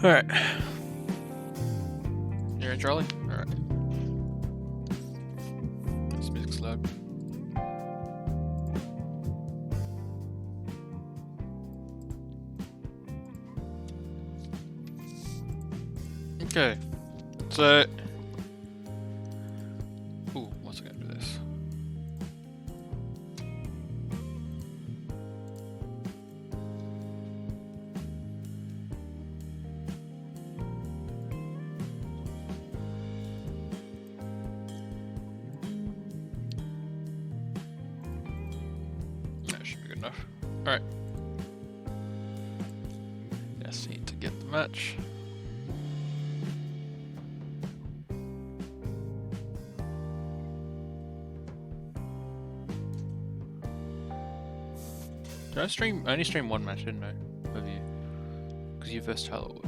Alright. You're in, Charlie? Alright. This music's loud. Okay. So... Ooh, what's I gonna do this? That should be good enough. Alright. Just need to get the match. Did I stream? I only streamed one match, didn't I? Of you. Because you first hello.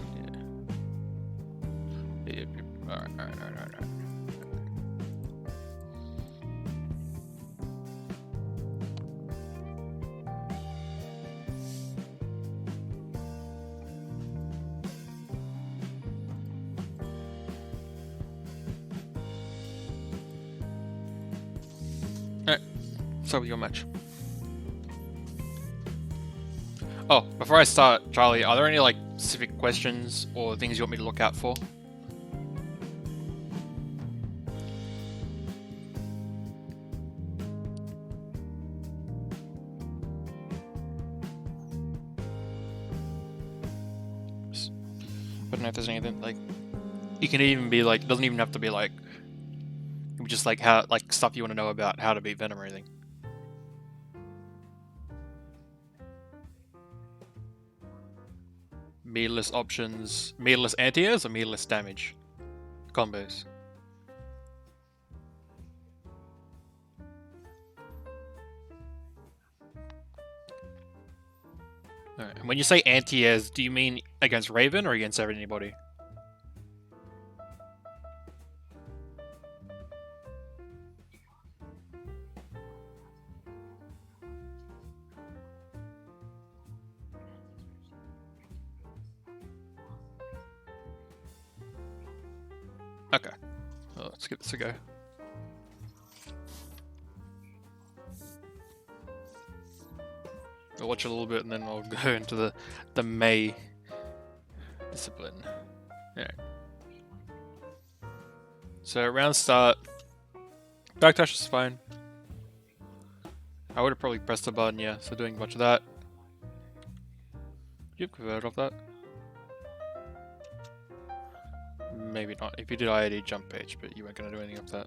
Yeah. Alright. Alright. Start with your match. Oh, before I start, Charlie, are there any like specific questions or things you want me to look out for? I don't know if there's anything like you can even be like, doesn't even have to be like just like how like stuff you want to know about how to beat Venom or anything. Meterless options, meterless anti-airs or meterless damage combos? Alright, and when you say anti-airs, do you mean against Raven or against anybody? Okay, well, let's give this a go. I'll watch a little bit and then I'll go into the May discipline. Alright. So round start. Backdash is fine. I would have probably pressed the button, yeah, so doing a bunch of that. Did you convert off that? Maybe not. If you did IAD jump page, but you weren't going to do anything off that.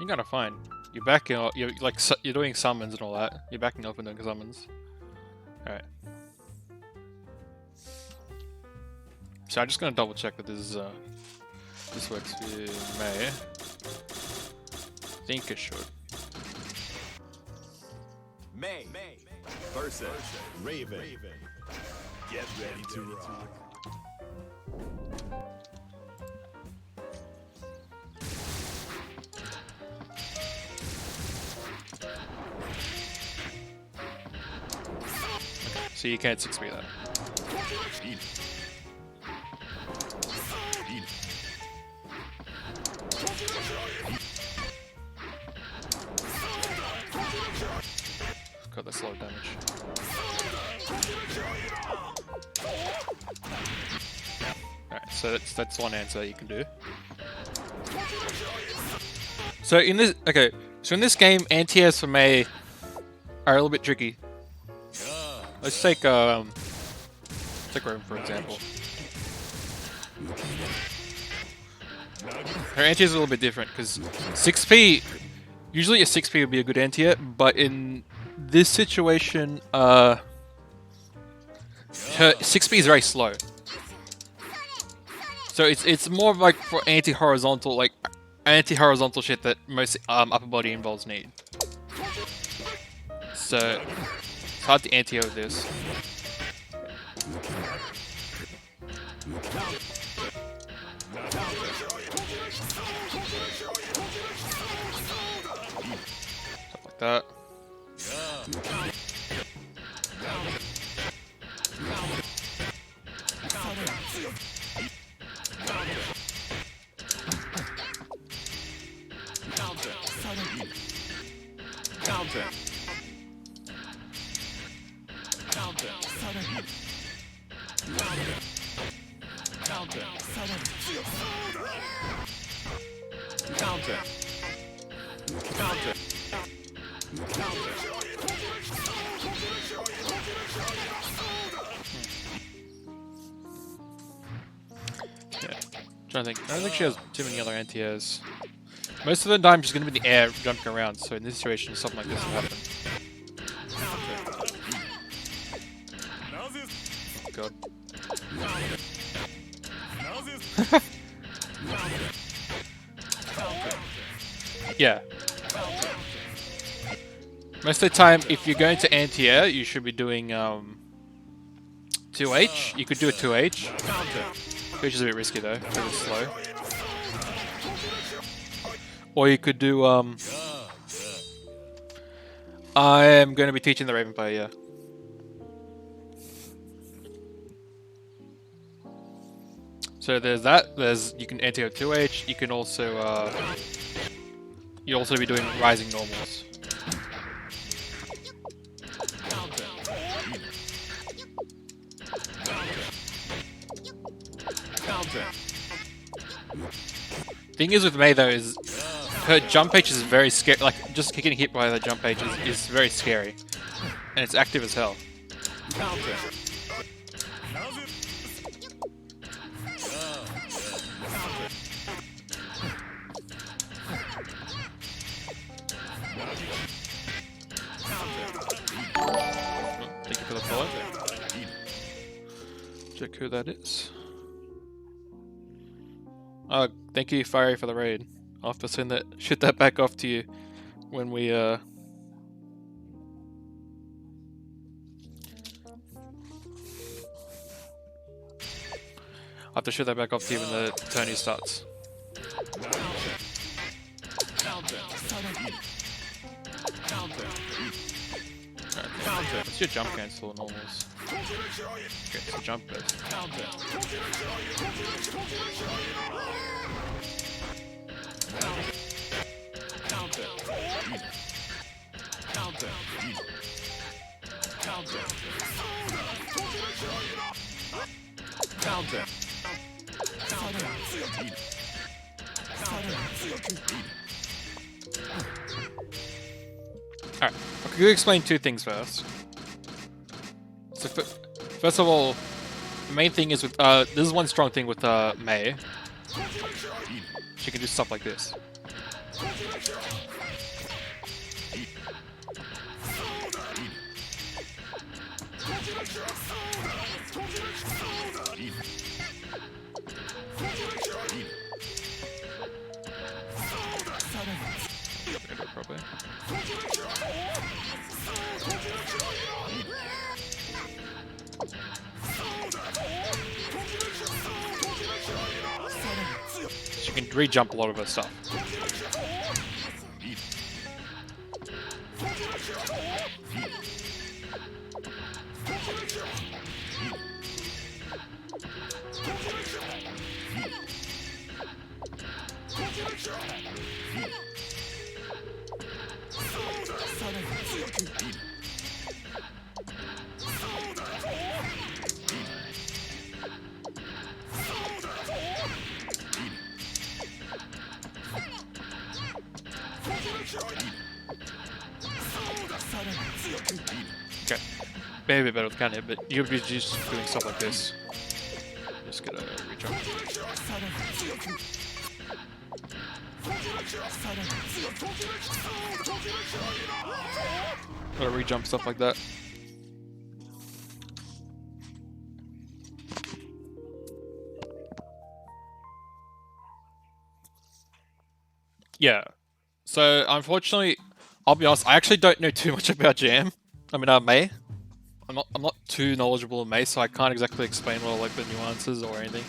You're kind of fine. You're backing up. You're like you're doing summons and all that. You're backing up and doing summons. All right. So I'm just gonna double check that this works with May. I think it should. May versus Raven. Get ready to rock. So you can't 6-3 that. God, that's a lot of damage. Alright, so that's one answer you can do. So in this so in this game, anti-airs for Mei are a little bit tricky. Let's take Rome for example. Her anti is a little bit different because 6p, usually a 6p would be a good anti, but in this situation, her 6p is very slow. So it's more like for anti-horizontal, shit that most upper body involves need. So it's hard to anti over this. Stuff like that. Trying to think. I don't think she has too many other anti-airs. Most of the time she's going to be in the air jumping around, so in this situation something like this will happen. Oh god. Yeah. Most of the time, if you're going to anti-air, you should be doing 2H. You could do a 2H. 2H is a bit risky though, because it's slow. Or you could do I am going to be teaching the Raven player, yeah. So there's that. You can anti 2H. You can also you'll also be doing rising normals. Thing is with Mei though is her jump H is very scary. Like just getting hit by the jump H is very scary, and it's active as hell. Thank you for the follow. Check who that is. Oh, thank you, Fiery, for the raid. I'll have to shoot that back off to you when we I'll have to shoot that back off to you when the tourney starts. Okay. What's your jump cancel or normals? Okay, so jump burst. Alright, I could explain two things first. So first of all, the main thing is with this is one strong thing with Mei. She can do stuff like this. Probably. She can re-jump a lot of her stuff. Okay, maybe a bit better with counter hit, but you'll be just doing stuff like this. Just gonna re-jump. Gotta re-jump stuff like that. Yeah. So unfortunately, I'll be honest, I actually don't know too much about Jam. I mean, Mei. I'm not too knowledgeable in Mei, so I can't exactly explain all like the nuances or anything.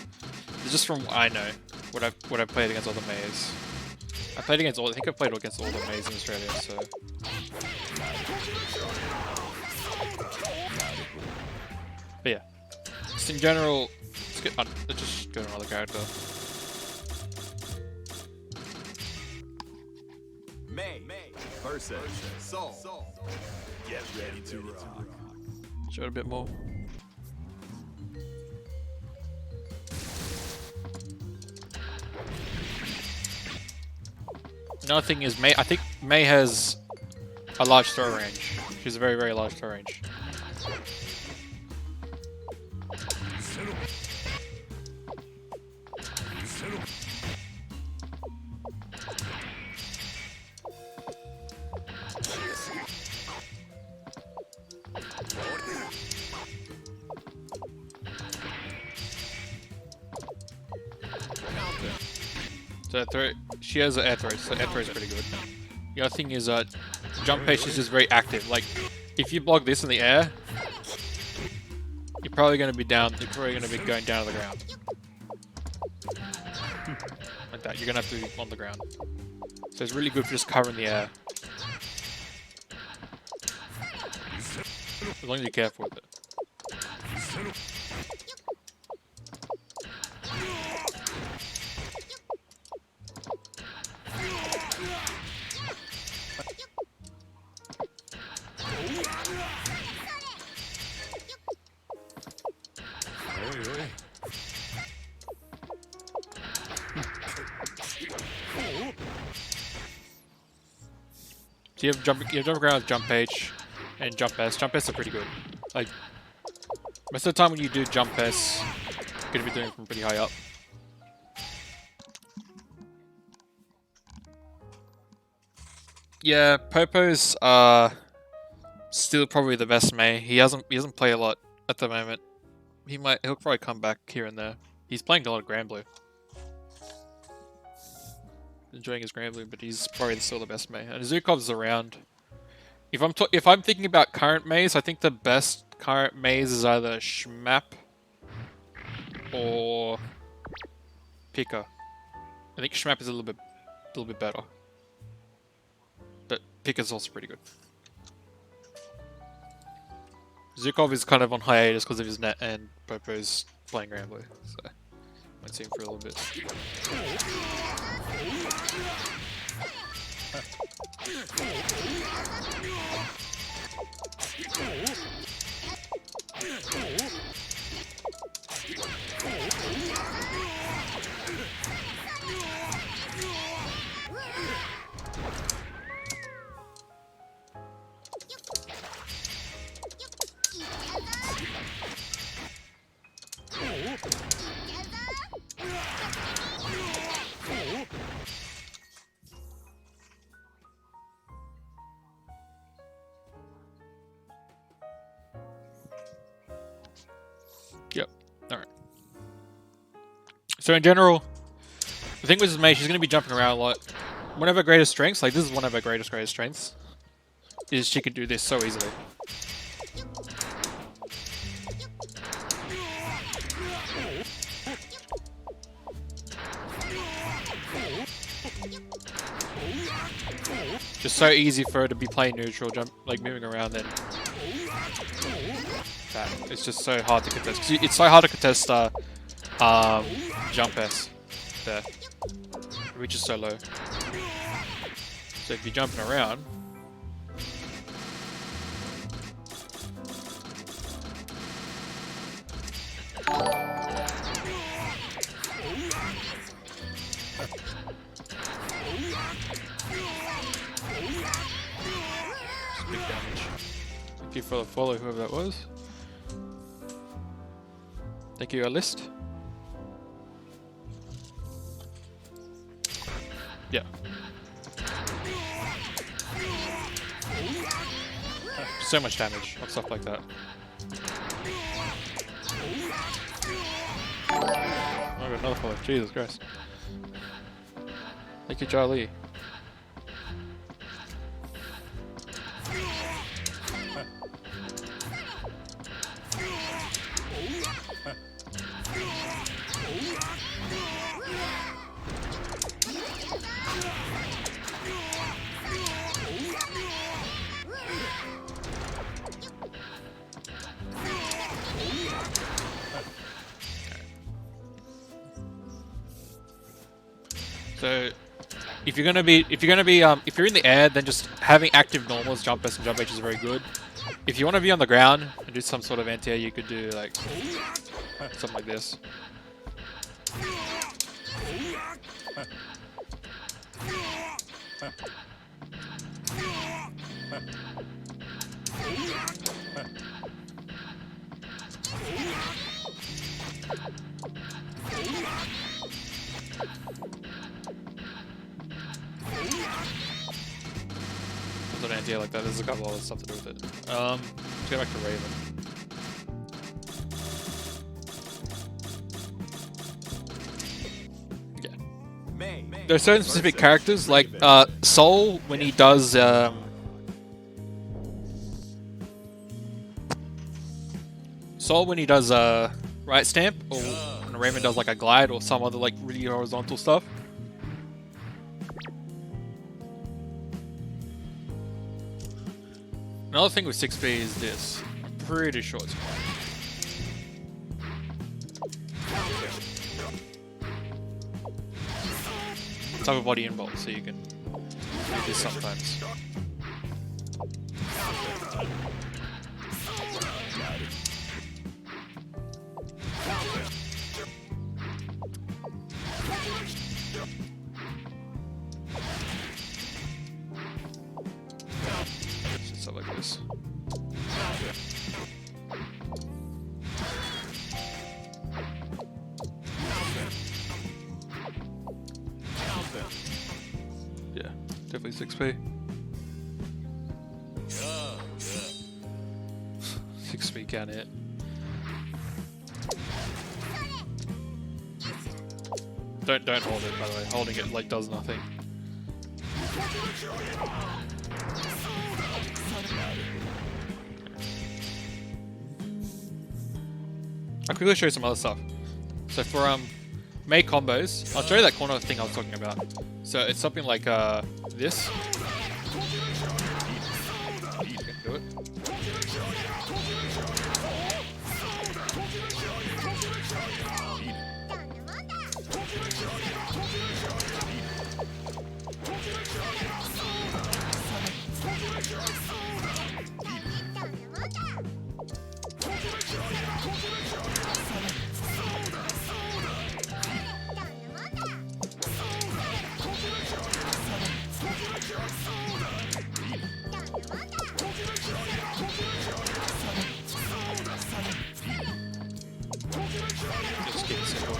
It's just from what I know, what I've played against all the Meis. I think I played against all the Meis in Australia, so. But yeah, just in general, let's just go to another character. May versus Soul. Get ready to rock. Show it a bit more. Another thing is Mei. I think Mei has a large throw range. She has a very, very large throw range. So she has an air throw, so air throw is pretty good. The other thing is jump pace is just very active. Like, if you block this in the air, you're probably going to be down. You're probably going to be going down to the ground. Like that. You're going to have to be on the ground. So it's really good for just covering the air. As long as you're careful with it. So you have jump around with jump H and jump S. Jump S are pretty good. Like most of the time when you do jump S, you're gonna be doing it from pretty high up. Yeah, Popo's still probably the best Mei. He doesn't play a lot at the moment. He'll probably come back here and there. He's playing a lot of Grand Blue. Enjoying his Grand Blue, but he's probably still the best Mei. And Zukov's around. If I'm thinking about current Meis, I think the best current Meis is either Schmap or Pika. I think Schmap is a little bit better, but Pika's also pretty good. Zukov is kind of on hiatus because of his net, and Popo's playing Grand Blue, so won't see him for a little bit. So in general, the thing with Mei, she's going to be jumping around a lot. One of her greatest strengths, like this is one of her greatest strengths, is she can do this so easily. Just so easy for her to be playing neutral, like moving around then. That. It's just so hard to contest. 'Cause it's so hard to contest jump S there. It reaches so low. So if you're jumping around, big damage. Thank you for the follow, whoever that was. Thank you, list. Yeah. So much damage on stuff like that. Oh, I got another follow. Jesus Christ. Thank you, Charlie. So, if you're in the air, then just having active normals, jump S and jump H is very good. If you want to be on the ground and do some sort of anti-air, you could do like something like this. An anti-air like that. There's a couple other stuff to do with it. Let's go back to Raven. Yeah. There's certain specific characters, like Soul when he does right stamp, or when Raven does like a glide or some other like really horizontal stuff. Another thing with 6B is this. I'm pretty sure it's fine. Type of body involved, so you can do this sometimes. Stuff like this. Yeah, definitely 6P. 6P can't hit. Don't hold it, by the way. Holding it like does nothing. I'll quickly show you some other stuff. So for Mei combos, I'll show you that corner thing I was talking about. So it's something like this. You can do it. Just keep it simple.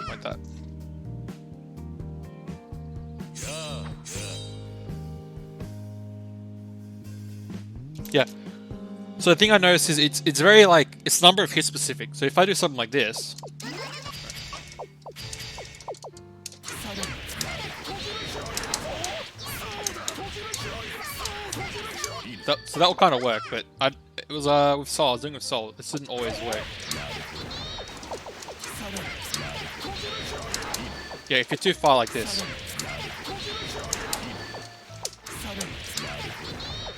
Like that. Yeah. So the thing I noticed is it's very like it's number of hit specific. So if I do something like this, so that will kind of work. But it was with Soul. I was doing with Soul. This didn't always work. Yeah, if you're too far like this,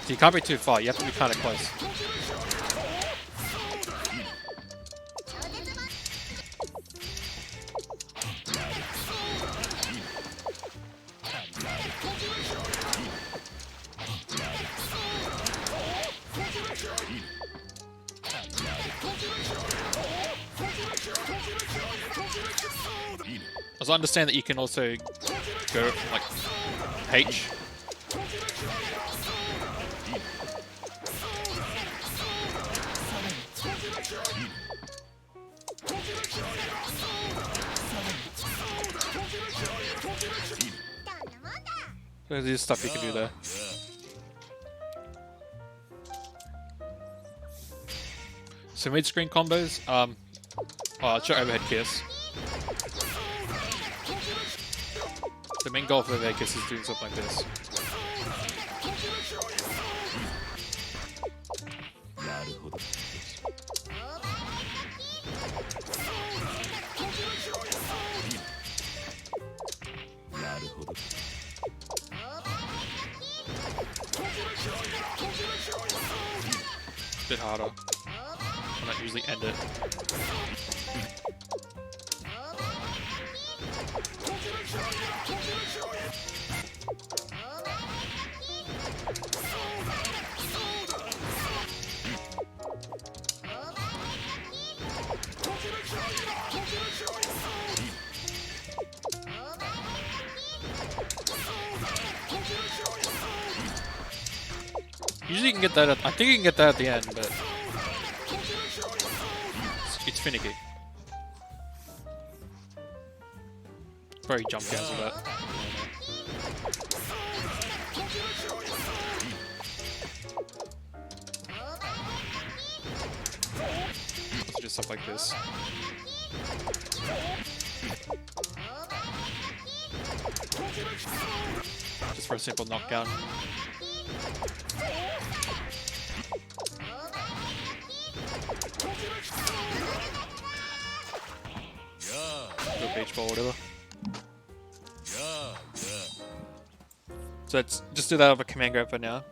so you can't be too far. You have to be kind of close. I understand that you can also go from like H. There's stuff you can do there. So mid-screen combos. I'll show overhead kiss. The main goal for overhead kiss is doing something like this. A bit harder. I don't usually end it. Usually you can get that I think you can get that at the end, but it's finicky. Very jump downs with that. Let's do stuff like this. Just for a simple knockdown. Go page ball, whatever. So let's just do that with a command grab for now.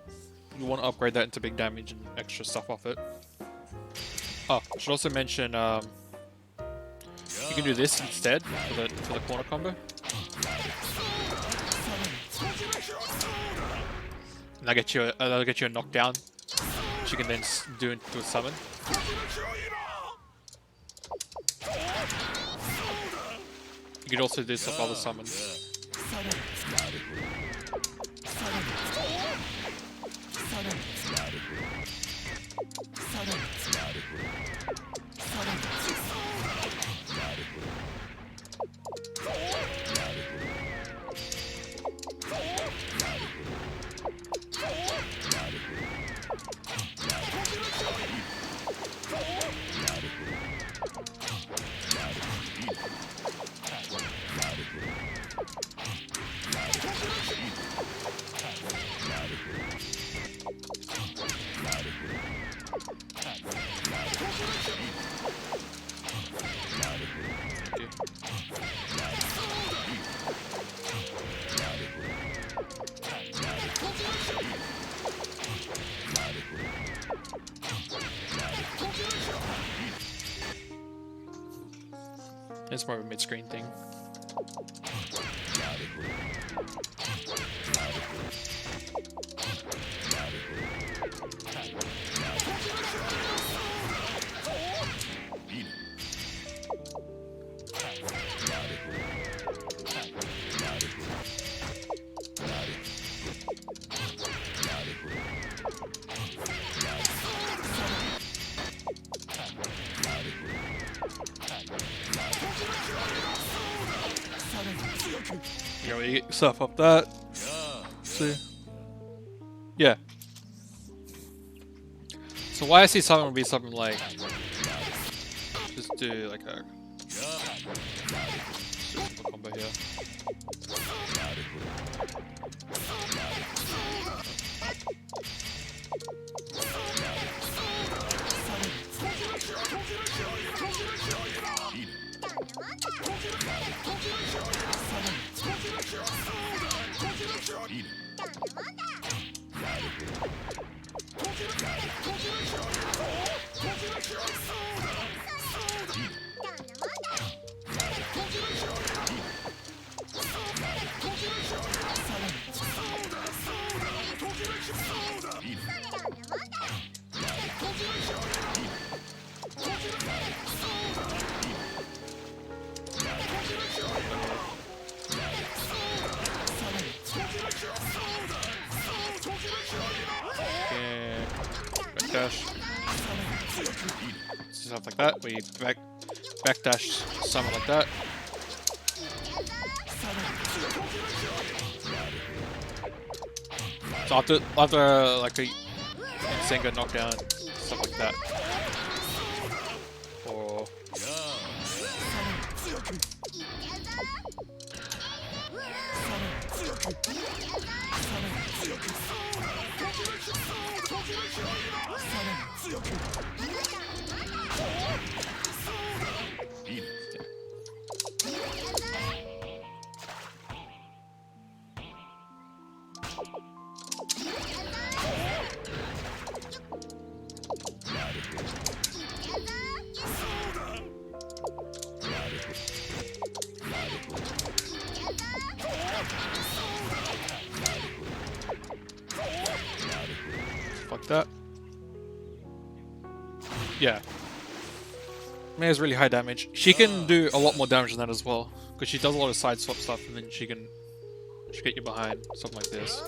You want to upgrade that into big damage and extra stuff off it. Oh, I should also mention you can do this instead for the corner combo. And that'll get you a knockdown, which you can then do into a summon. You could also do some other summons. It's more of a mid-screen thing. You already get yourself up that. See? Yeah. So why I see something would be something like just do like a simple combo here. Okay, dash. Stuff like that. We backdash something like that. So after like a Senga knockdown, stuff like that. Or like that. Yeah. May has really high damage. She can do a lot more damage than that as well, because she does a lot of side swap stuff, and then she get you behind, something like this.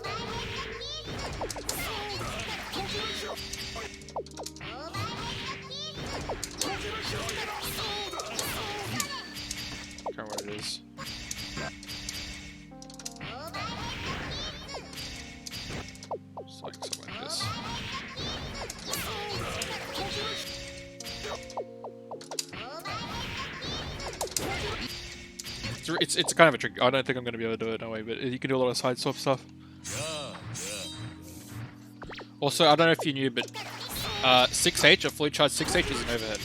Can't remember what it is. It's like something like this. It's kind of a trick. I don't think I'm going to be able to do it no way, but you can do a lot of side swap stuff. Also, I don't know if you knew, but 6H, a fully charged 6H is an overhead.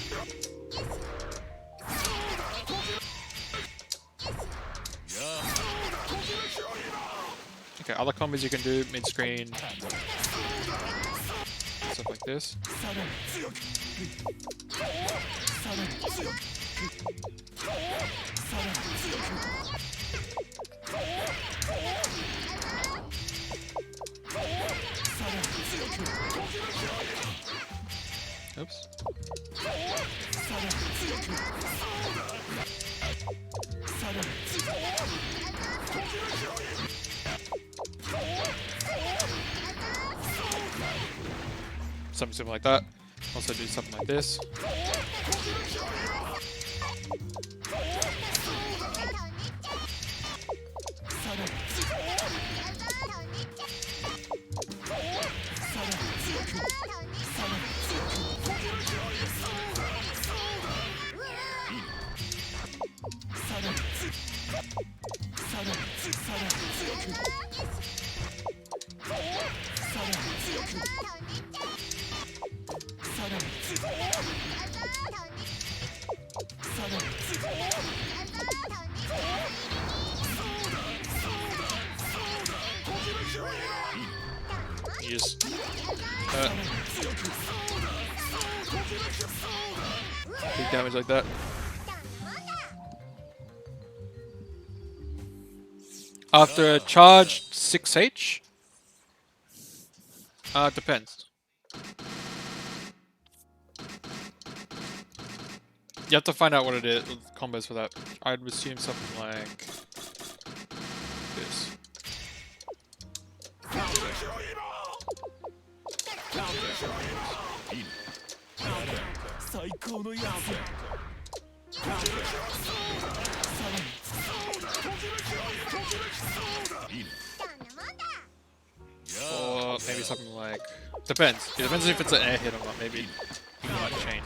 Okay, other combos you can do mid-screen. Stuff like this. Oops. Something similar like that. Also do something like this. You just big damage like that. After a charged 6H? Depends. You have to find out what it is, combos for that. I'd assume something like this. Or what, maybe something like... Depends. It depends if it's an air hit or not, maybe. You might change.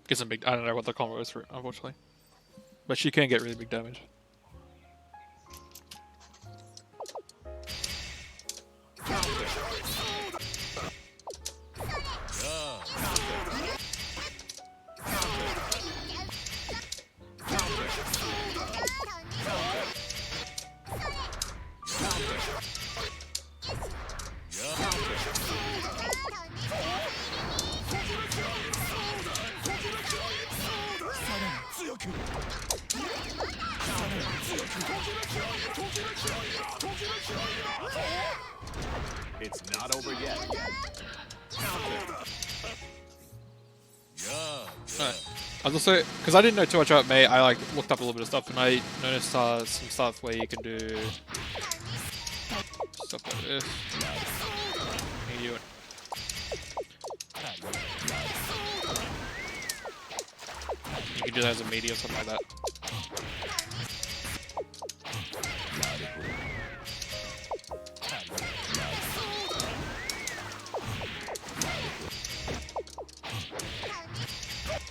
Get some big... I don't know what the combo is for it, unfortunately. But she can get really big damage. It's not over yet. Alright. I was also, because I didn't know too much about Mei, I like looked up a little bit of stuff and I noticed some stuff where you can do stuff like this. You do it. You can do that as a media or something like that.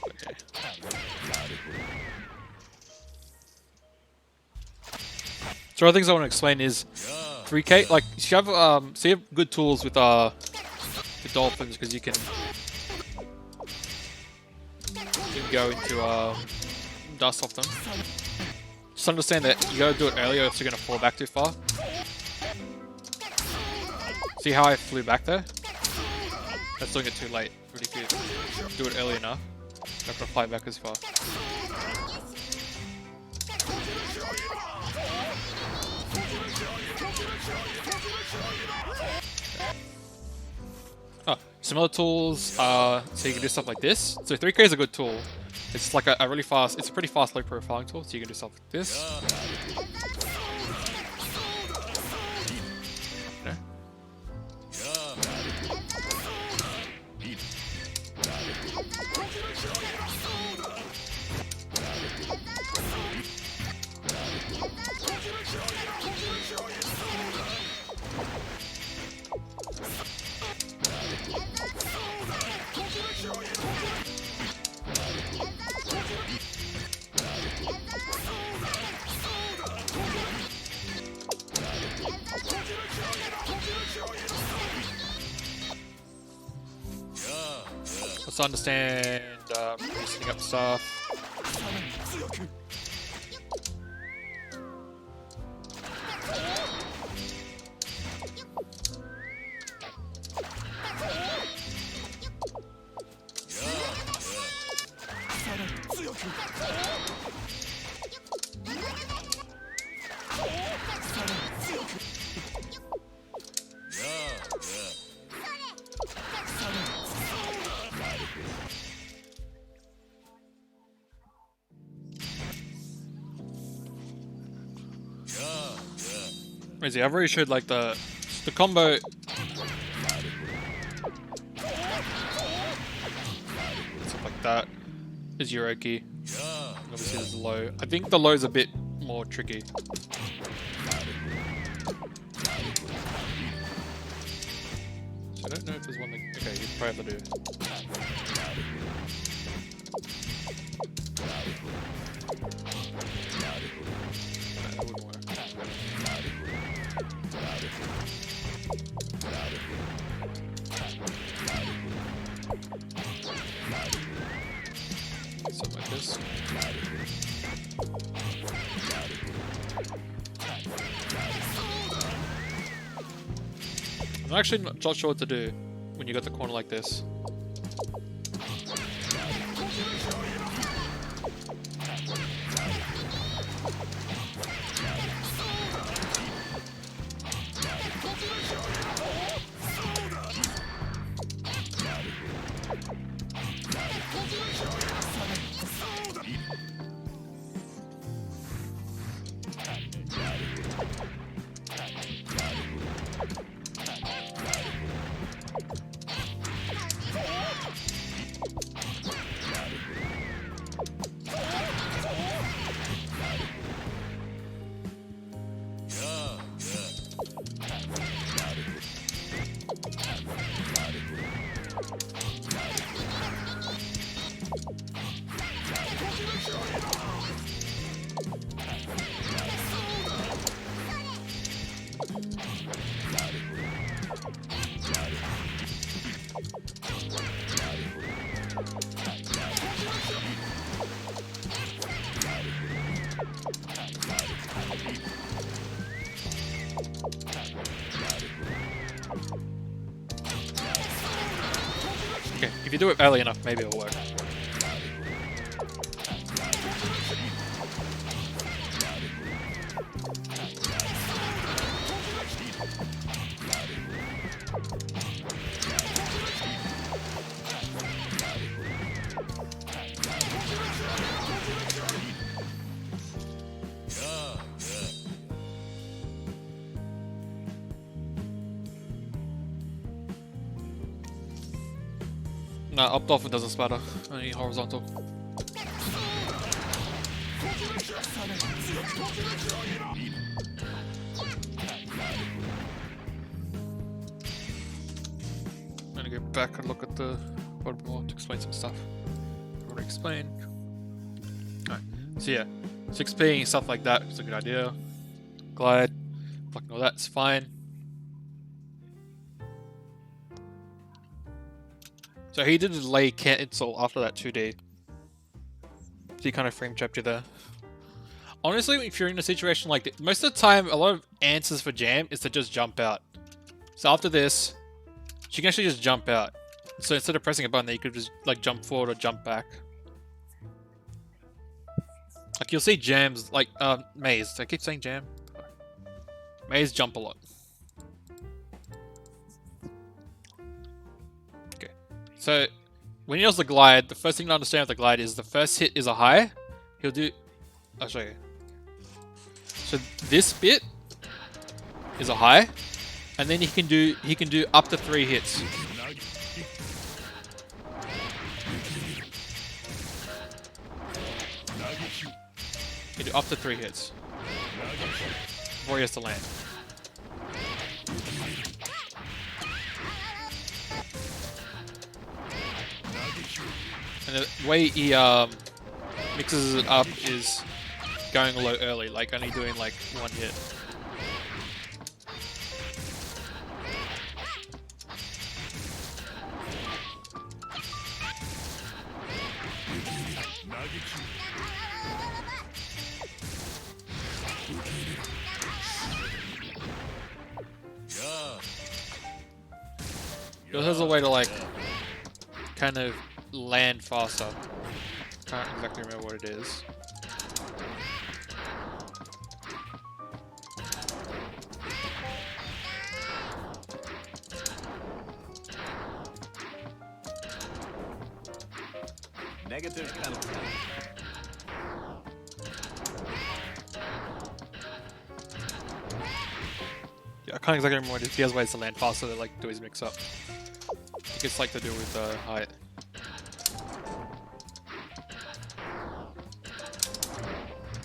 Okay. So other things I want to explain is 3K. Like you have so you have good tools with the dolphins because you can go into dust off them. Just understand that you gotta do it earlier, or else you're gonna fall back too far. See how I flew back there? That's doing it too late. Really good. Do it early enough. Not gonna fly back as far. Oh, similar tools. So you can do stuff like this. So 3K is a good tool. It's like a really fast. It's a pretty fast low profiling tool. So you can do stuff like this. Okay. Let's understand setting up stuff. Crazy, I've already showed like the combo. Stuff like that is Yuroki. Obviously there's the low. I think the low is a bit more tricky. So I don't know if there's one that, okay, you probably have to do. That wouldn't work. Something like this. I'm actually not sure what to do when you got the corner like this. If you do it early enough, maybe it'll work. No, up dolphin doesn't splatter, only horizontal. I'm gonna go back and look at the bottom more to explain some stuff. Already explained. Alright, so yeah, 6p and stuff like that is a good idea. Glide, fucking all that's fine. So he did a delay cancel after that 2D. So he kind of frame trapped you there. Honestly, if you're in a situation like this, most of the time, a lot of answers for Jam is to just jump out. So after this, she can actually just jump out. So instead of pressing a button, you could just like jump forward or jump back. Like you'll see Jams, like Maze. I keep saying Jam. Maze jump a lot. So, when he does the glide, the first thing to understand with the glide is the first hit is a high. He'll do... I'll show you. So this bit is a high, and then he can do up to 3 hits. He can do up to 3 hits before he has to land. And the way he mixes it up is going low early, like only doing like 1 hit. It also has a way to like kind of land faster. Can't exactly remember what it is. Negative penalty. Yeah, I can't exactly remember what it is. He has ways to land faster that like do his mix up. I think it's like to do with height.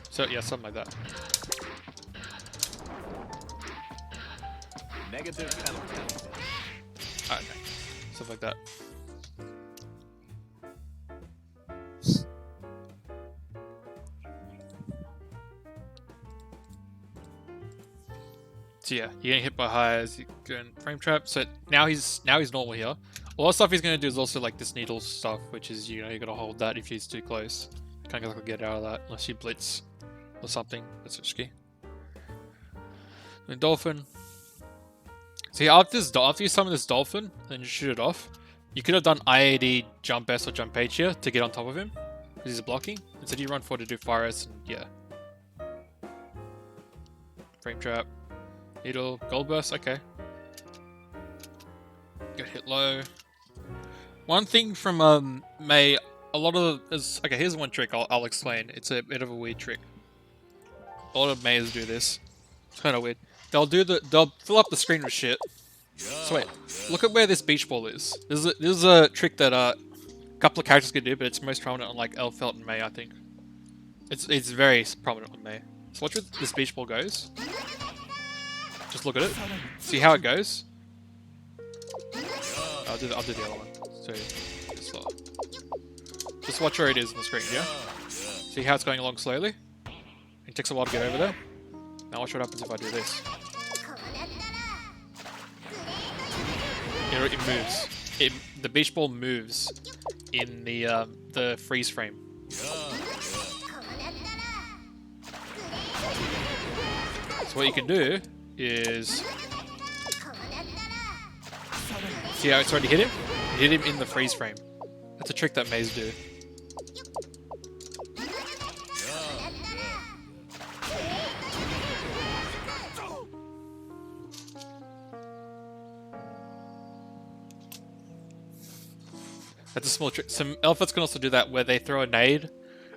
So yeah, something like that. Negative penalty. Okay. Stuff like that. So yeah, you're getting hit by highs, you're going frame trap. So now he's normal here. A lot of stuff he's gonna do is also like this needle stuff, which is you gotta hold that if he's too close. Can't get out of that unless you blitz or something. That's risky. Then dolphin. See, after you summon this dolphin, then you shoot it off. You could have done IAD jump S or jump H here to get on top of him because he's blocking. Instead, you run forward to do fire S and yeah. Frame trap. Needle, gold burst, okay. Get hit low. One thing from May, a lot of okay. Here's one trick I'll explain. It's a bit of a weird trick. A lot of Mays do this. It's kind of weird. They'll fill up the screen with shit. So wait, look at where this beach ball is. This is a trick that a couple of characters can do, but it's most prominent on like Elfelt and May, I think. It's very prominent on May. So watch where this beach ball goes. Just look at it. See how it goes? I'll do the other one. So, slow. Just watch where it is on the screen, yeah? See how it's going along slowly? It takes a while to get over there. Now watch what happens if I do this. It moves. The beach ball moves in the freeze frame. So what you can do is see how it's already hit him? It hit him in the freeze frame. That's a trick that Maze do. That's a small trick. Some elephants can also do that where they throw a nade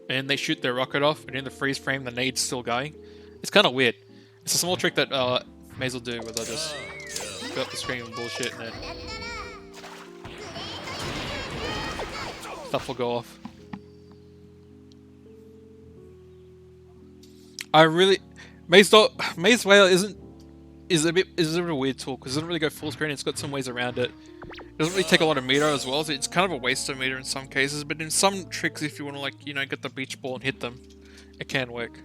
and they shoot their rocket off, and in the freeze frame, the nade's still going. It's kind of weird. It's a small trick that Maze will do where they'll just fill up the screen with bullshit and then stuff will go off. Maze Whale is a bit of a weird tool because it doesn't really go full screen. It's got some ways around it. It doesn't really take a lot of meter as well, so it's kind of a waste of meter in some cases. But in some tricks, if you want to like get the beach ball and hit them, it can work.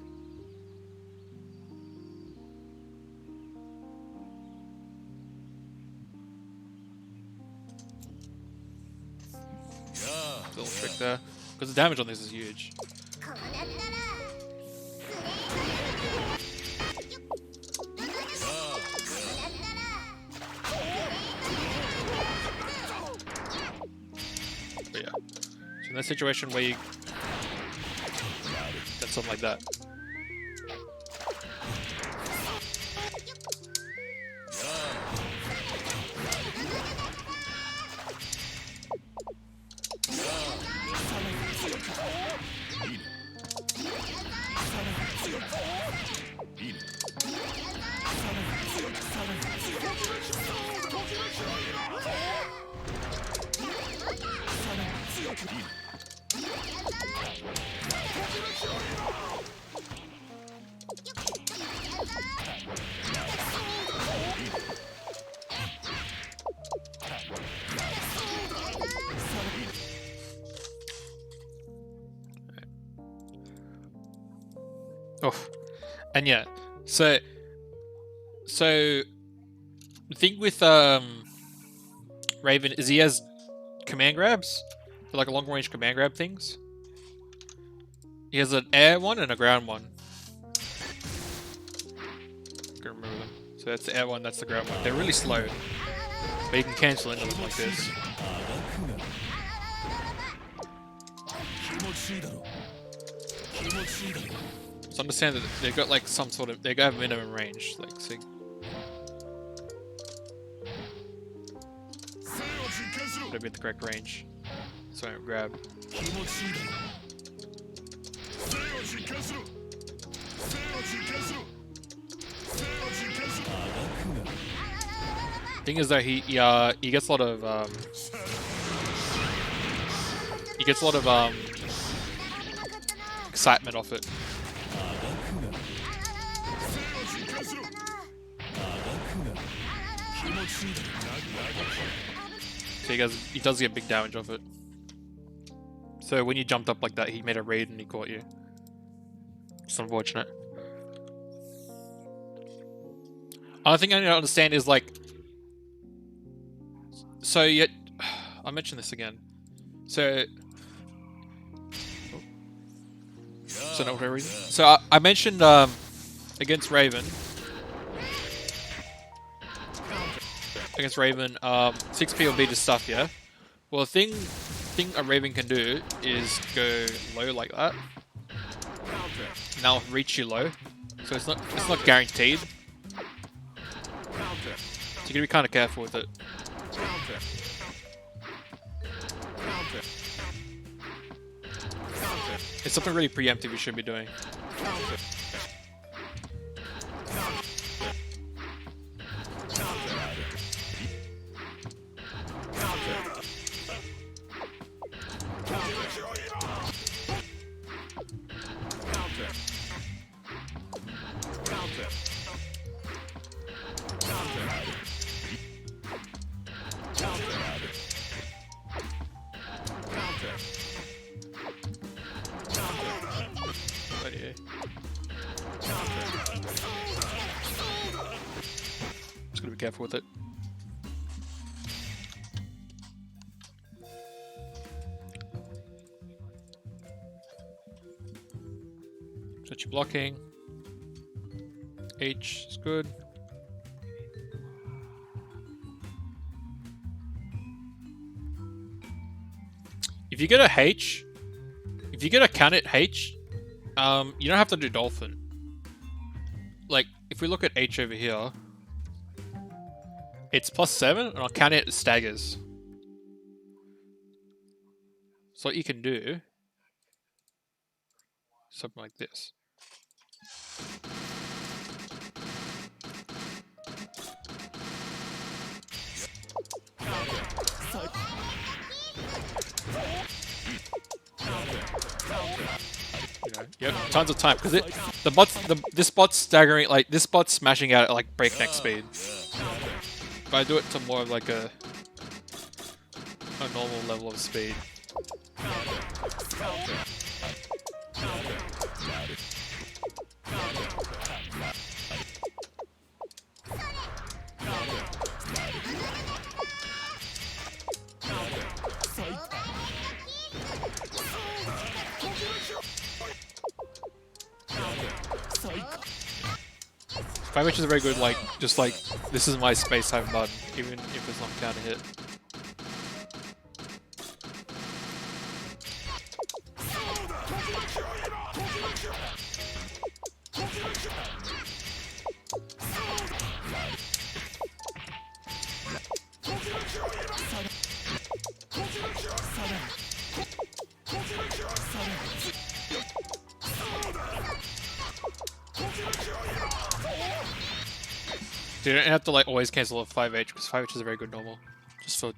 Little trick there, because the damage on this is huge. But yeah, so in that situation where you get something like that. Oh, and yeah, so the thing with Raven is he has command grabs. They're like long range command grab things. He has an air one and a ground one. I can remember them. So that's the air one, that's the ground one. They're really slow, but you can cancel into them like this. So understand that they've got like some sort of, they have minimum range, like see. Gotta be at the correct range. So I grab. Thing is though, he gets a lot of excitement off it. So he does get big damage off it. So when you jumped up like that, he made a raid and he caught you. It's unfortunate. Another thing I need to understand is like, so yet I mentioned this again. So no reason. So I mentioned against Raven. Against Raven, 6p will be the stuff, yeah? Well, the thing a Raven can do is go low like that. Now reach you low. So it's not guaranteed. So you gotta be kinda careful with it. It's something really preemptive you should be doing. Just gotta be careful with it. Set your blocking. H is good. if you get a H, if you get a Canit H, you don't have to do Dolphin. Like, if we look at H over here, it's +7, and on Canit it staggers. So what you can do, something like this. You know, you have tons of time because this bot's staggering, like this bot's smashing out at like breakneck speed. If I do it to more of like a normal level of speed. Five inches is very good, like, just like, this is my space time button, even if it's not counter hit. So you don't have to like always cancel a 5H because 5H is a very good normal, just for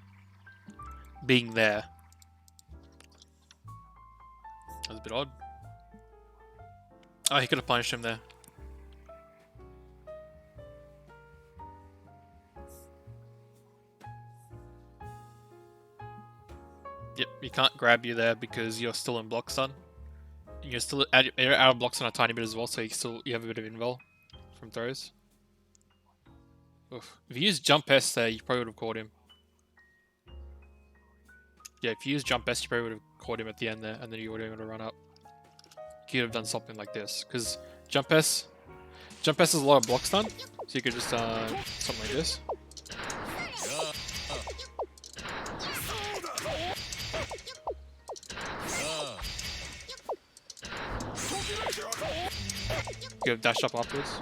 being there. That was a bit odd. Oh, he could have punished him there. Yep, he can't grab you there because you're still in block stun. You're still you're out of block stun a tiny bit as well, so you have a bit of invul from throws. Oof. If you used jump S there, you probably would have caught him. Yeah, if you used jump S, you probably would have caught him at the end there, and then you would have been able to run up. You could have done something like this, because jump S has a lot of block stun, so you could just something like this. You could have dashed up afterwards.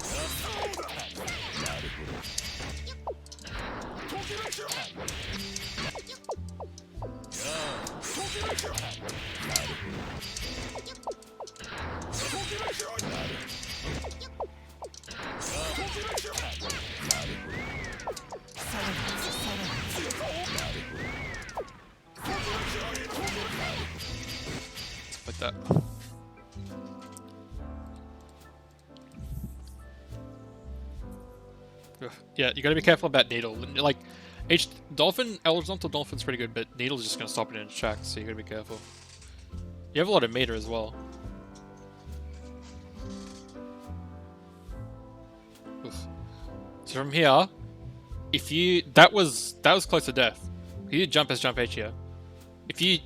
Like that. Yeah, you gotta be careful about Needle. Like, Dolphin, horizontal Dolphin's pretty good, but Needle's just gonna stop it in its tracks, so you gotta be careful. You have a lot of meter as well. Oof. So from here, if you that was close to death. You did jump jump H here. If you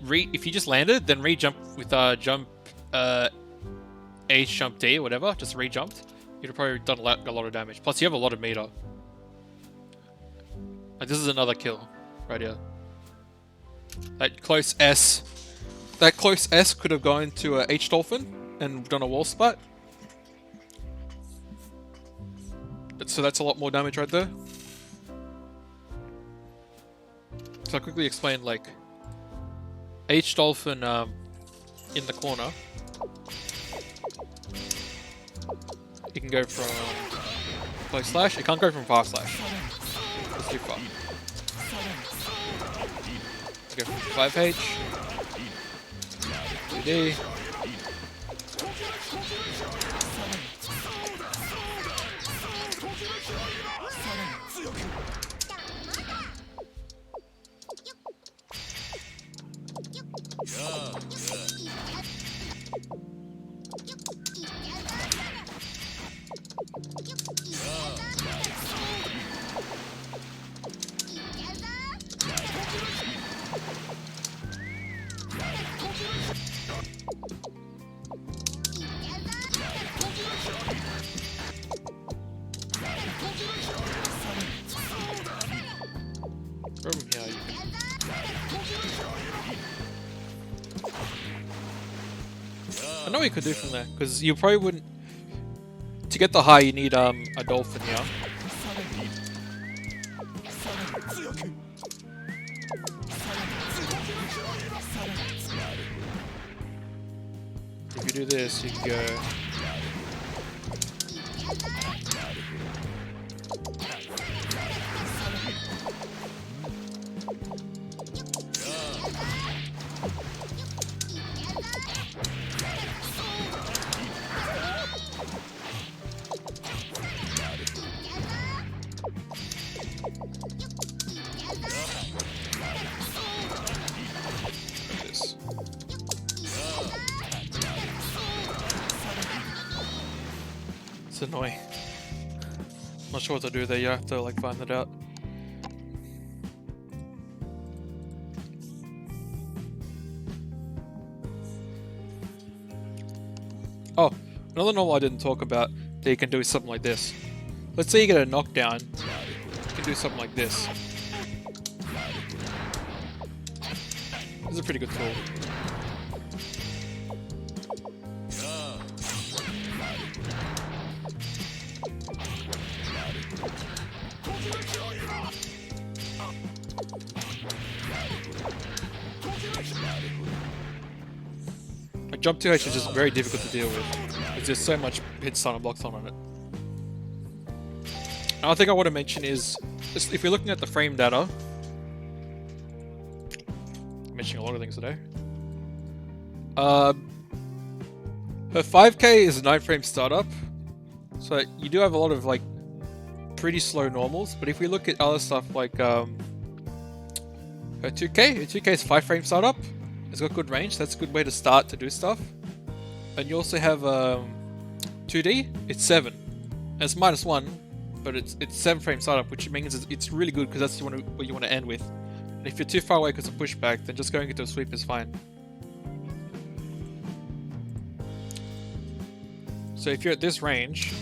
just landed, then re-jump with jump H jump D or whatever, just re-jumped, you'd have probably done a lot of damage. Plus you have a lot of meter. Like, this is another kill right here. That close S could have gone to a H Dolphin and done a wall splat. So that's a lot more damage right there. So I'll quickly explain, like, H Dolphin in the corner. It can go from close slash, it can't go from far slash. It's too far. Go from 5H. 2D. From here you can I know what you could do from there, because you probably wouldn't... To get the high, you need a dolphin, yeah? If you do this, you can go... this. It's annoying. Not sure what to do there, you have to like find it out. Oh, another normal I didn't talk about that you can do is something like this. Let's say you get a knockdown, you can do something like this. This is a pretty good tool. A jump 2H is just very difficult to deal with. There's just so much hit stun and block stun on it. Another thing I want to mention is, if you're looking at the frame data, I'm mentioning a lot of things today. Her 5K is a 9 frame startup, so you do have a lot of like pretty slow normals. But if we look at other stuff like her 2K is 5 frame startup. It's got good range. That's a good way to start to do stuff. And you also have 2D. It's 7. And it's -1, but it's 7 frame startup, which means it's really good because that's what you want to end with. And if you're too far away because of pushback, then just going into a sweep is fine. So if you're at this range,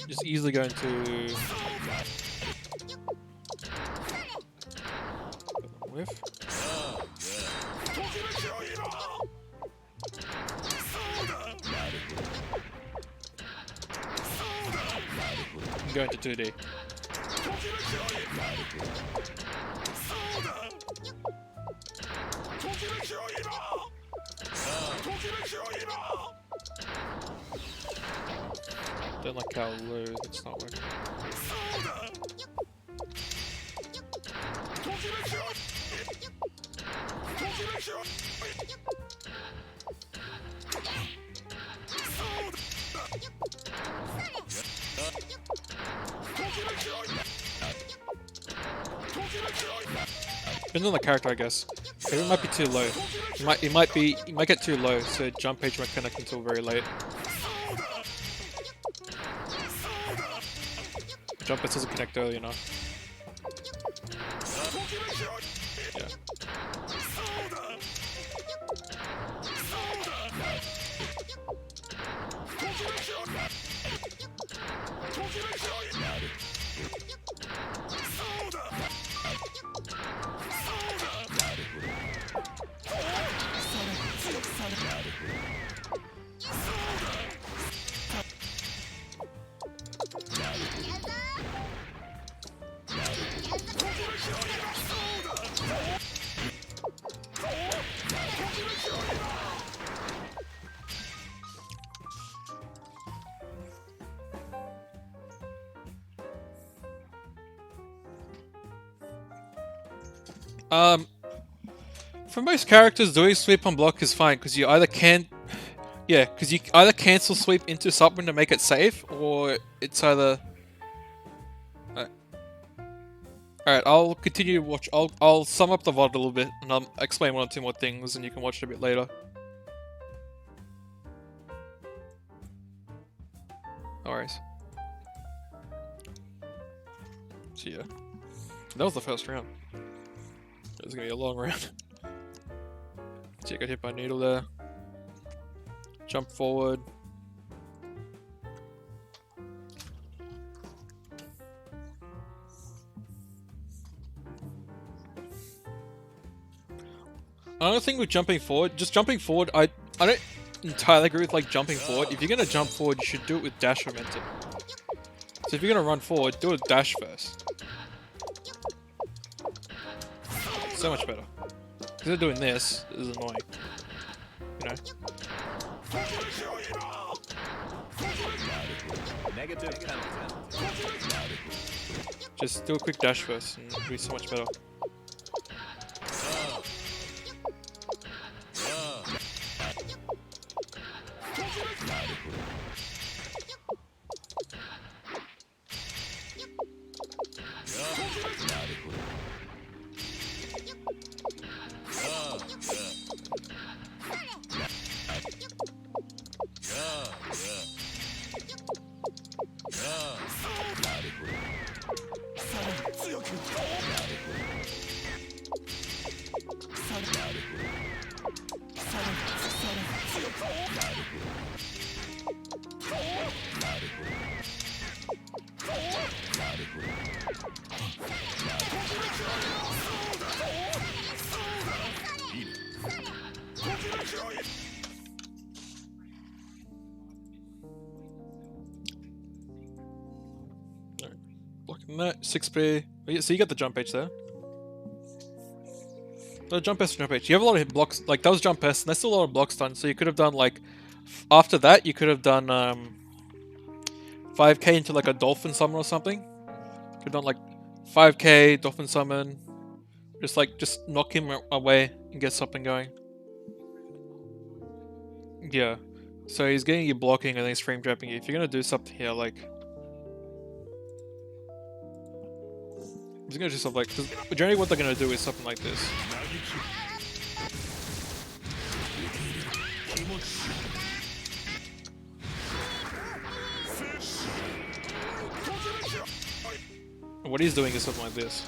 just easily go into whiff. And go into 2D. Don't like how low it's not working. Depends on the character, I guess. It might be too low. It might get too low, so jump page won't connect until very late. Jump it doesn't connect early enough. Yeah. For most characters, doing sweep on block is fine because you either either cancel sweep into something to make it safe, or it's either. Alright, I'll continue to watch. I'll sum up the VOD a little bit, and I'll explain 1 or 2 more things, and you can watch it a bit later. No worries. So yeah, that was the first round. It was gonna be a long round. So you got hit by needle there. Jump forward. Another thing with jumping forward, just jumping forward, I don't entirely agree with like jumping forward. If you're gonna jump forward, you should do it with dash momentum. So if you're gonna run forward, do a dash first. So much better. Because doing this is annoying. You know? Negative penalty. Just do a quick dash first and it'll be so much better. Blocking that, 6B. Oh, yeah, so you got the jump H there. The jump S and jump H. You have a lot of hit blocks, like that was jump S, and there's still a lot of blocks done, so you could have done like, after that you could have done 5k into like a dolphin summon or something. Could have done like 5k, dolphin summon, just knock him away and get something going. Yeah. So he's getting you blocking and then he's frame trapping you. If you're gonna do something here, like... He's gonna do something like... Generally what they're gonna do is something like this. And what he's doing is something like this.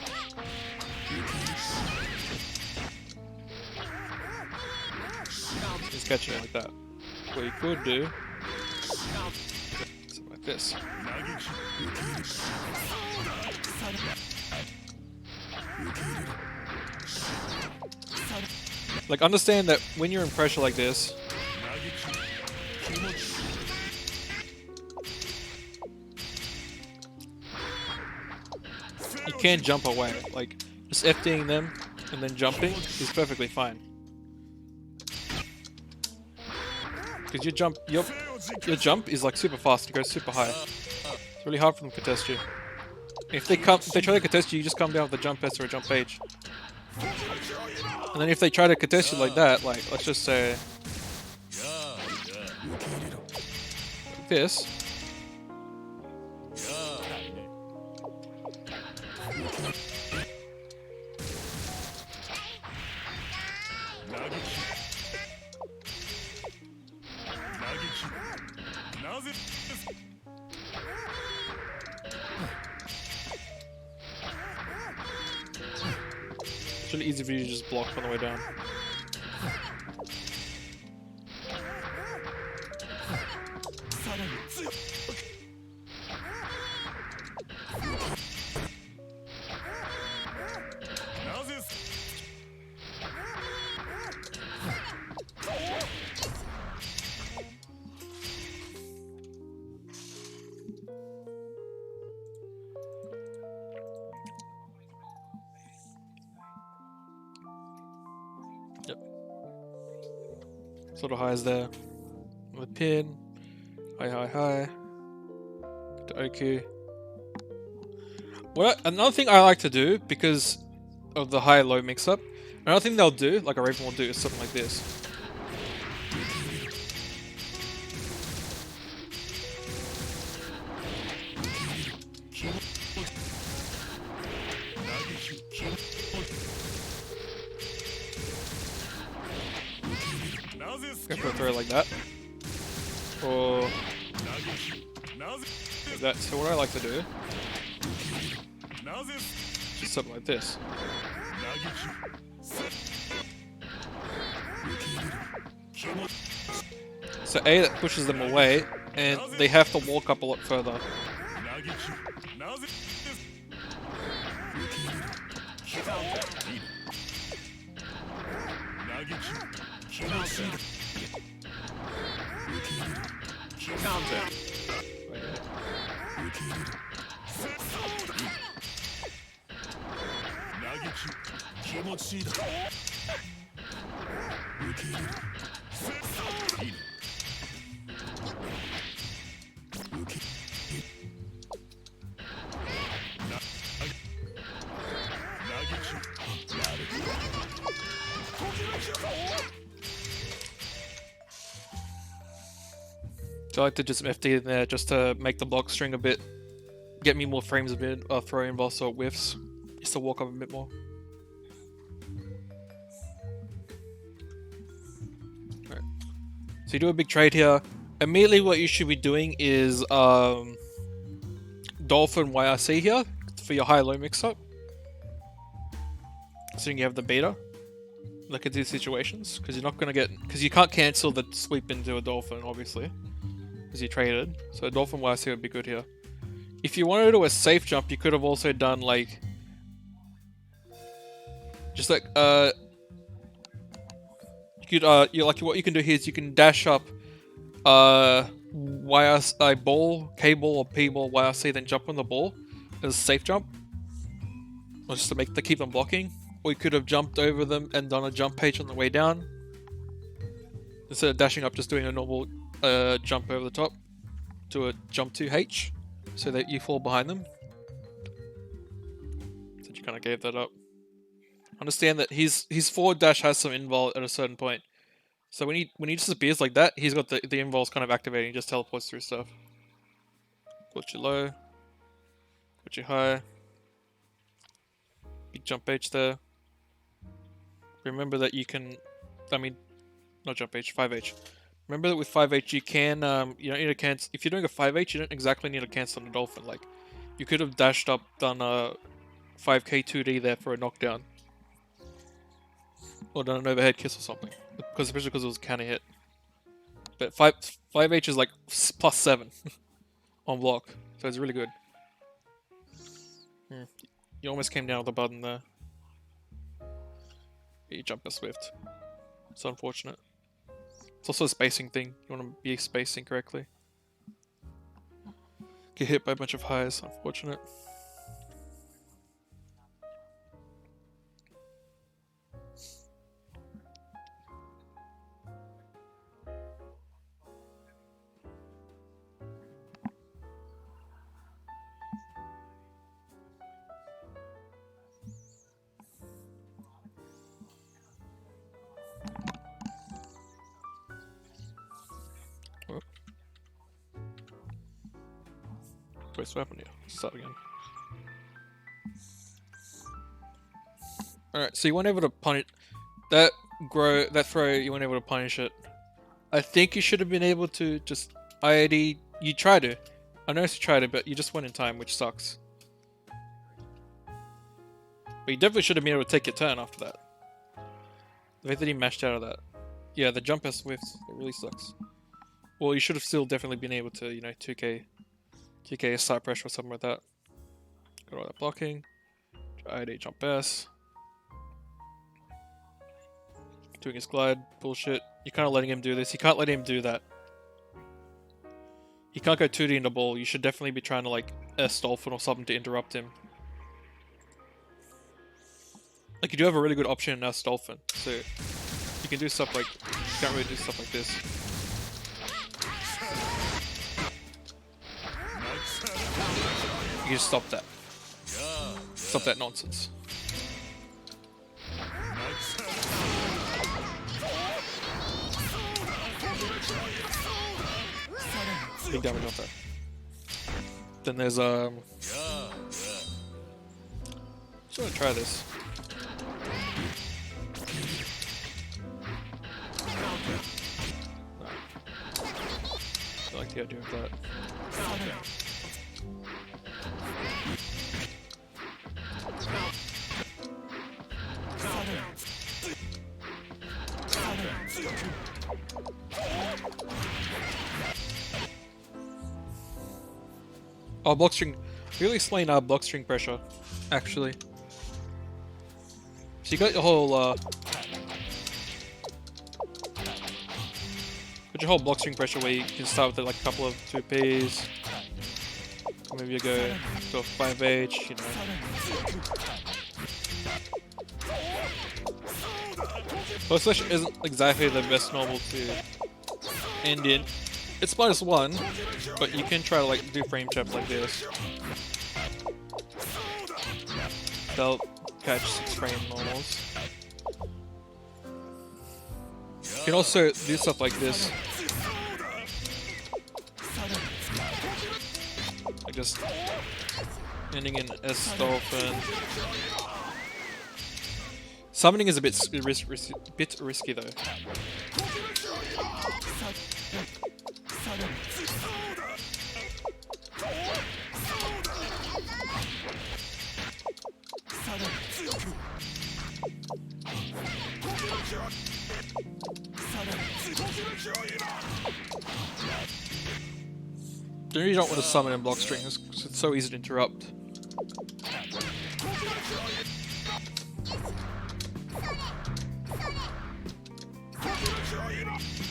He's catching it like that. What you could do... something like this. Like, understand that when you're in pressure like this, you can't jump away. Like, just FDing them and then jumping is perfectly fine. Because your jump is like super fast, it goes super high. It's really hard for them to contest you. If they try to contest you, you just come down with a jump S or a jump H. And then if they try to contest you like that, like, let's just say... like this. It's really easy for you to just block on the way down. Yep. Sort of highs there. With pin. High. To OQ. Another thing I like to do, because of the high-low mix-up, another thing they'll do, like a Raven will do, is something like this. Go for a throw like that. Or... like that. So what I like to do... just something like this. So A, that pushes them away, and they have to walk up a lot further. Counter. So I like to just FD in there just to make the block string a bit, get me more frames a bit, throw in also whiffs, just to walk up a bit more. Alright. So you do a big trade here. Immediately what you should be doing is Dolphin YRC here for your high-low mix-up. So you have the beta. Look at these situations, because you're not going to get, because you can't cancel the sweep into a Dolphin, obviously. Because you traded, so a Dolphin YC would be good here. If you wanted to do a safe jump, you could have also done like, just like you could you like what you can do here is you can dash up YRC ball, K ball or P ball YRC, then jump on the ball as a safe jump, or just to keep them blocking. Or you could have jumped over them and done a jump page on the way down. Instead of dashing up, just doing a normal jump over the top to a jump to H so that you fall behind them. So you kind of gave that up. Understand that his forward dash has some invul at a certain point. So when he disappears like that, he's got the invuls kind of activating, he just teleports through stuff. Put you low. Put you high. Big jump H there. Remember that you can, not jump H, 5H. Remember that with 5H you can, you don't need to cancel, if you're doing a 5H you don't exactly need to cancel on a Dolphin, like, you could have dashed up, done a 5k 2D there for a knockdown. Or done an overhead kiss or something, especially because it was a counter hit. But 5H is like +7 on block, so it's really good. You almost came down with the button there. You jump a Swift. It's unfortunate. It's also a spacing thing. You want to be spacing correctly. Get hit by a bunch of highs. Unfortunate. Wait, what happened here? Start again. Alright, so you weren't able to punish that throw, you weren't able to punish it. I think you should have been able to just IAD, you tried to. I noticed you tried it, but you just went in time, which sucks. But you definitely should have been able to take your turn after that. The fact that he mashed out of that. Yeah, the jump S Swift, it really sucks. Well, you should have still definitely been able to, 2k side pressure or something like that. Got all that blocking. IAD jump S. Doing his glide. Bullshit. You're kind of letting him do this. You can't let him do that. He can't go 2D in the ball. You should definitely be trying to like S Dolphin or something to interrupt him. Like you do have a really good option in S Dolphin. So you can do stuff like, you can't really do stuff like this. You just stop that. Stop that nonsense. Big damage on that. Then there's just wanna try this. I like the idea of that. Oh, block string. Really explain block string pressure, actually. So you got your whole your whole block string pressure where you can start with like a couple of 2Ps. Or maybe you go 5H, you know. Post slash isn't exactly the best normal to end in. It's -1, but you can try to like do frame traps like this. They'll catch 6 frame normals. You can also do stuff like this. Like just ending in S dolphin. Summoning is a bit risky though. You really don't want to summon in block strings because it's so easy to interrupt.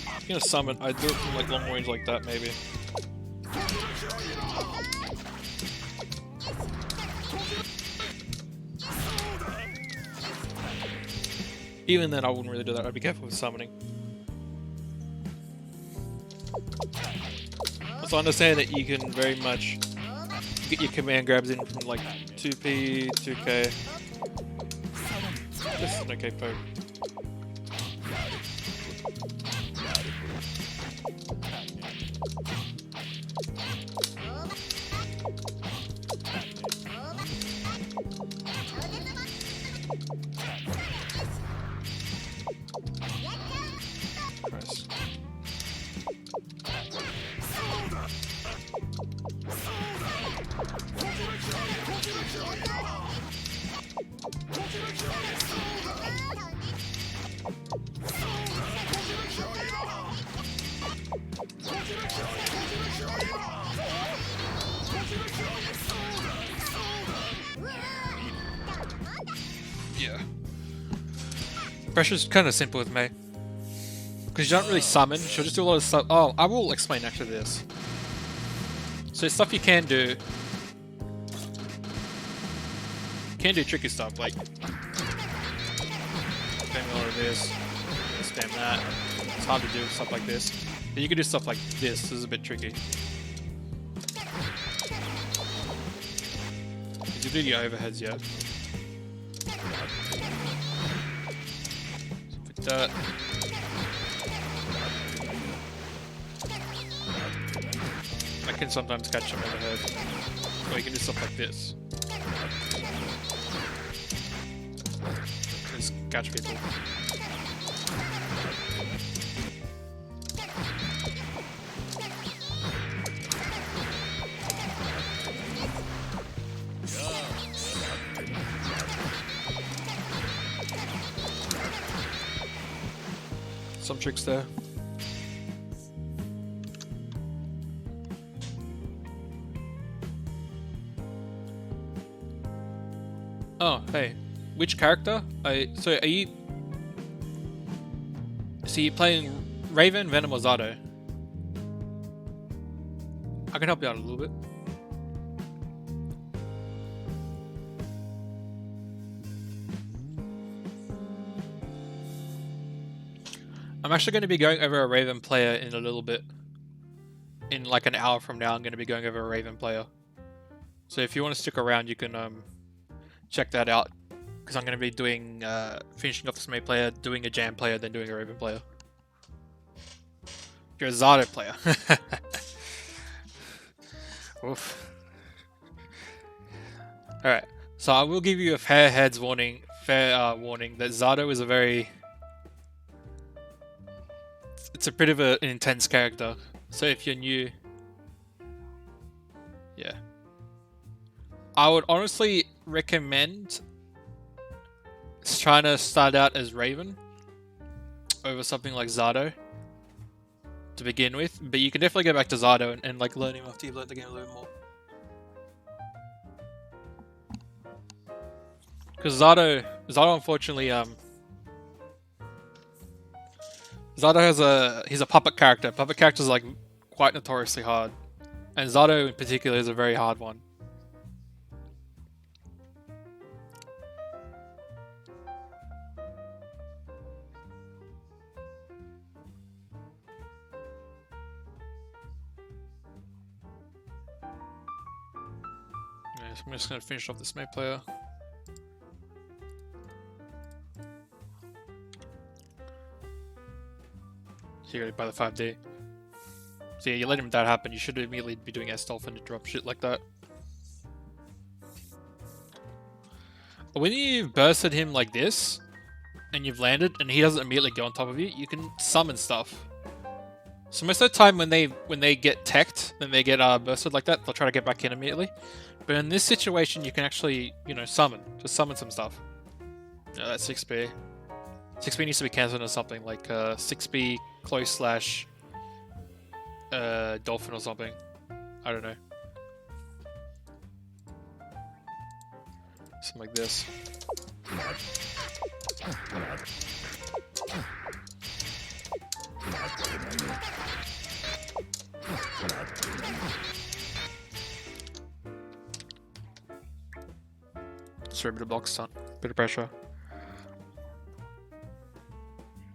I'm gonna summon, I do it from like long range like that maybe. Even then I wouldn't really do that, I'd be careful with summoning. So understand that you can very much get your command grabs in from like 2P, 2K. This is an okay poke. Christ. Yeah. Pressure's kind of simple with me. Because you don't really summon, she'll just do a lot of stuff. Oh, I will explain after this. So stuff you can do. Can do tricky stuff like spamming a lot of this, spam that. It's hard to do stuff like this. But you can do stuff like this. This is a bit tricky. Because you do your overheads, yeah. Like that. I can sometimes catch them overhead. Or you can do stuff like this. Just catch people. Some tricks there. Oh, hey. Which character? So are you... So you're playing Raven, Venom, or Zato? I can help you out a little bit. I'm actually going to be going over a Raven player in a little bit. In like an hour from now, I'm going to be going over a Raven player. So if you want to stick around, you can check that out. Because I'm going to be doing, finishing off this May player, doing a Jam player, then doing a Raven player. You're a Zato player. Oof. Alright, so I will give you a fair warning that Zato is a very... It's a bit of an intense character. So if you're new... Yeah. I would honestly recommend trying to start out as Raven over something like Zato to begin with, but you can definitely go back to Zato and like learn him after you've learned the game a little more. Because Zato unfortunately Zato he's a puppet character. Puppet characters are like quite notoriously hard, and Zato in particular is a very hard one. Yeah, so I'm just gonna finish off this May player. So you gotta buy the 5D. So yeah, you let him that happen, you should immediately be doing S-Dolphin to drop shit like that. But when you've bursted him like this, and you've landed, and he doesn't immediately go on top of you, you can summon stuff. So most of the time when they get teched, then they get bursted like that, they'll try to get back in immediately. But in this situation, you can actually, you know, summon. Just summon some stuff. Yeah, that's 6B. 6B needs to be cancelled or something, like 6B close slash dolphin or something. I don't know. Something like this. Just a bit of block stun, bit of pressure.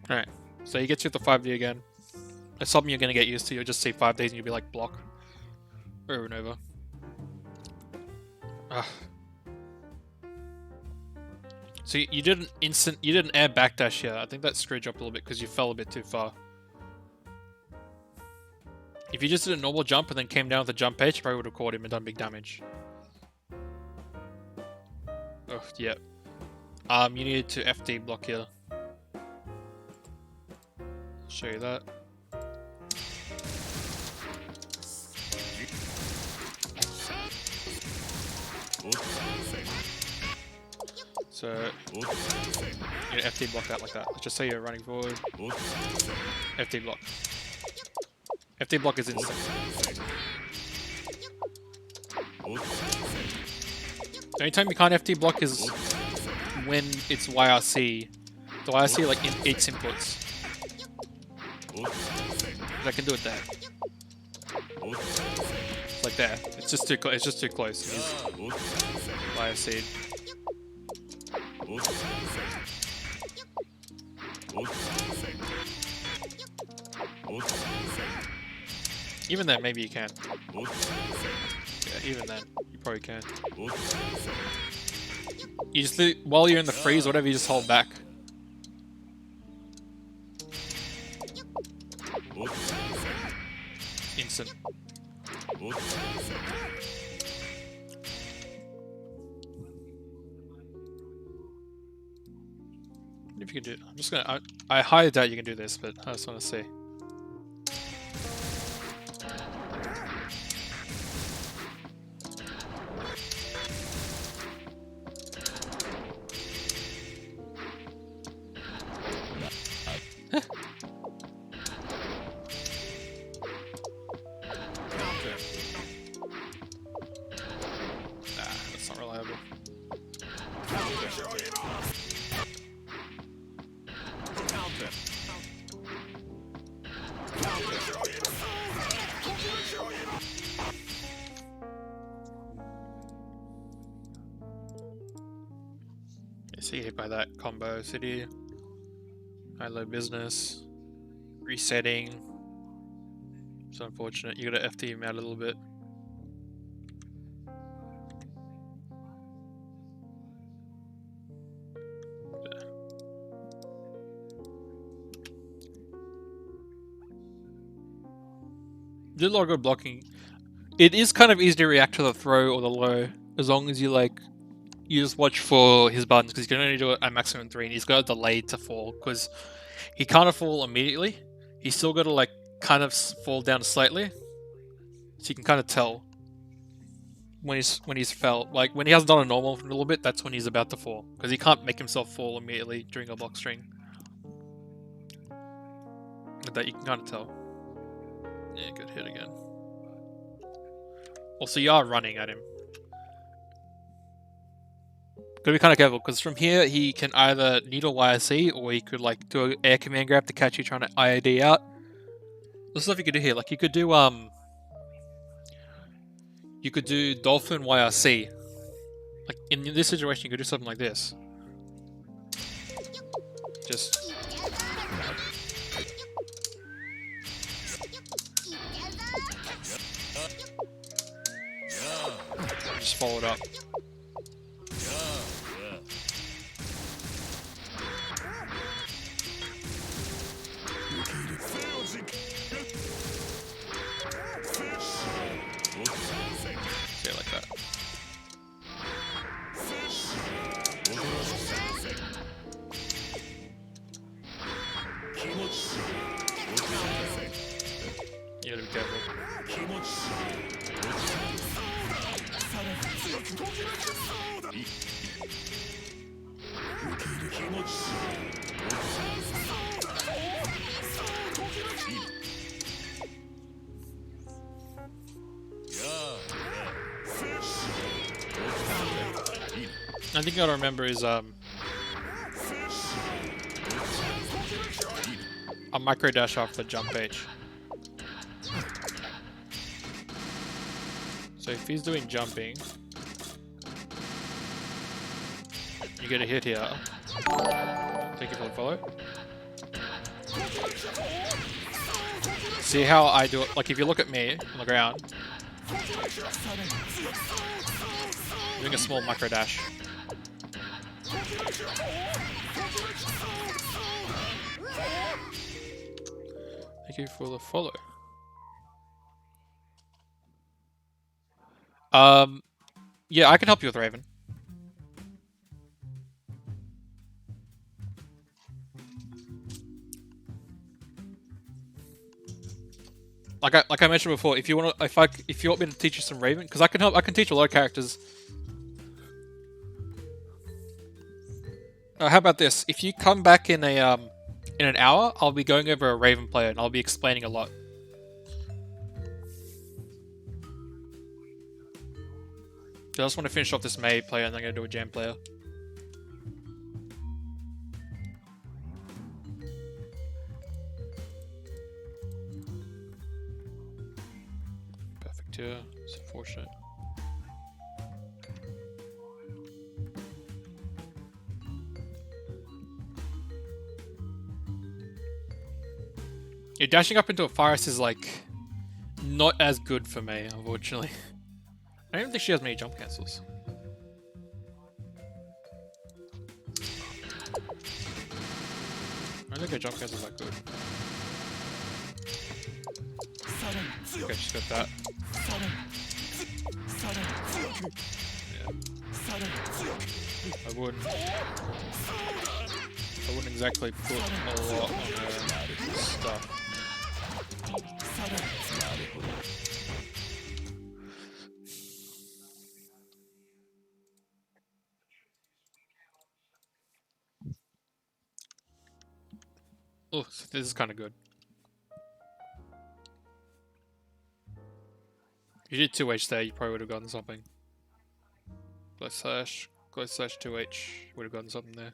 Alright, so he gets you with the 5D again. It's something you're gonna get used to. You'll just see 5Ds and you'll be like block over and over. So you did an air backdash here. I think that screwed you up a little bit because you fell a bit too far. If you just did a normal jump and then came down with a jump edge, you probably would have caught him and done big damage. Oh, yeah. You needed to FD block here. I'll show you that. So, you need to FD block that like that. Let's just say you're running forward. FD block. FD block is instant. The only time you can't FD block is when it's YRC. The YRC like its inputs. I can do it there. Like there. It's just too it's just too close. YRC. Even then, maybe you can. Yeah, even then, you probably can. You just while you're in the freeze, whatever, you just hold back. Instant. If you can do it, I'm just gonna. I highly doubt you can do this, but I just want to see. That's not reliable. See hit by that combo city. High low business. Resetting. It's unfortunate. You gotta FT him out a little bit. Did a lot of good blocking. It is kind of easy to react to the throw or the low, as long as you like, you just watch for his buttons, because you can only do it at maximum 3, and he's got a delay to fall, because he can't fall immediately. He's still got to like kind of fall down slightly, so you can kind of tell when he's fell. Like when he hasn't done a normal for a little bit, that's when he's about to fall, because he can't make himself fall immediately during a block string. But that you can kind of tell. Yeah, good hit again. Also, you are running at him. Gotta be kind of careful because from here he can either needle YSC or he could like do an air command grab to catch you trying to IAD out. There's stuff you could do here. Like you could do dolphin YRC. Like in this situation you could do something like this. Just follow it up. Yeah, like that. You gotta be careful. I think you gotta remember is a micro dash off the jump H. So if he's doing jumping, you get a hit here. Thank you for the follow. See how I do it? Like if you look at me on the ground, doing a small micro dash. Thank you for the follow. Yeah, I can help you with Raven. Like I mentioned before, if you want me to teach you some Raven, because I can teach a lot of characters. How about this? If you come back in an hour, I'll be going over a Raven player and I'll be explaining a lot. I just want to finish off this May player and then I'm gonna do a Jam player. Perfect, yeah. It's unfortunate. Yeah, dashing up into a forest is like not as good for me, unfortunately. I don't even think she has many jump cancels. I don't think her jump cancels that good. Okay, she's got that. Yeah. I wouldn't exactly put a lot on her stuff. Oh, this is kind of good. If you did 2H there, you probably would have gotten something. Close slash 2H, would have gotten something there.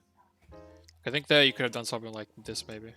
I think there you could have done something like this maybe.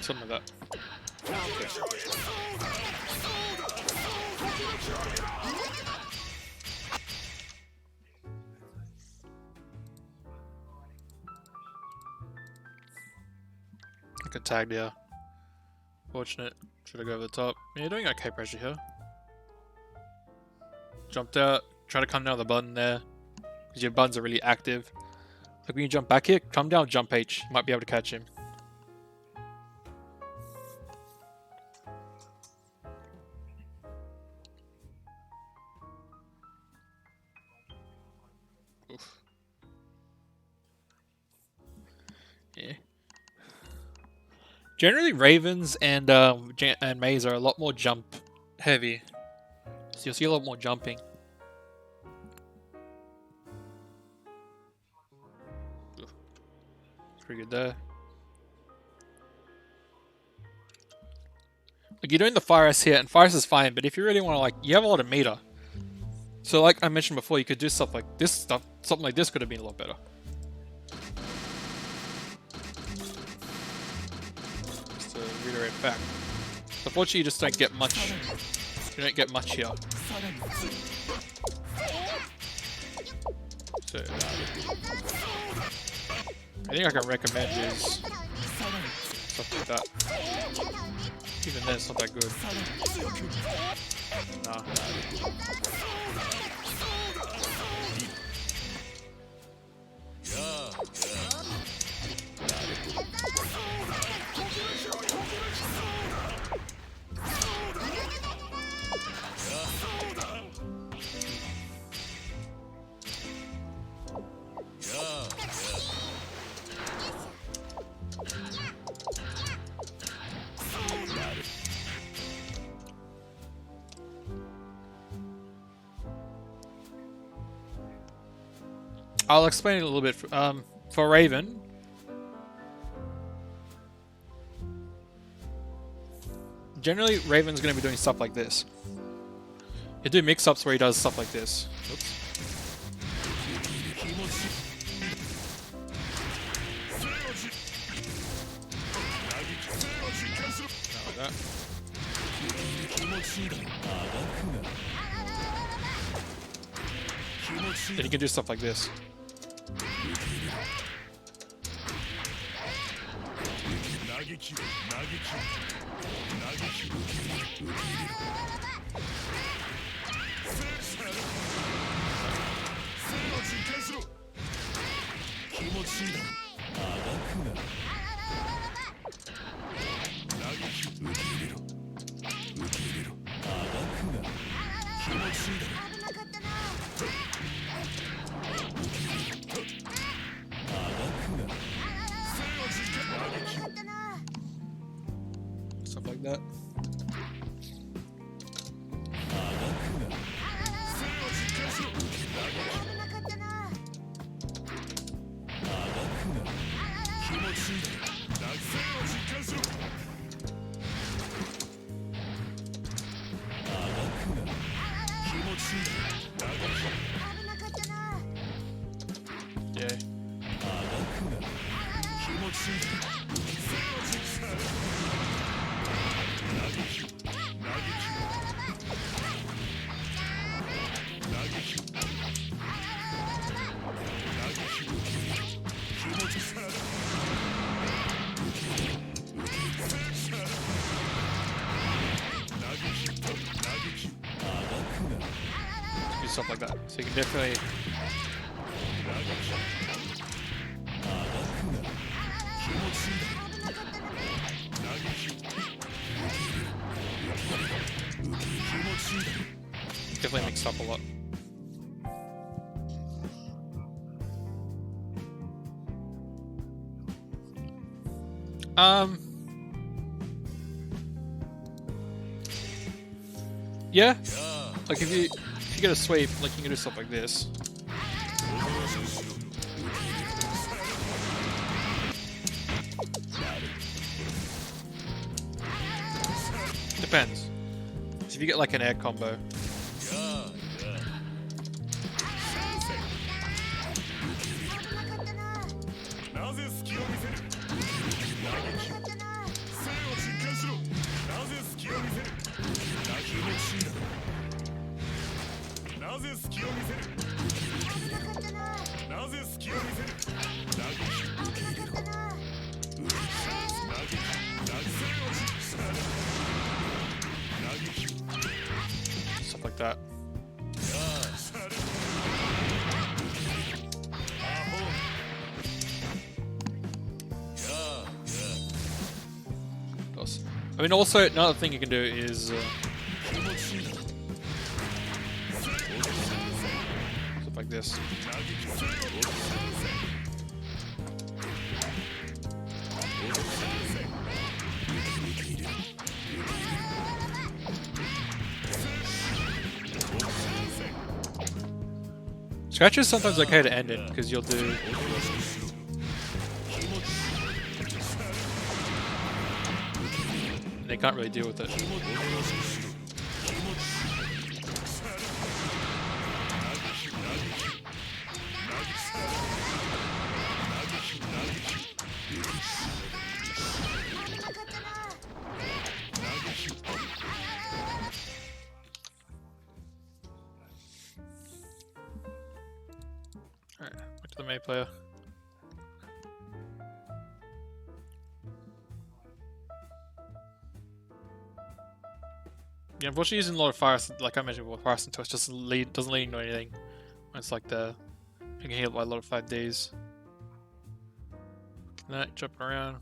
Something like that. Like a tag, yeah. Fortunate. Should I go over the top? Yeah, you're doing okay pressure here. Jumped out. Try to come down the button there. Because your buttons are really active. Like when you jump back here, come down, jump H. You might be able to catch him. Oof. Yeah. Generally, Ravens and Maze are a lot more jump heavy. So you'll see a lot more jumping. Oof. Pretty good there. Like you're doing the Fire S here, and Fire S is fine, but if you really want to, like, you have a lot of meter. So like I mentioned before, you could do stuff like this stuff. Something like this could have been a lot better. Just to reiterate back. Unfortunately, you just don't get much. You don't get much here. So I think I can recommend is stuff like that. Even then, it's not that good. Nah. I'll explain it a little bit. For Raven, generally Raven's going to be doing stuff like this. You do mix-ups where he does stuff like this. Oops. Like that. Then you can do stuff like this. Stuff like that. Yeah. Do stuff like that. So you can definitely. Definitely mixed up a lot. Yeah. Like if you get a sweep, like you can do stuff like this. Depends. So if you get like an air combo. that. I mean, also another thing you can do is stuff like this. Scratch is sometimes okay to end it because you'll do. They can't really deal with it. Alright, back to the May player. Yeah, unfortunately using a lot of fire, like I mentioned before, fire and touch doesn't lead into anything. When it's like the you can heal by a lot of 5Ds. That jumping around.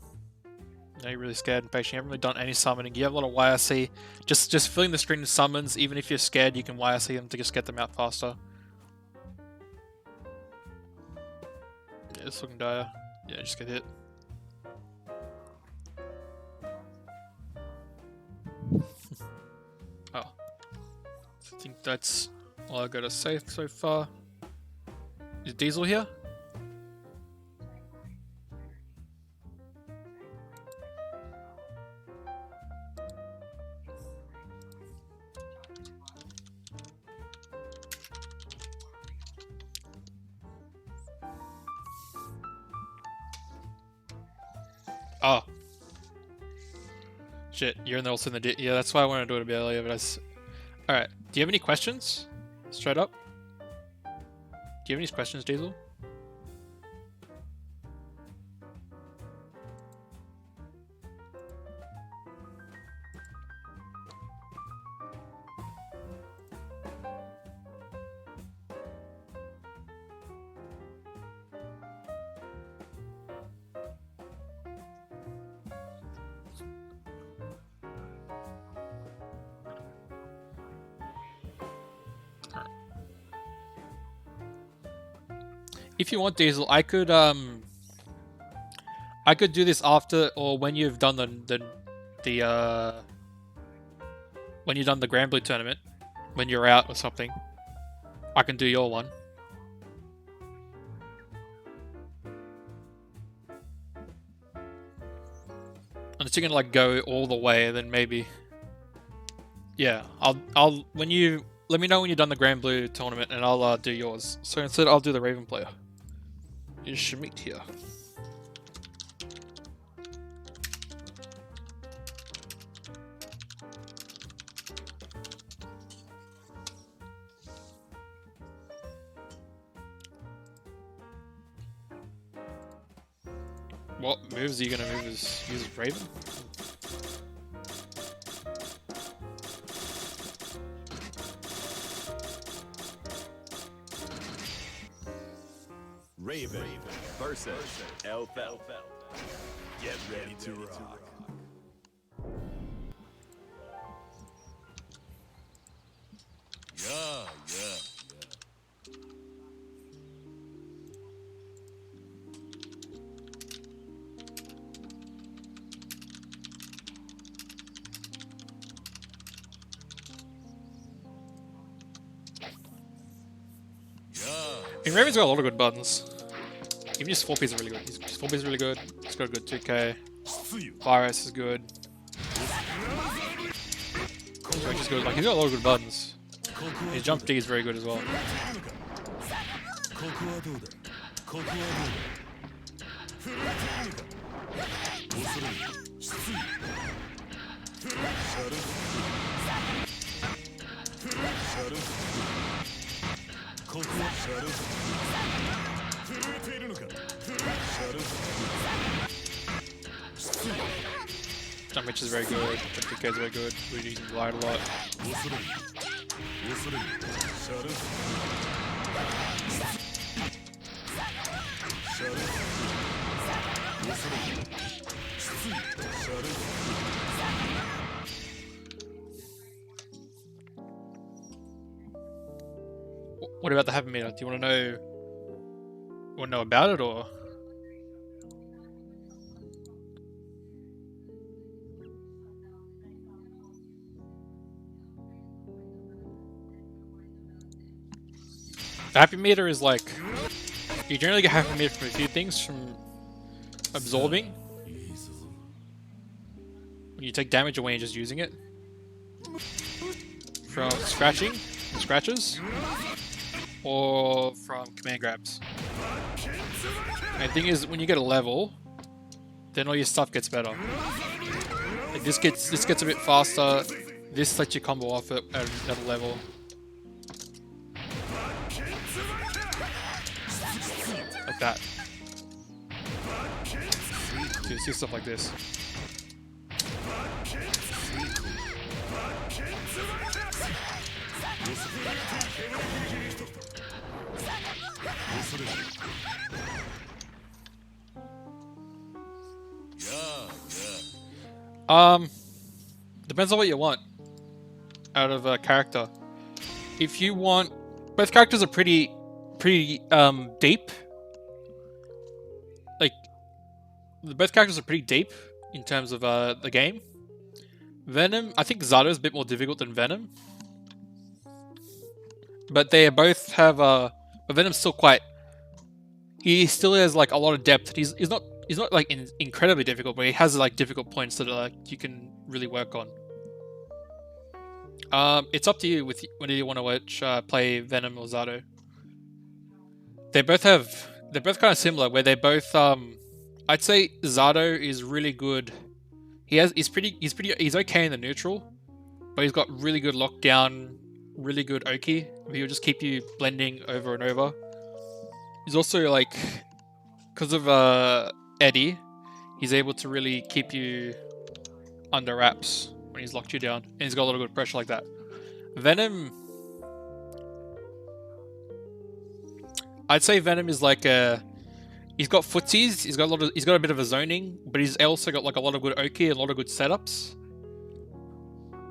Now you're really scared and patient. You haven't really done any summoning. You have a lot of YRC. Just filling the screen with summons. Even if you're scared, you can YRC them to just get them out faster. Yeah, it's looking dire. Yeah, just get hit. Oh. I think that's all I got to say so far. Is Diesel here? Oh. Shit, you're in the also in the yeah, that's why I wanted to do it a bit earlier, but I alright. Do you have any questions? Straight up? Do you have any questions, Diesel? If you want, Diesel, I could do this after or when you've done the when you've done the Grand Blue tournament, when you're out or something. I can do your one. Unless you're gonna like go all the way, then maybe. Yeah, I'll when you let me know when you've done the Grand Blue tournament, and I'll do yours. So instead, I'll do the Raven player. Is Shamit here? What moves are you gonna move as use as Raven? Raven versus Elfel. Get ready to rock. Yeah. And Raven's got a lot of good buttons. Even his 4P is really good. His 4P is really good. He's got a good 2K. Virus is good. Stretch is good. Like, he's got a lot of good buttons. His jump D is very good as well. Jump Mitch is very good, jump DK is very good, we're using Glide a lot. What about the happy meter? Do you want to know? Want to know about it, or? The happy meter is like, you generally get happy meter from a few things, from absorbing, when you take damage away and just using it, from scratches, or from command grabs. And the thing is, when you get a level, then all your stuff gets better. Like this gets a bit faster. This lets you combo off at another level. Like that. So you see stuff like this. Depends on what you want out of a character. If you want, both characters are pretty deep. Like, both characters are pretty deep in terms of the game. Venom, I think Zato is a bit more difficult than Venom, but they both have but Venom's still quite. He still has like a lot of depth. He's not like incredibly difficult, but he has like difficult points that like you can really work on. It's up to you with whether you want to play Venom or Zato. They both kind of similar, where they both I'd say Zato is really good. He's okay in the neutral, but he's got really good lockdown, really good Oki. He'll just keep you blending over and over. He's also like, because of Eddie, he's able to really keep you under wraps when he's locked you down, and he's got a lot of good pressure like that. Venom, I'd say Venom is like he's got footsies, he's got a bit of a zoning, but he's also got like a lot of good Oki and a lot of good setups.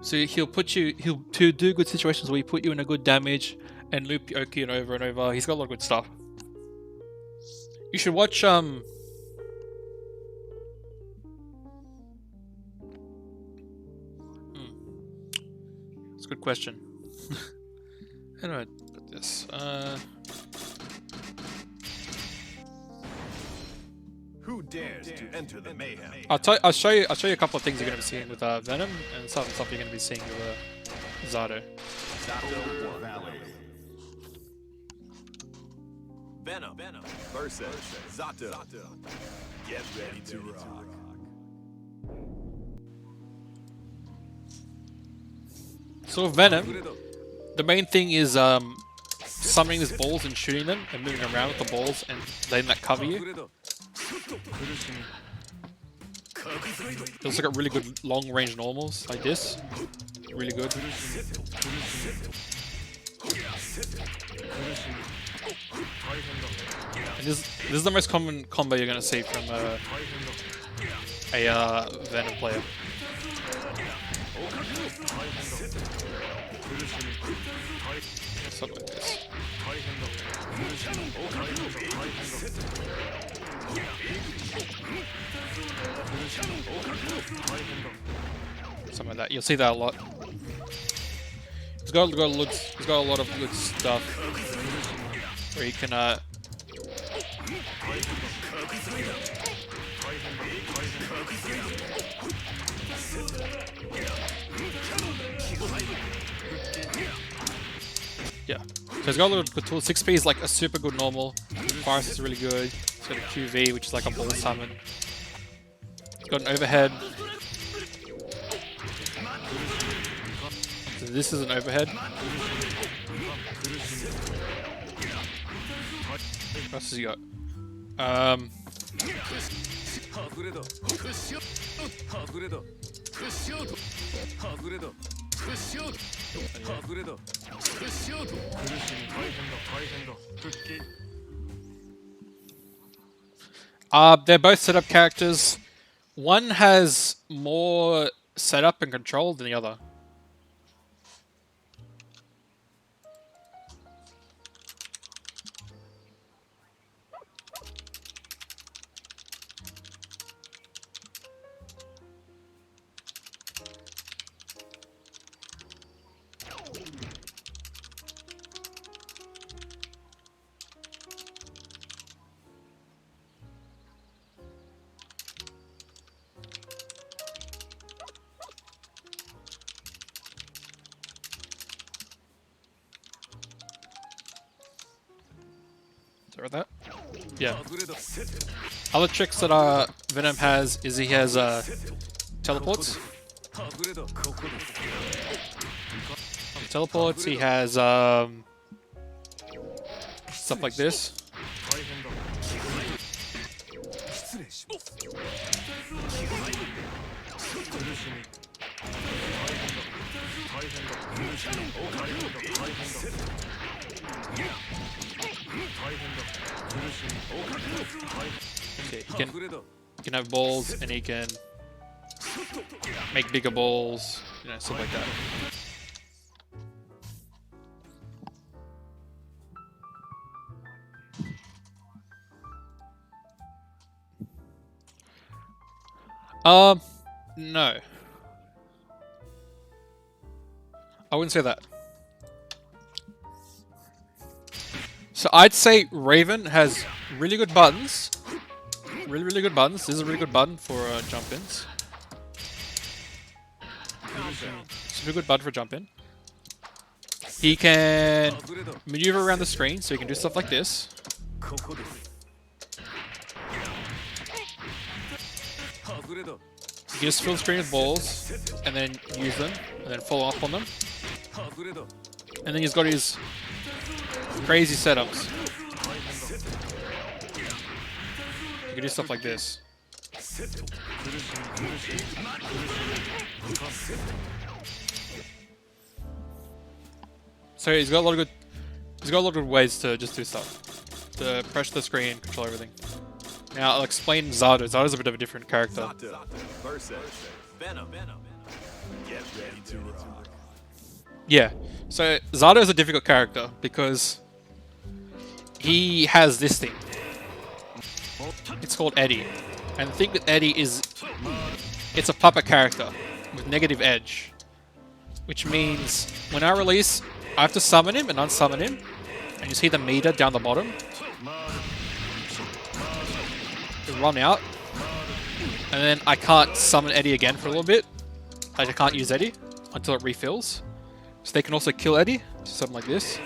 So he'll do good situations where he put you in a good damage and loop your Oki and over. He's got a lot of good stuff. You should watch It's a good question. How do I put this? Who dares to enter the mayhem? I'll show you a couple of things you're gonna be seeing with Venom, and some stuff you're gonna be seeing with Zato. Venom versus Zato. Get ready to rock. So Venom, the main thing is summoning these balls and shooting them and moving around with the balls and letting that cover you. It also got really good long range normals like this. Really good. And this is the most common combo you're gonna see from a Venom player. Something like this. Something like that. You'll see that a lot. He's got a lot of good stuff where you can yeah. So he's got a lot of good tools. 6P is like a super good normal. Forest is really good. He's got a QV, which is like a ball summon. He's got an overhead. So this is an overhead. What else has he got? They're both setup characters. One has more setup and control than the other. Sorry about that. Yeah. Other tricks that Venom has is he has teleports. Teleports. He has stuff like this. Okay, he can have balls and he can make bigger balls, you know, stuff like that. No. I wouldn't say that. So I'd say Raven has really good buttons. Really good buttons. This is a really good button for jump-ins. It's a really good button for jump-in. He can maneuver around the screen, so he can do stuff like this. You just fill the screen with balls, and then use them, and then follow up on them. And then he's got his crazy setups. You can do stuff like this. So he's got a lot of good ways to just do stuff. To pressure the screen, control everything. Now I'll explain Zato. Zato's a bit of a different character. Yeah. So Zato is a difficult character because he has this thing. It's called Eddie. And the thing with Eddie is it's a puppet character with negative edge. Which means when I release, I have to summon him and unsummon him. And you see the meter down the bottom. Run out, and then I can't summon Eddie again for a little bit. I can't use Eddie until it refills. So they can also kill Eddie, something like this.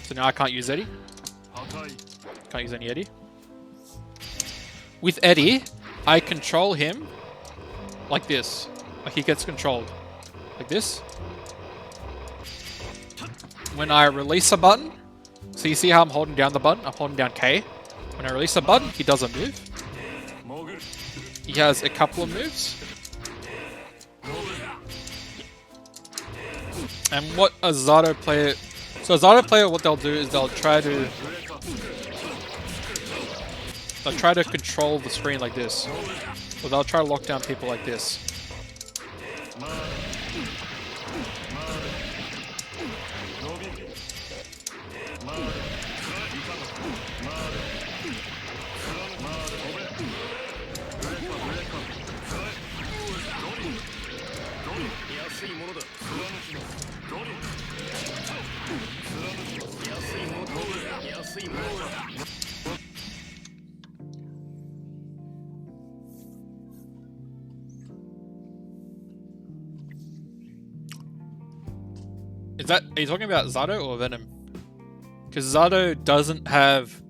So now I can't use Eddie. Can't use any Eddie. With Eddie, I control him like this. Like he gets controlled. Like this. When I release a button, so you see how I'm holding down the button? I'm holding down K. When I release a button, he doesn't move. He has a couple of moves. And what a Zato player... So a Zato player, what they'll do is they'll try to control the screen like this. Or they'll try to lock down people like this. Are you talking about Zato or Venom? Because Zato doesn't have...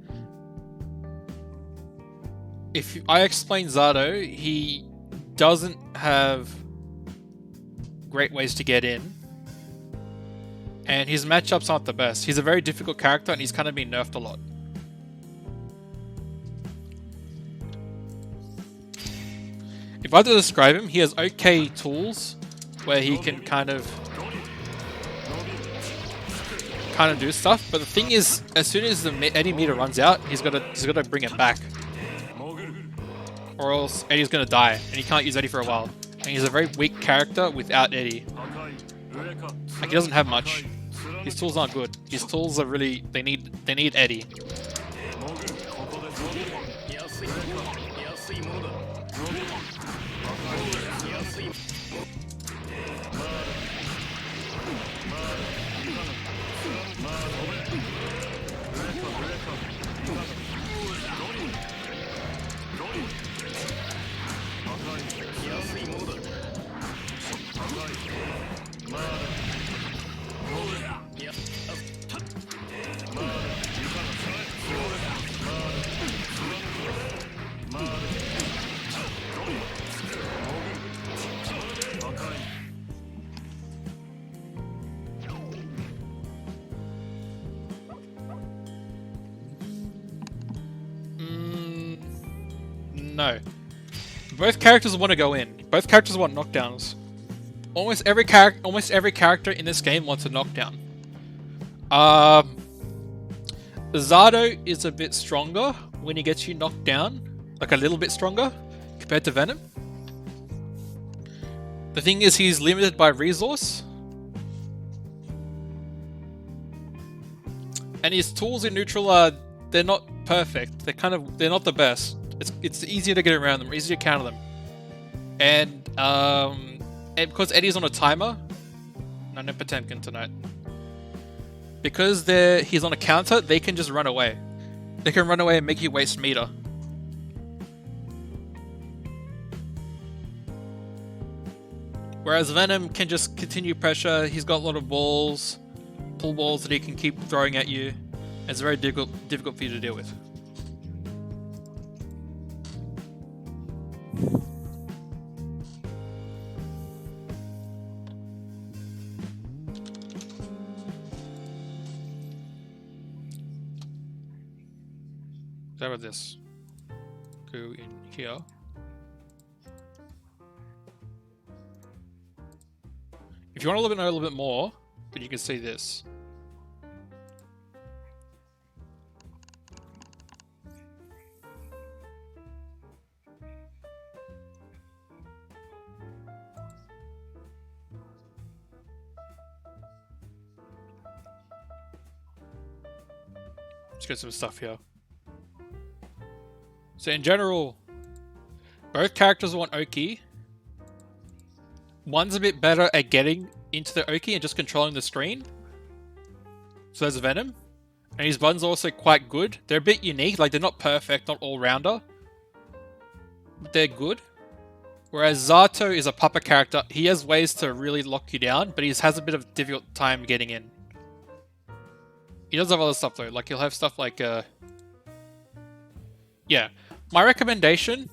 If I explain Zato, he doesn't have great ways to get in. And his matchups aren't the best. He's a very difficult character and he's kind of been nerfed a lot. If I had to describe him, he has okay tools where he can kind of do stuff. But the thing is, as soon as the Eddie meter runs out, he's gotta bring it back, or else Eddie's gonna die, and he can't use Eddie for a while. And he's a very weak character without Eddie. Like, he doesn't have much. His tools aren't good. His tools are really they need Eddie. No. Both characters want to go in. Both characters want knockdowns. Almost every character in this game wants a knockdown. Zato is a bit stronger when he gets you knocked down, like a little bit stronger compared to Venom. The thing is, he's limited by resource, and his tools in neutral they're not perfect. They're not the best. It's easier to get around them, easier to counter them, and because Eddie's on a timer, no Potemkin tonight. Because he's on a counter, they can just run away. They can run away and make you waste meter. Whereas Venom can just continue pressure. He's got a lot of balls, pull balls that he can keep throwing at you. It's very difficult for you to deal with. How about this? Go in here. If you want to know a little bit more, then you can see this. Let's get some stuff here. So in general, both characters want Oki. One's a bit better at getting into the Oki and just controlling the screen. So there's Venom. And his buttons are also quite good. They're a bit unique, like they're not perfect, not all-rounder. But they're good. Whereas Zato is a pupper character. He has ways to really lock you down, but he has a bit of a difficult time getting in. He does have other stuff though, like he'll have stuff like yeah. My recommendation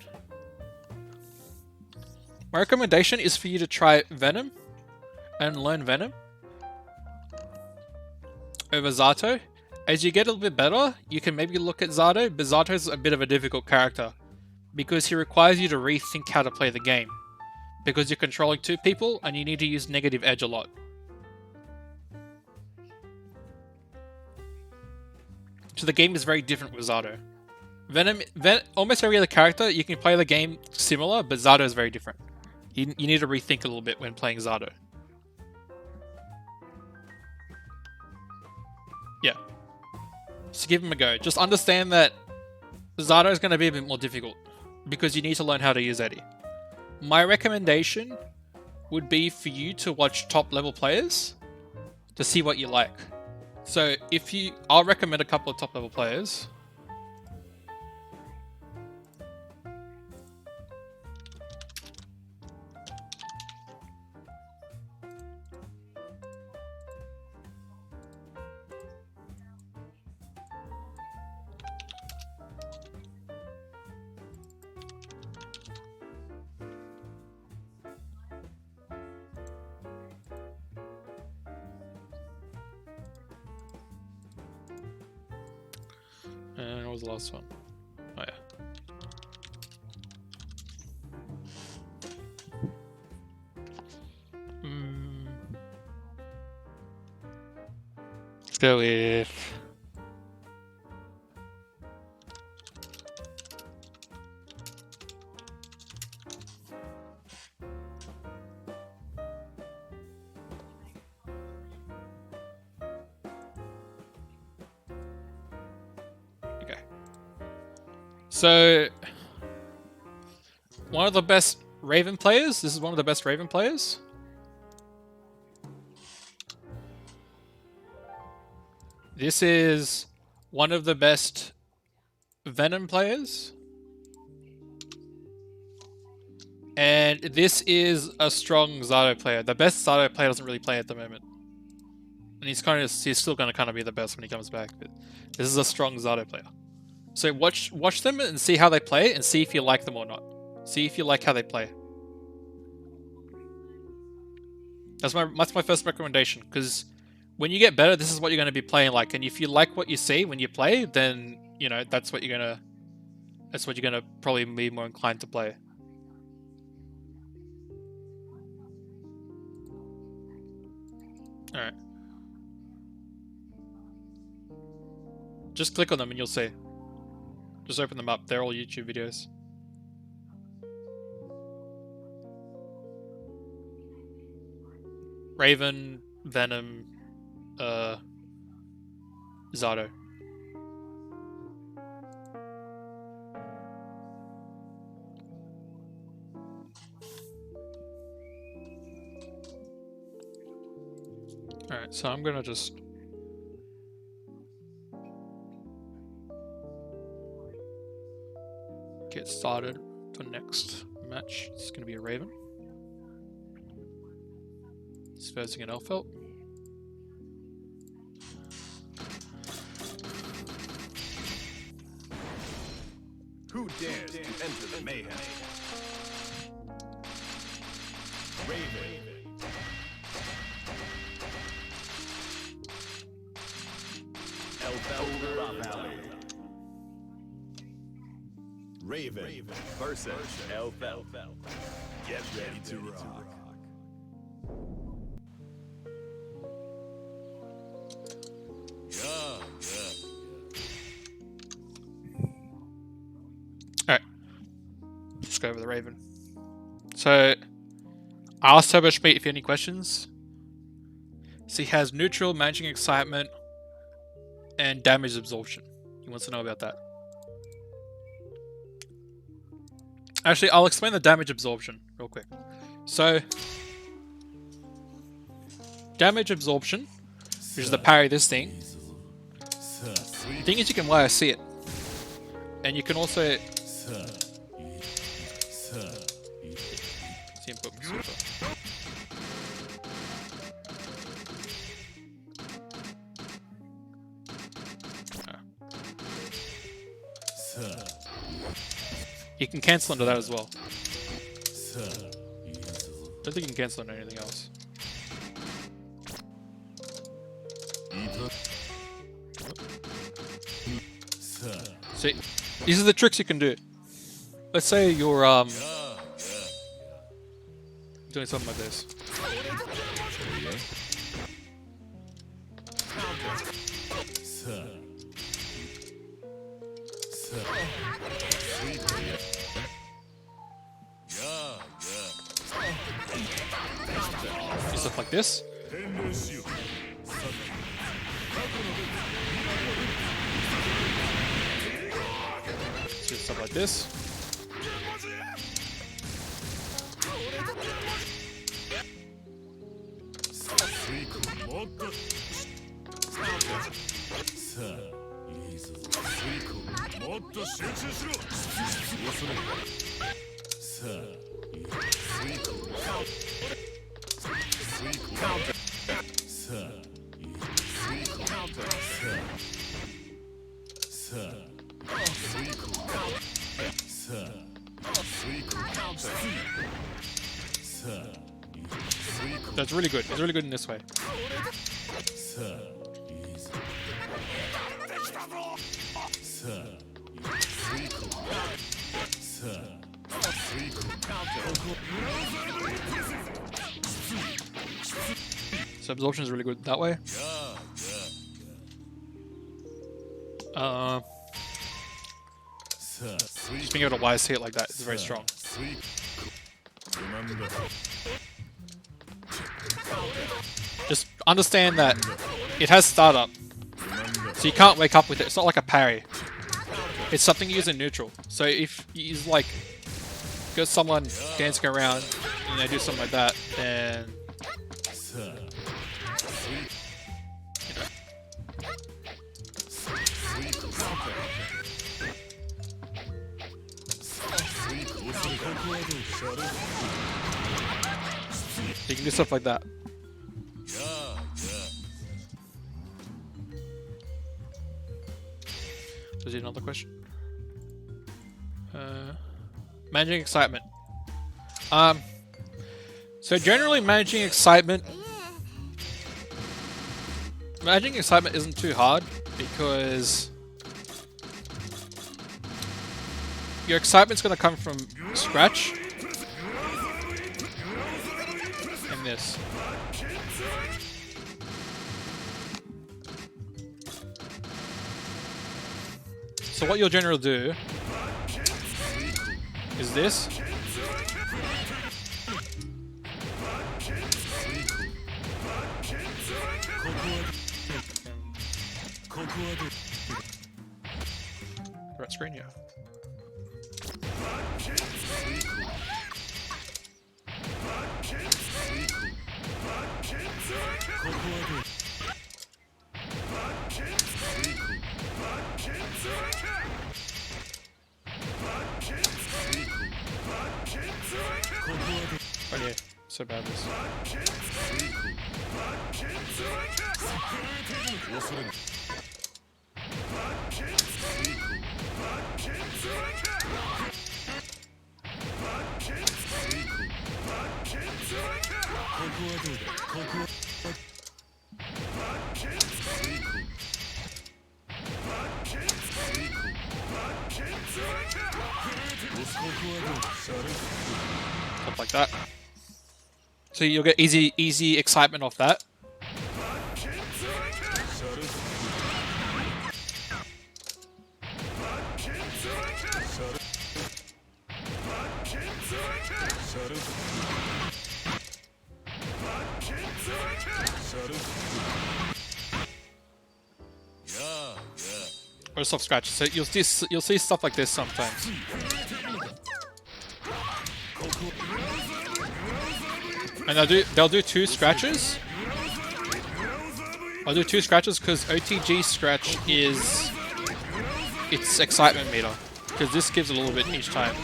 is for you to try Venom and learn Venom over Zato. As you get a little bit better, you can maybe look at Zato, but Zato's a bit of a difficult character because he requires you to rethink how to play the game because you're controlling two people and you need to use negative edge a lot. So the game is very different with Zato. Venom, almost every other character, you can play the game similar, but Zato is very different. You need to rethink a little bit when playing Zato. Yeah. So give him a go. Just understand that Zato is going to be a bit more difficult because you need to learn how to use Eddie. My recommendation would be for you to watch top level players to see what you like. So I'll recommend a couple of top level players. And what was the last one? Oh yeah. Let's go with... Okay. So, one of the best Raven players. This is one of the best Raven players. This is one of the best Venom players. And this is a strong Zato player. The best Zato player doesn't really play at the moment. And he's still going to kind of be the best when he comes back. But this is a strong Zato player. So watch them and see how they play and see if you like them or not. See if you like how they play. That's my first recommendation, because when you get better, this is what you're going to be playing like. And if you like what you see when you play, then you know that's what you're gonna probably be more inclined to play. All right. Just click on them and you'll see. Just open them up. They're all YouTube videos. Raven, Venom, Zato. Alright, so I'm gonna just... get started for next match. It's gonna be a Raven. He's facing an Elfelt. Who dares to enter the mayhem? Raven. Elfelt Valley. Raven versus Elfelt. Get ready to rock. Alright. Let's go over the Raven. So, ask Turboschmeat if you have any questions. So he has neutral, managing excitement, and damage absorption. He wants to know about that. Actually, I'll explain the damage absorption real quick. So, damage absorption, which is the parry this thing. The thing is, you can YOC it. And you can also... See him put super. You can cancel into that as well. Don't think you can cancel into anything else. See, these are the tricks you can do. Let's say you're doing something like this. Do stuff like this. Do stuff like this. That's really good. It's really good in this way. So absorption is really good that way. Just being able to wise hit like that is very strong. Just understand that it has startup, so you can't wake up with it. It's not like a parry. It's something you use in neutral. So if you use like got someone dancing around and they do something like that, then you can do stuff like that. Is there another question? Managing excitement. So generally managing excitement isn't too hard because your excitement's gonna come from scratch and this. So what you'll generally do is this. Right screen, yeah. Okay, so bad this. Stuff like that. So you'll get easy excitement off that. Or soft scratch. So you'll see stuff like this sometimes. And they'll do two scratches. I'll do two scratches because OTG scratch is its excitement meter. Because this gives a little bit each time.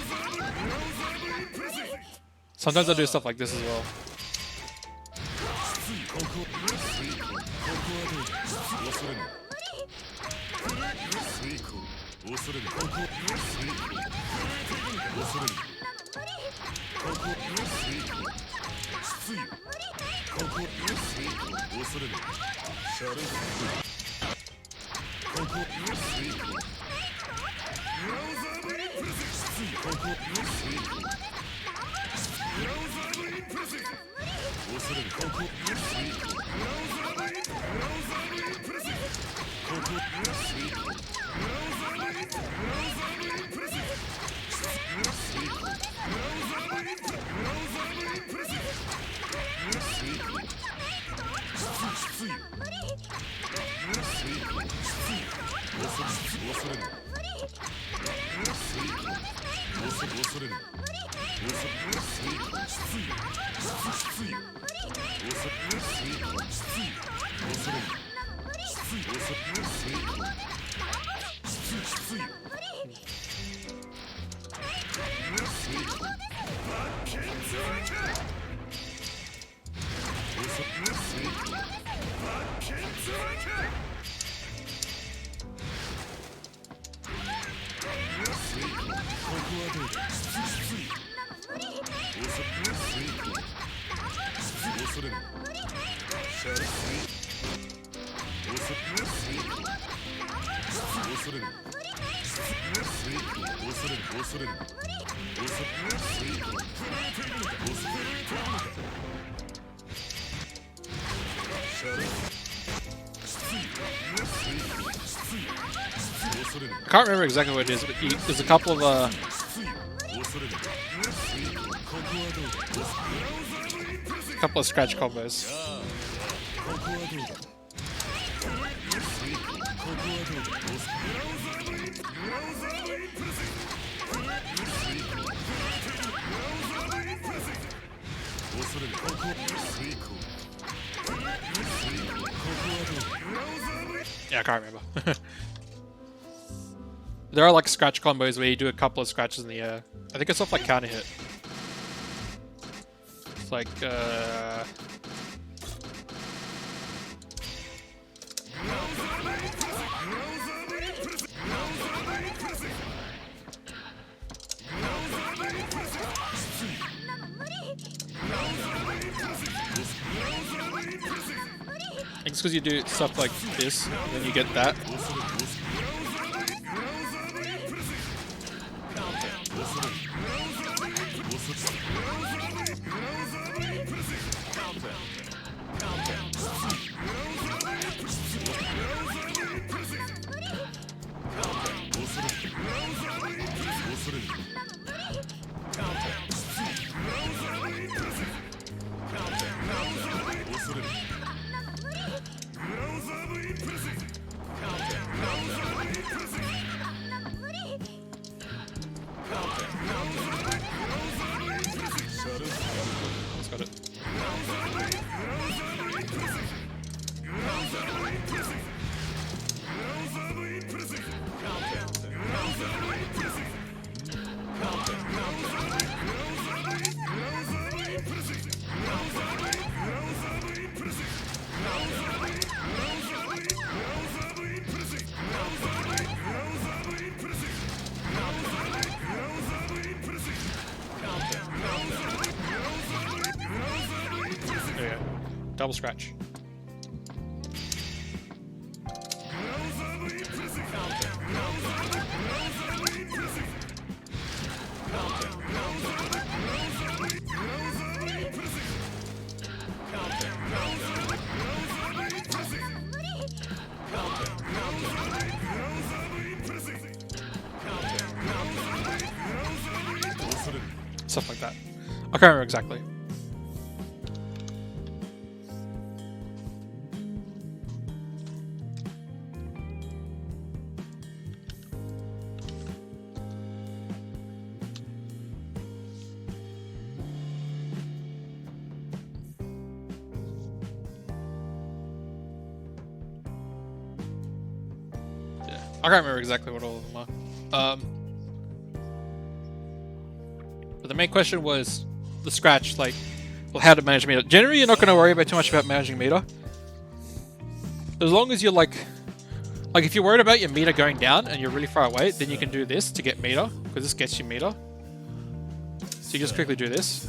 Sometimes I do stuff like this as well. can't remember exactly what it is, but there's a couple of scratch combos. Yeah, I can't remember. There are like scratch combos where you do a couple of scratches in the air. I think it's off like counter hit. It's like I think it's because you do stuff like this, and then you get that. Got it. There you go. Double scratch. Stuff like that. I can't remember exactly. Yeah, I can't remember exactly what all of them are. But the main question was the scratch, like, well, how to manage meter. Generally, you're not going to worry about too much about managing meter. As long as you're like if you're worried about your meter going down and you're really far away, then you can do this to get meter, because this gets you meter. So you just quickly do this.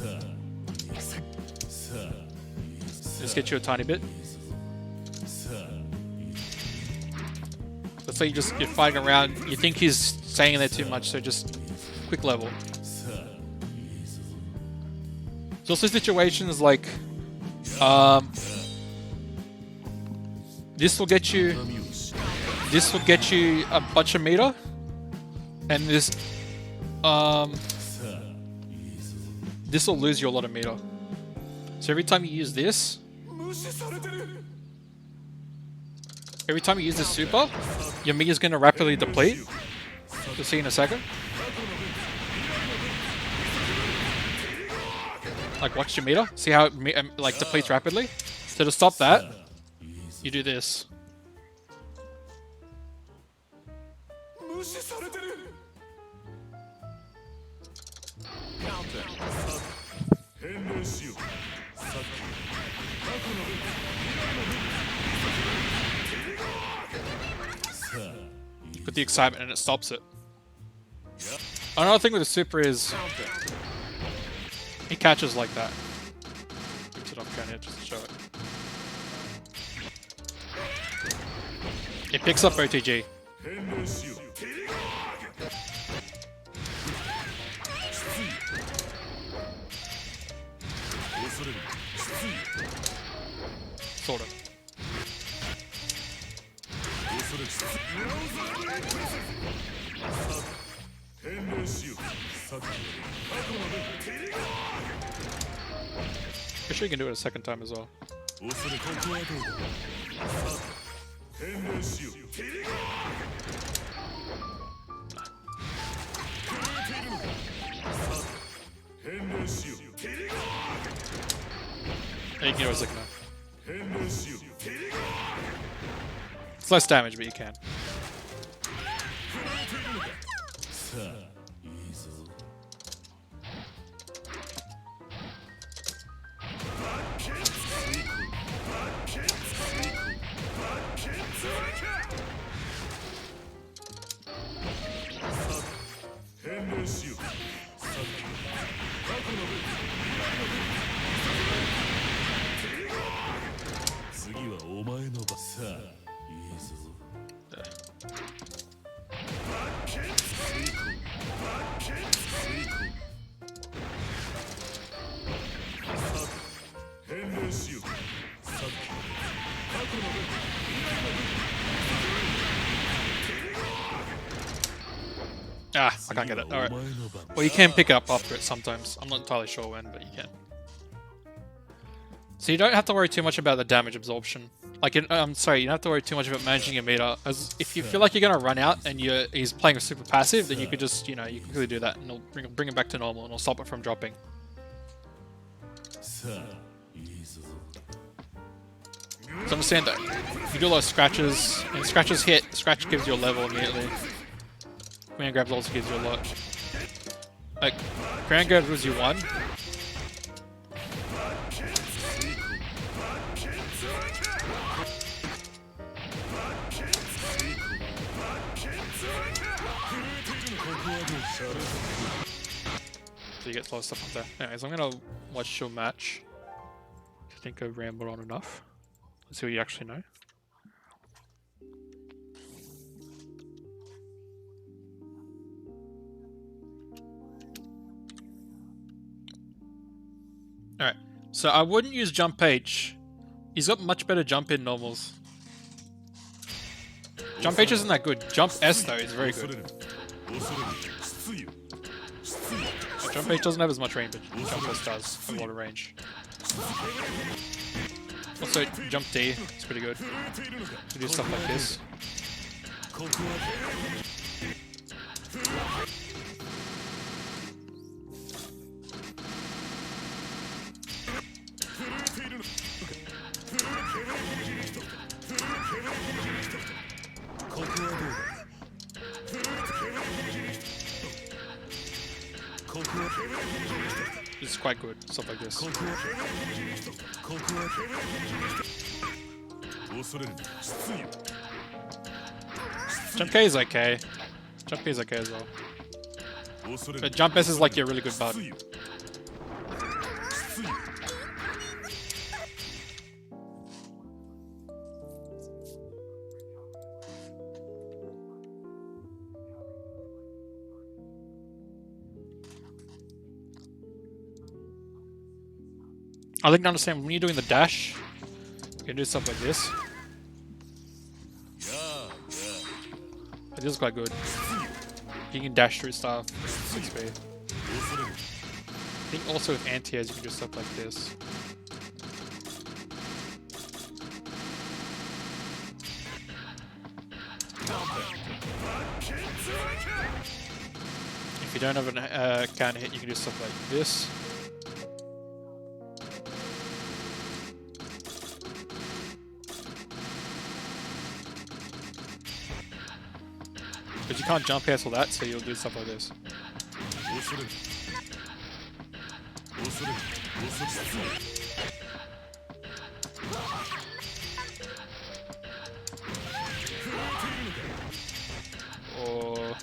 Just get you a tiny bit. Let's say you're fighting around, you think he's staying in there too much, so just quick level. There's also situations like this will get you a bunch of meter, and this will lose you a lot of meter. So every time you use this, super, your meter is going to rapidly deplete. You'll see in a second. Like, watch your meter. See how it like depletes rapidly? So to stop that, you do this. Put the excitement and it stops it. Another thing with the super is he catches like that. Picks it off here just to show it. It picks up OTG. Sort of. I'm sure you can do it a second time as well. And you can do it a second time. It's less damage, but you can. Ah, I can't get it. Alright. Well, you can pick up after it sometimes. I'm not entirely sure when, but you can. So you don't have to worry too much about the damage absorption. Like, I'm sorry, you don't have to worry too much about managing your meter. As if you feel like you're gonna run out and he's playing a super passive, then you could just, you can quickly do that and it'll bring it back to normal and it'll stop it from dropping. So understand that you do a lot of scratches, and scratches hit. Scratch gives you a level immediately. Command grabs also gives you a lot. Like, command grabs gives you 1. So you get slow stuff up there. Anyways, I'm gonna watch your match. I think I've rambled on enough. Let's see what you actually know. Alright, so I wouldn't use Jump H. He's got much better jump in normals. Jump H isn't that good. Jump S though is very good. Jump H doesn't have as much range, but Jump S does have a lot of range. Also, Jump D is pretty good to do stuff like this. It's quite good, stuff like this. Jump K is okay. Jump K is okay as well. But Jump S is like your really good bud. I think to understand when you're doing the dash, you can do stuff like this. But this is quite good. You can dash through stuff. 6B. I think also with anti-airs you can do stuff like this. If you don't have a counter hit, you can do stuff like this. But you can't jump past all that, so you'll do stuff like this. Or...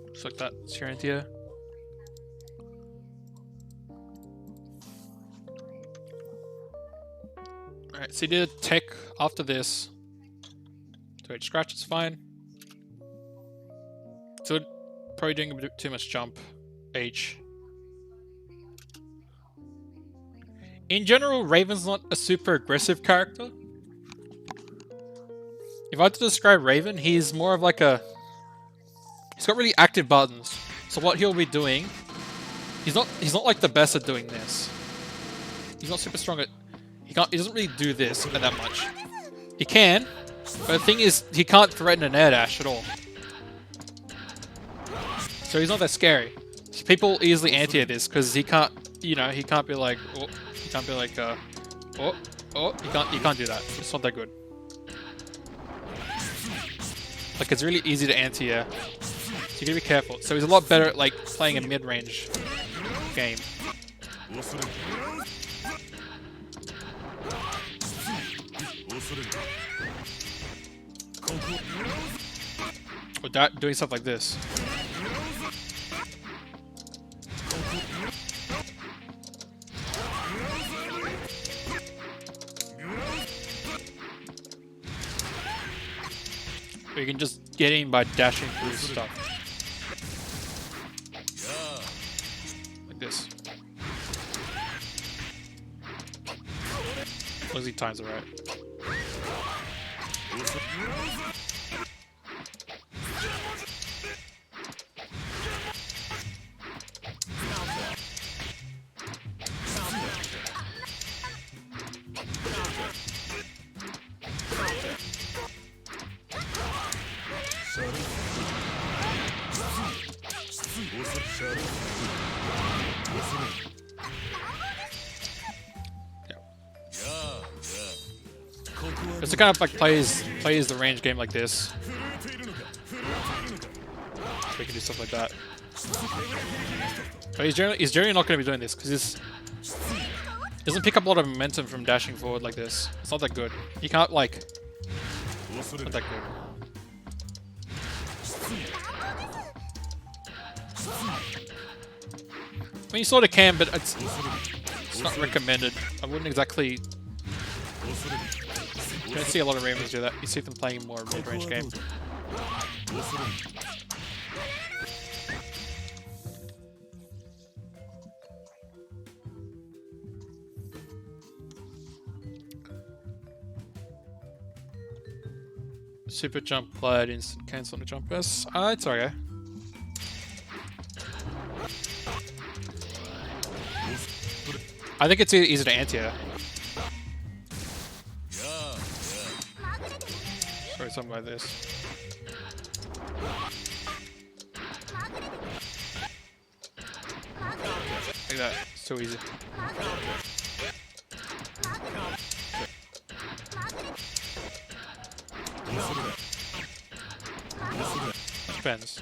Looks like that's your idea. Alright, so you did a tech after this. 2H scratch is fine. So probably doing a bit too much jump. H. In general, Raven's not a super aggressive character. If I had to describe Raven, he's more of like a... He's got really active buttons. So what he'll be doing... He's not like the best at doing this. He's not super strong at... He doesn't really do this that much. He can, but the thing is, he can't threaten an air dash at all. So he's not that scary. So people easily anti this because he can't, you know, he can't be like, oh, he can't be like, he can't do that. It's not that good. Like it's really easy to anti-air. So you gotta be careful. So he's a lot better at like playing a mid-range game. Or doing stuff like this. Or you can just get in by dashing through stuff. Like this. As long as he times it right. It's the kind of like plays the range game like this. So we can do stuff like that. But he's generally not going to be doing this because he doesn't pick up a lot of momentum from dashing forward like this. It's not that good. He can't like. Not that good. I mean, you sort of can, but it's not recommended. I wouldn't exactly. You don't see a lot of Ravens do that. You see them playing more mid-range game. Super jump played, instant cancel on the jump S. It's okay. I think it's easy to anti-air. Sorry, something like this. Like that. So easy. Depends.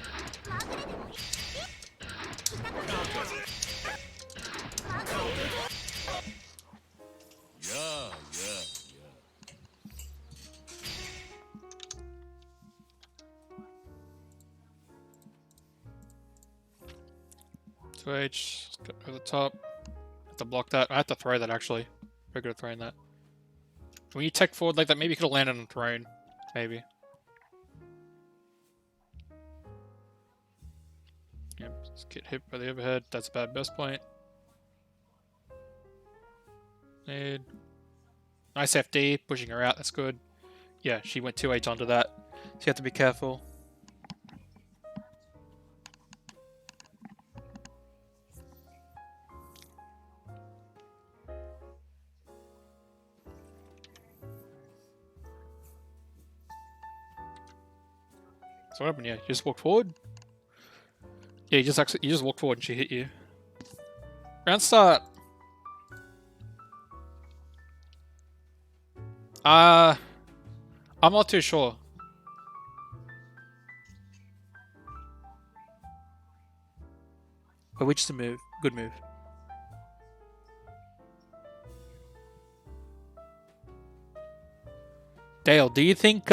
So H, go over the top. Have to block that. I have to throw that actually. Very good at throwing that. When you tech forward like that, maybe you could have landed on throne. Maybe. Yep, just get hit by the overhead. That's a bad burst point. Need. Nice FD, pushing her out, that's good. Yeah, she went 2H onto that. So you have to be careful. So what happened? Yeah, you just walk forward. Yeah, you just walk forward and she hit you. Round start. I'm not too sure. But which is the move? Good move. Dale, do you think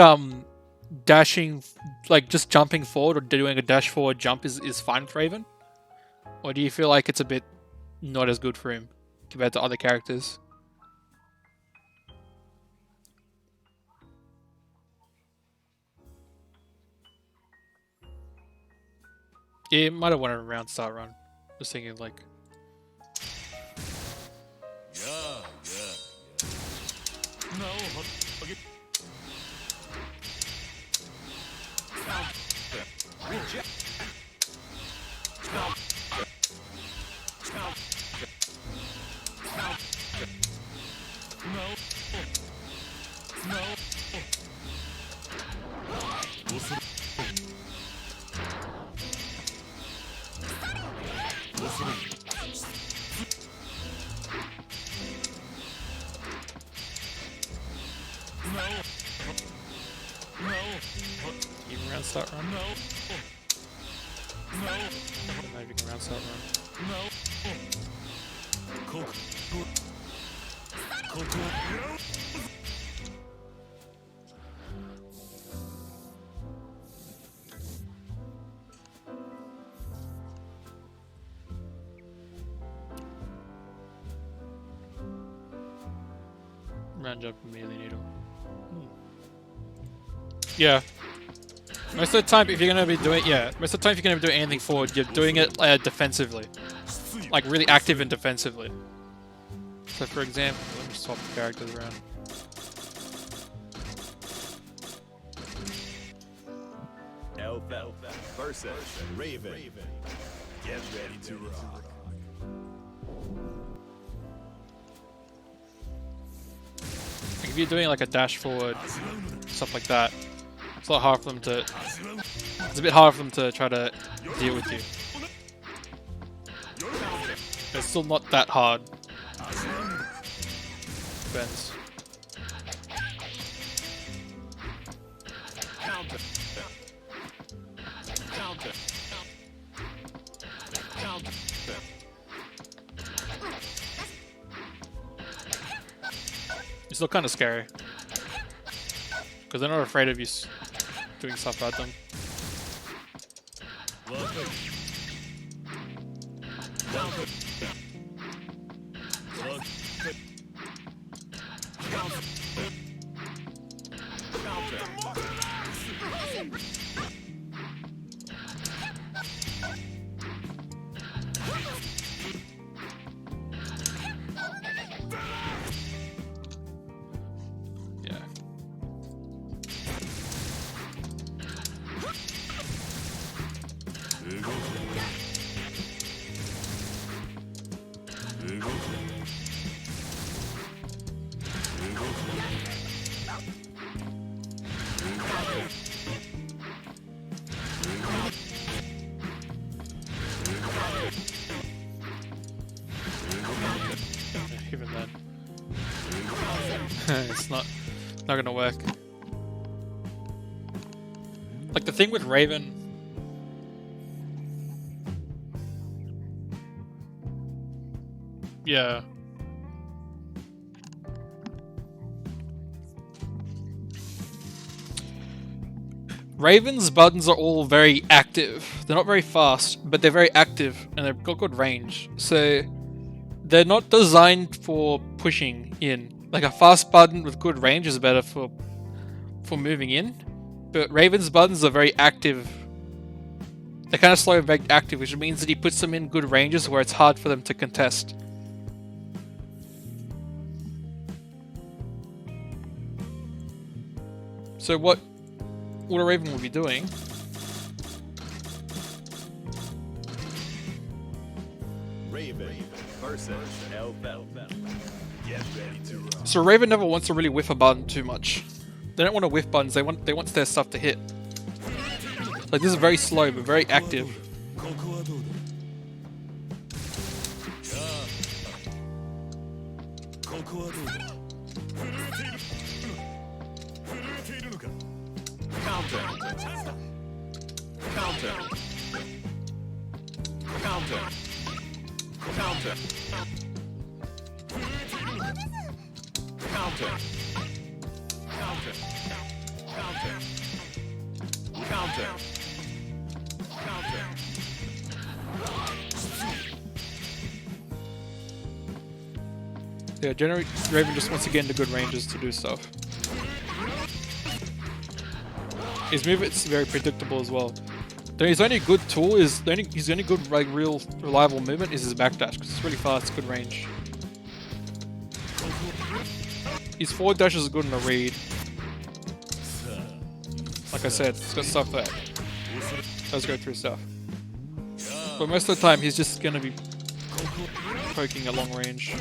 dashing, like just jumping forward or doing a dash forward jump is fine with Raven? Or do you feel like it's a bit not as good for him compared to other characters? Yeah, it might have won a round start run. Just thinking like... Even round start run? Not even round start run. Round jump immediately needle. Yeah. Most of the time, if you're gonna be doing most of the time if you're gonna be doing anything forward, you're doing it defensively, like really active and defensively. So, for example, let me swap the characters around. Elf versus Raven. Get ready to rock. Like if you're doing like a dash forward, stuff like that, it's a lot hard for them to. It's a bit hard for them to try to deal with you. It's still not that hard. Depends. It's still kind of scary because they're not afraid of you doing stuff at them. Yeah. Even then, it's not gonna work. Like the thing with Raven, yeah. Raven's buttons are all very active. They're not very fast, but they're very active and they've got good range. So they're not designed for pushing in. Like a fast button with good range is better for moving in. But Raven's buttons are very active. They're kind of slow and very active, which means that he puts them in good ranges where it's hard for them to contest. So what a Raven will be doing Raven versus Elf. Get ready to rock. So Raven never wants to really whiff a button too much. They don't want to whiff buttons, they want their stuff to hit. Like this is very slow but very active. Counter. Counter. Yeah, generally Raven just wants to get into good ranges to do stuff. His movement's very predictable as well. His only good tool is his only good like real reliable movement is his backdash because it's really fast, good range. His forward dash is good in a read. Like I said, it's got stuff that does go through stuff. But most of the time, he's just gonna be poking at long range.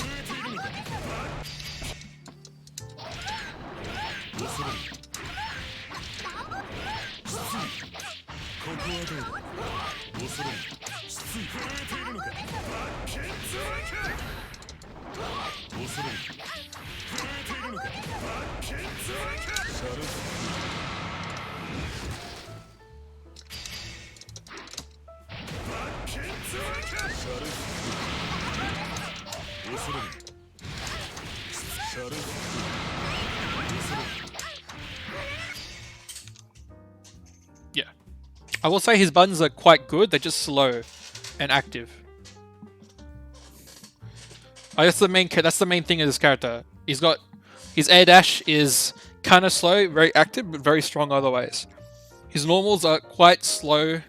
Yeah. I will say his buttons are quite good, they're just slow and active. That's the main thing of this character. He's got his air dash is kind of slow, very active, but very strong otherwise. His normals are quite slow,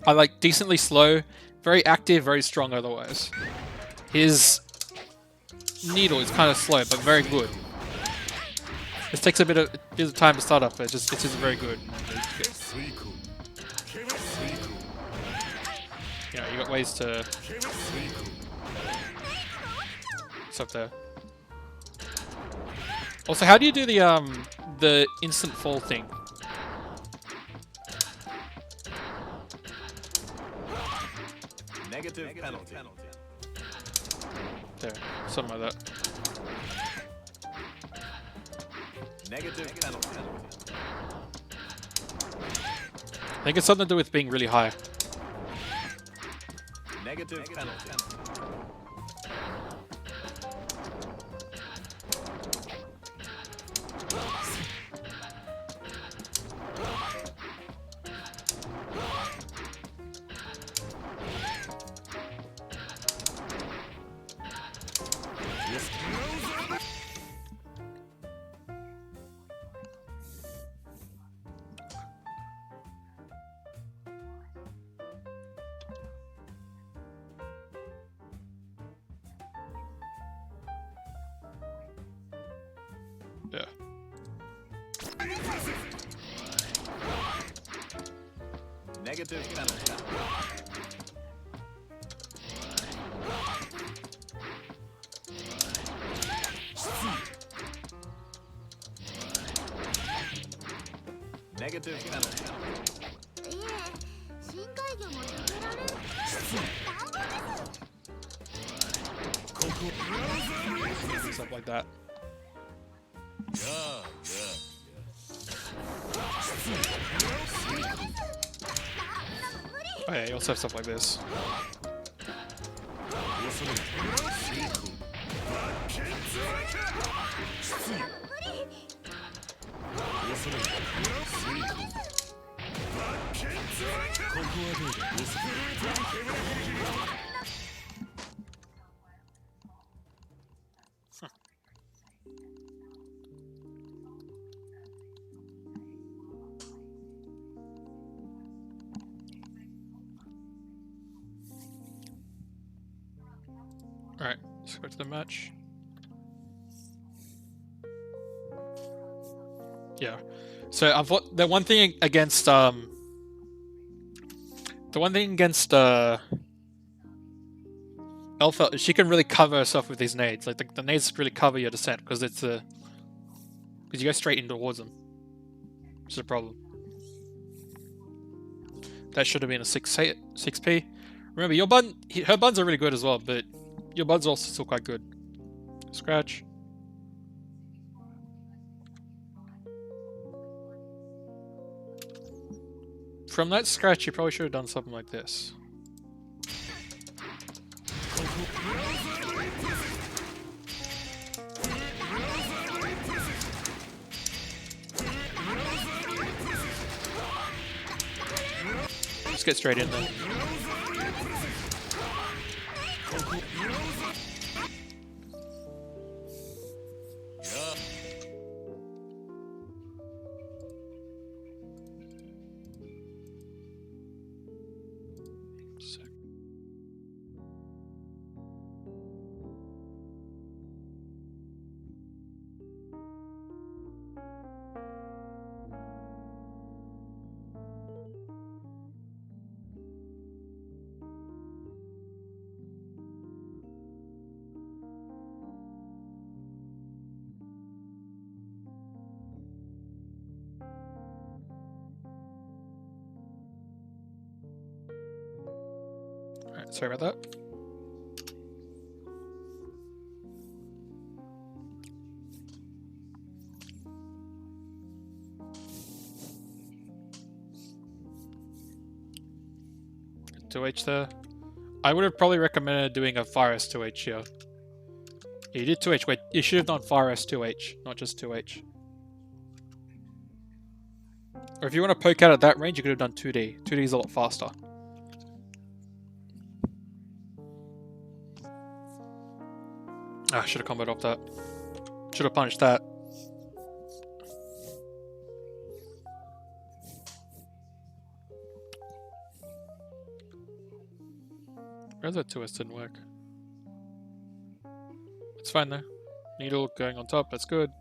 are like decently slow, very active, very strong otherwise. His needle is kind of slow, but very good. This takes a bit of time to start up, but it's just very good. You know, you got ways to stuff there. Also, how do you do the instant fall thing? Negative penalty. There, something like that. Negative penalty. I think it's something to do with being really high. Negative penalty. Yeah. Negative penalty. Negative penalty. Stuff like that. Oh yeah, you also have stuff like this. Alright, let's go to the match. Yeah. So I've the one thing against Alpha is she can really cover herself with these nades. Like the nades really cover your descent because because you go straight in towards them. Which is a problem. That should have been a 6P. Remember her buttons are really good as well, but your buttons are also still quite good. Scratch. From that scratch, you probably should have done something like this. get straight in there. Alright, sorry about that. Good 2H there. I would have probably recommended doing a Fire S 2H here. Yeah, you did 2H. Wait, you should have done Fire S 2H, not just 2H. Or if you want to poke out at that range, you could have done 2D. 2D is a lot faster. Ah, should have comboed off that. Should have punished that. Where's that 2S didn't work? It's fine though. Needle going on top, that's good.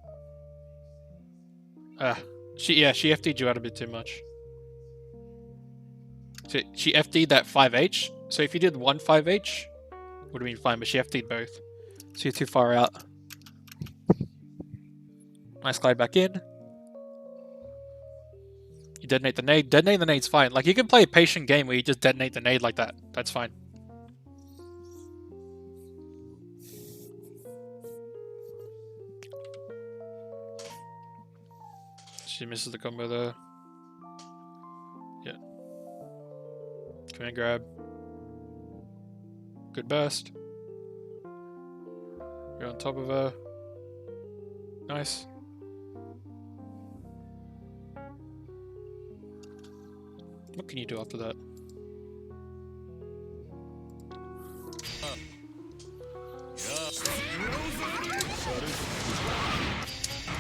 Ah, she FD'd you out a bit too much. So she FD'd that 5H, so if you did one 5H, would have been fine, but she FD'd both. So you're too far out. Nice glide back in. You detonate the nade. Detonate the nade's fine. Like, you can play a patient game where you just detonate the nade like that. That's fine. She misses the combo there. Yeah. Command grab. Good burst. You're on top of her. Nice. What can you do after that?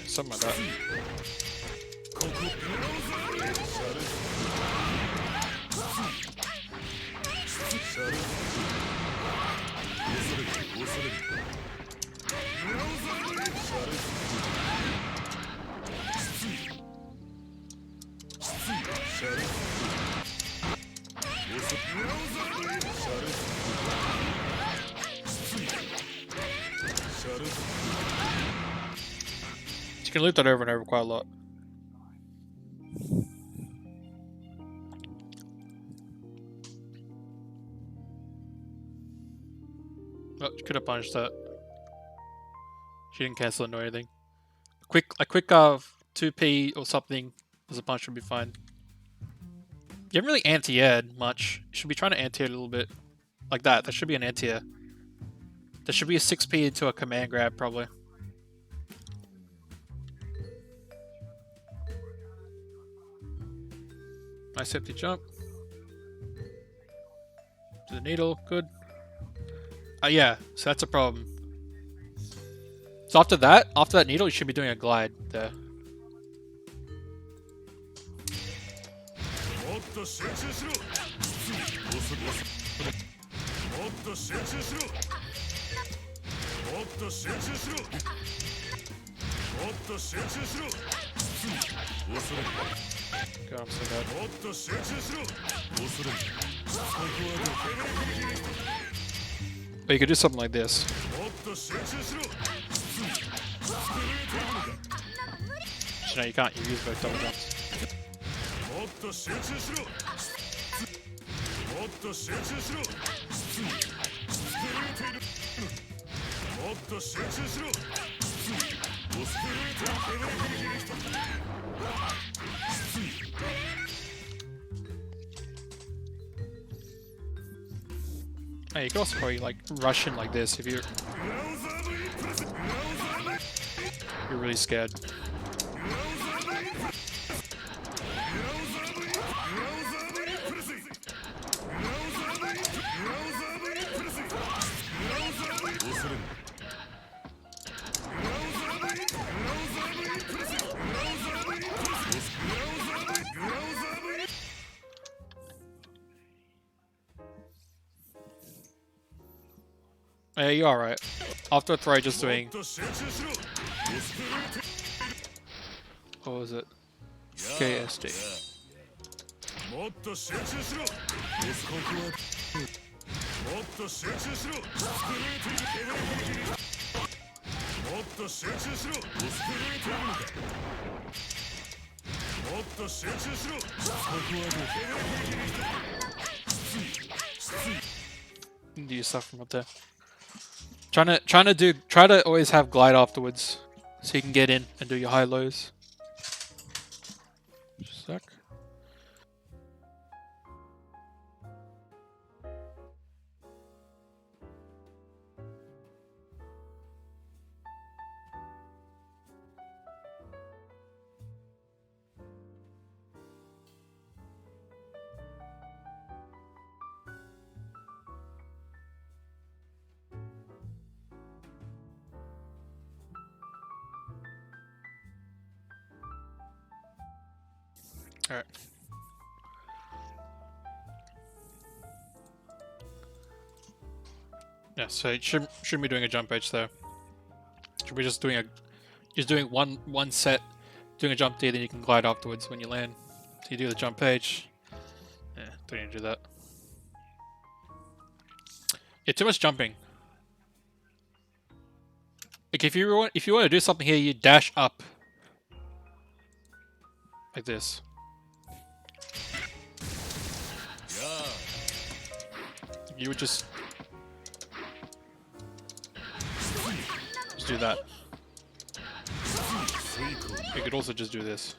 Something like that. You can loop that over and over quite a lot. Oh, she could have punished that. She didn't cancel it or anything. A quick 2P or something as a punch would be fine. You haven't really anti-aired much. You should be trying to anti-air a little bit. Like that. That should be an anti-air. There should be a 6P into a command grab, probably. Nice empty jump. To the needle, good. Yeah, so that's a problem. So after that needle, you should be doing a glide there. God, I'm so bad. But you could do something like this. No, you can't. You use both double jumps. Hey, you could also probably like rush in like this if you're really scared. Yeah, you're alright. After throw, just doing. What was it? KSD. Do stuff from up there. Try to always have glide afterwards, so you can get in and do your high lows. Just a sec. All right. Yeah, so it shouldn't be doing a jump edge though. Should be just doing one set, doing a jump D, then you can glide afterwards when you land. So you do the jump edge. Yeah, don't need to do that. Yeah, too much jumping. Like if you want to do something here, you dash up like this. You would just do that. You could also just do this.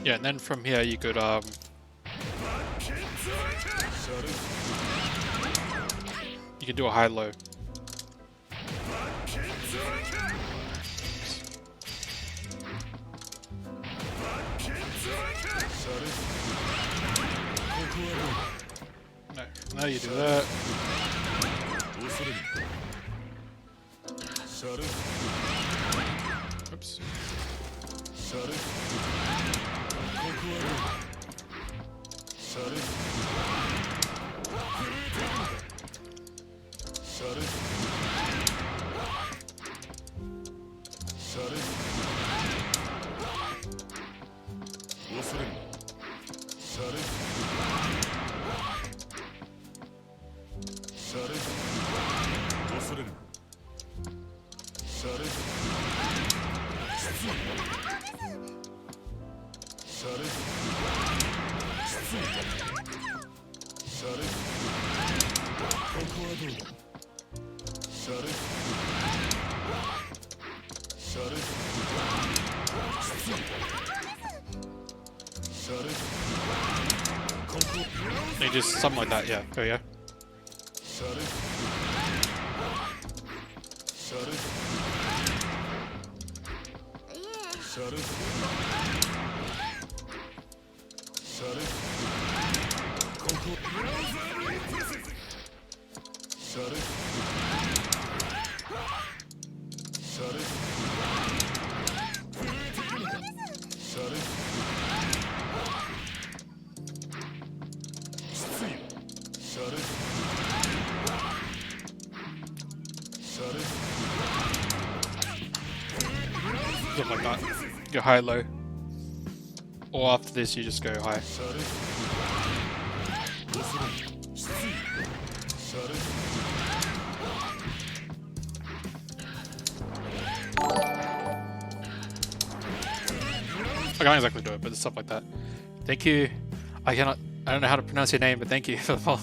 Yeah, and then from here you could you can do a high low. No, now you do that. Oops. They just something like that, yeah. There we go. Something like that. Go high, low. Or after this, you just go high. I can't exactly do it, but it's stuff like that. Thank you. I don't know how to pronounce your name, but thank you for the follow.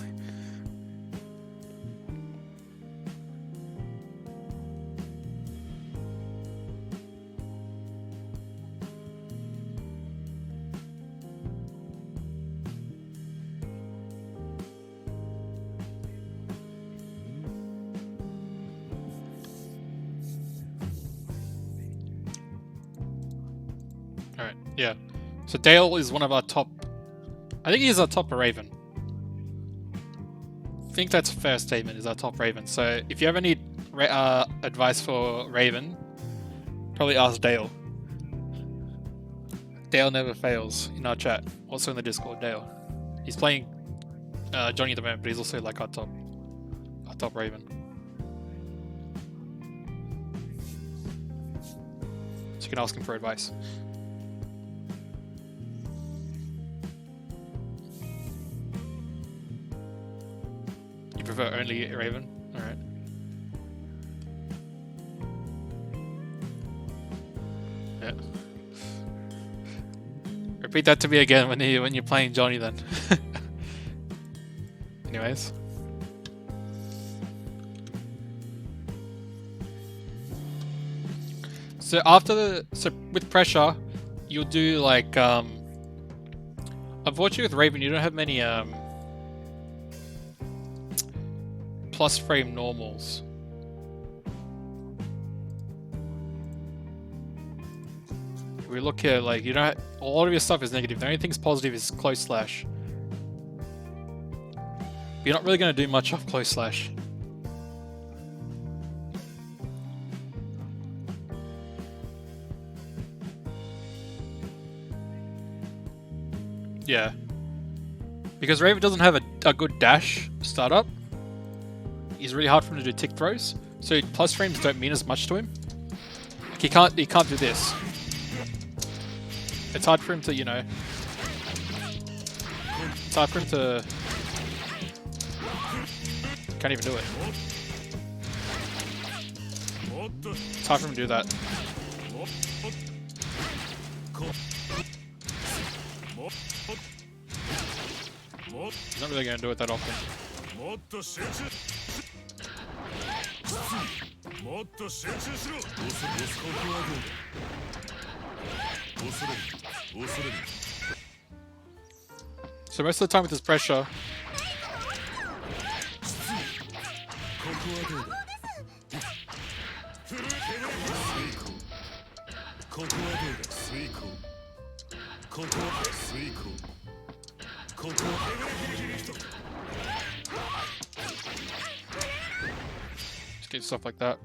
Alright, yeah. So Dale is one of our top I think he's our top Raven. I think that's a fair statement, is our top Raven. So if you ever need advice for Raven, probably ask Dale. Dale never fails in our chat. Also in the Discord, Dale. He's playing Johnny at the moment, but he's also like our top Raven. So you can ask him for advice. You prefer only Raven? Alright. Yeah. Repeat that to me again when you're playing Johnny then. Anyways. So with pressure, you'll do like unfortunately with Raven you don't have many plus frame normals. If we look here, like you don't a lot of your stuff is negative. The only thing's positive is close slash. You're not really going to do much off close slash. Yeah. Because Raven doesn't have a good dash startup. It's really hard for him to do tick throws. So plus frames don't mean as much to him. Like he can't do this. It's hard for him to, you know. It's hard for him to. Can't even do it. It's hard for him to do that. He's not really going to do it that often. So most of the time with this pressure, just get stuff like that.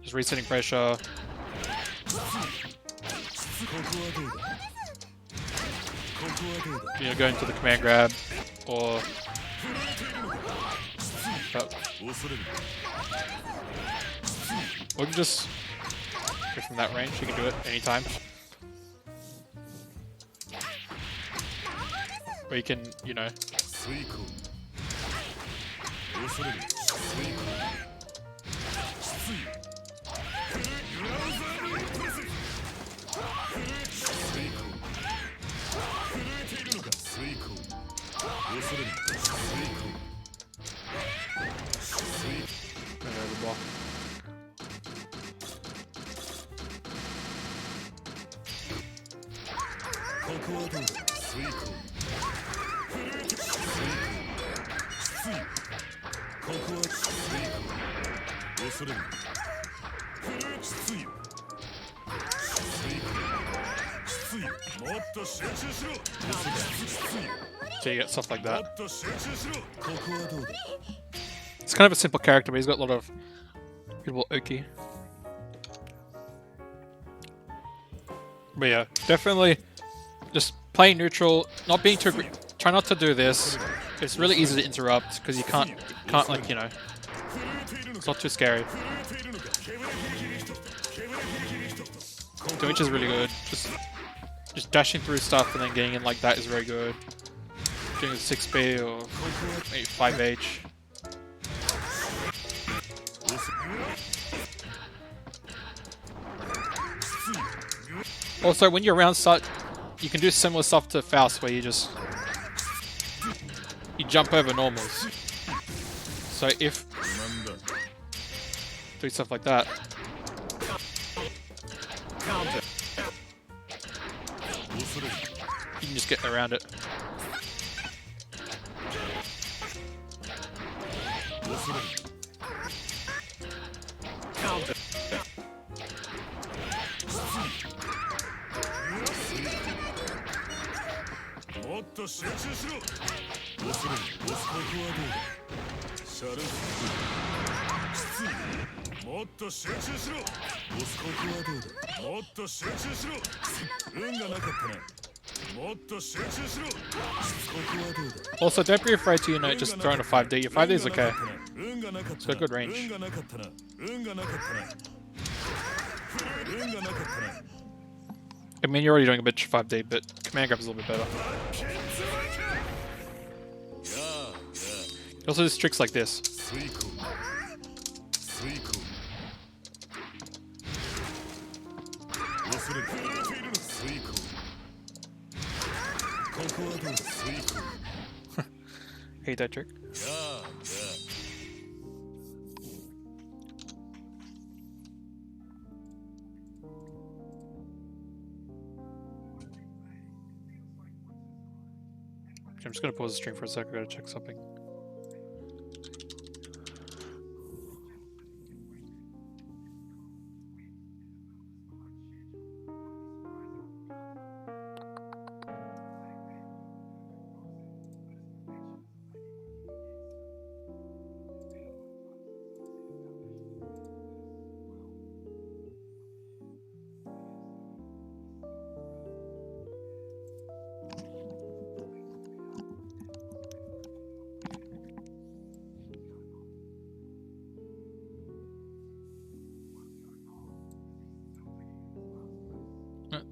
Just resetting pressure. You know, going to the command grab or or you can just go from that range. You can do it anytime. Or you can, you know. So you get stuff like that. It's kind of a simple character, but he's got a lot of beautiful Oki. But yeah, definitely just playing neutral, not being too try not to do this. It's really easy to interrupt because you can't like, you know, it's not too scary. Doing is really good. Just dashing through stuff and then getting in like that is very good. Doing a 6B or maybe 5H. Also, when you're around start, you can do similar stuff to Faust where you jump over normals. So if do stuff like that. You can just get around it. Also, don't be afraid to, just throw in a 5D. Your 5D is okay. It's got good range. I mean, you're already doing a bit 5D, but command grab is a little bit better. He also does tricks like this. Hate that trick. I'm just gonna pause the stream for a sec. I gotta check something.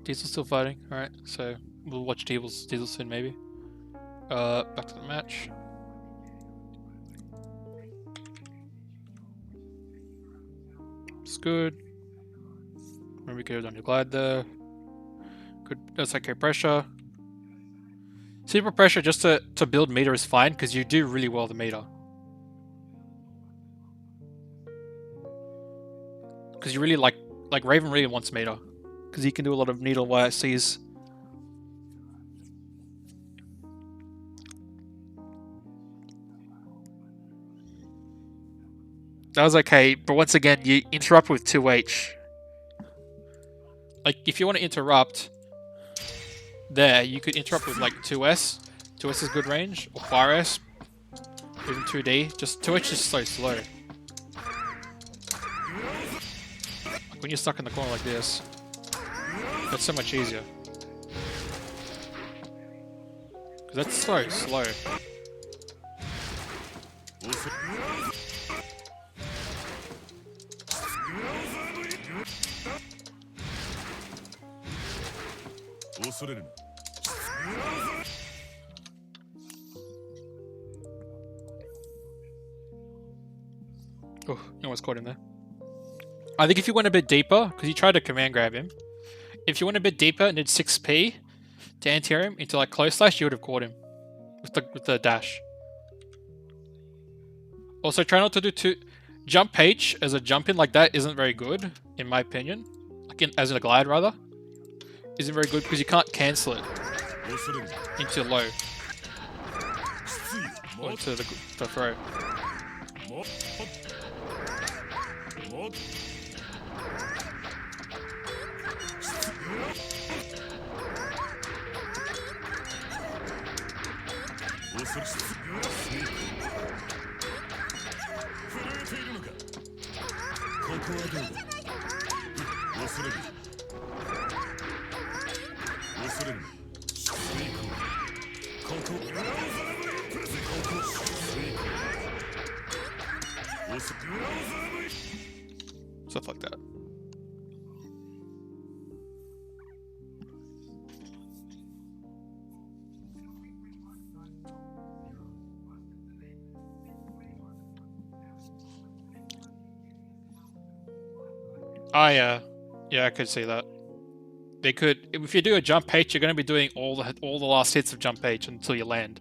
Diesel's still fighting. Alright, so we'll watch Diesel soon, maybe. Back to the match. It's good. Remember, you could have done your glide there. Good. That's okay. Pressure. Super pressure just to build meter is fine because you do really well the meter. Because you really like Raven really wants meter. Because he can do a lot of needle YSCs. That was okay, but once again, you interrupt with 2H. Like, if you want to interrupt there, you could interrupt with like 2S. 2S is good range, or 4S, even 2D. Just 2H is so slow. Like when you're stuck in the corner like this, that's so much easier. Because that's so slow. Oh, almost caught him there. I think if you went a bit deeper, because you tried to command grab him, if you went a bit deeper and did 6p to anti-air him into like close slash, you would have caught him with the dash. Also, try not to do jump H as a jump in like that isn't very good, in my opinion. Like as in a glide rather, isn't very good because you can't cancel it into low or into the throw. Stuff like that. Oh yeah, I could see that. They could, if you do a jump H, you're going to be doing all the last hits of jump H until you land.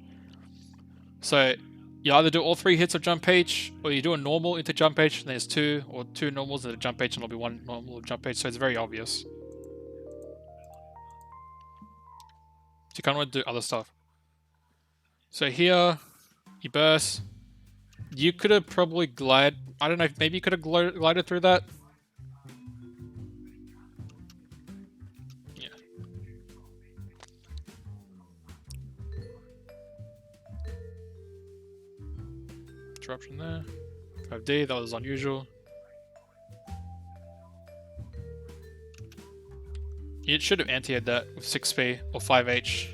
So you either do all 3 hits of jump H, or you do a normal into jump H, and there's 2, or 2 normals into jump H, and it'll be 1 normal jump H. So it's very obvious. So you kind of want to do other stuff. So here, you burst. You could have probably glided. I don't know. Maybe you could have glided through that. Interruption there. 5D, that was unusual. You should have anti-ed that with 6P or 5H.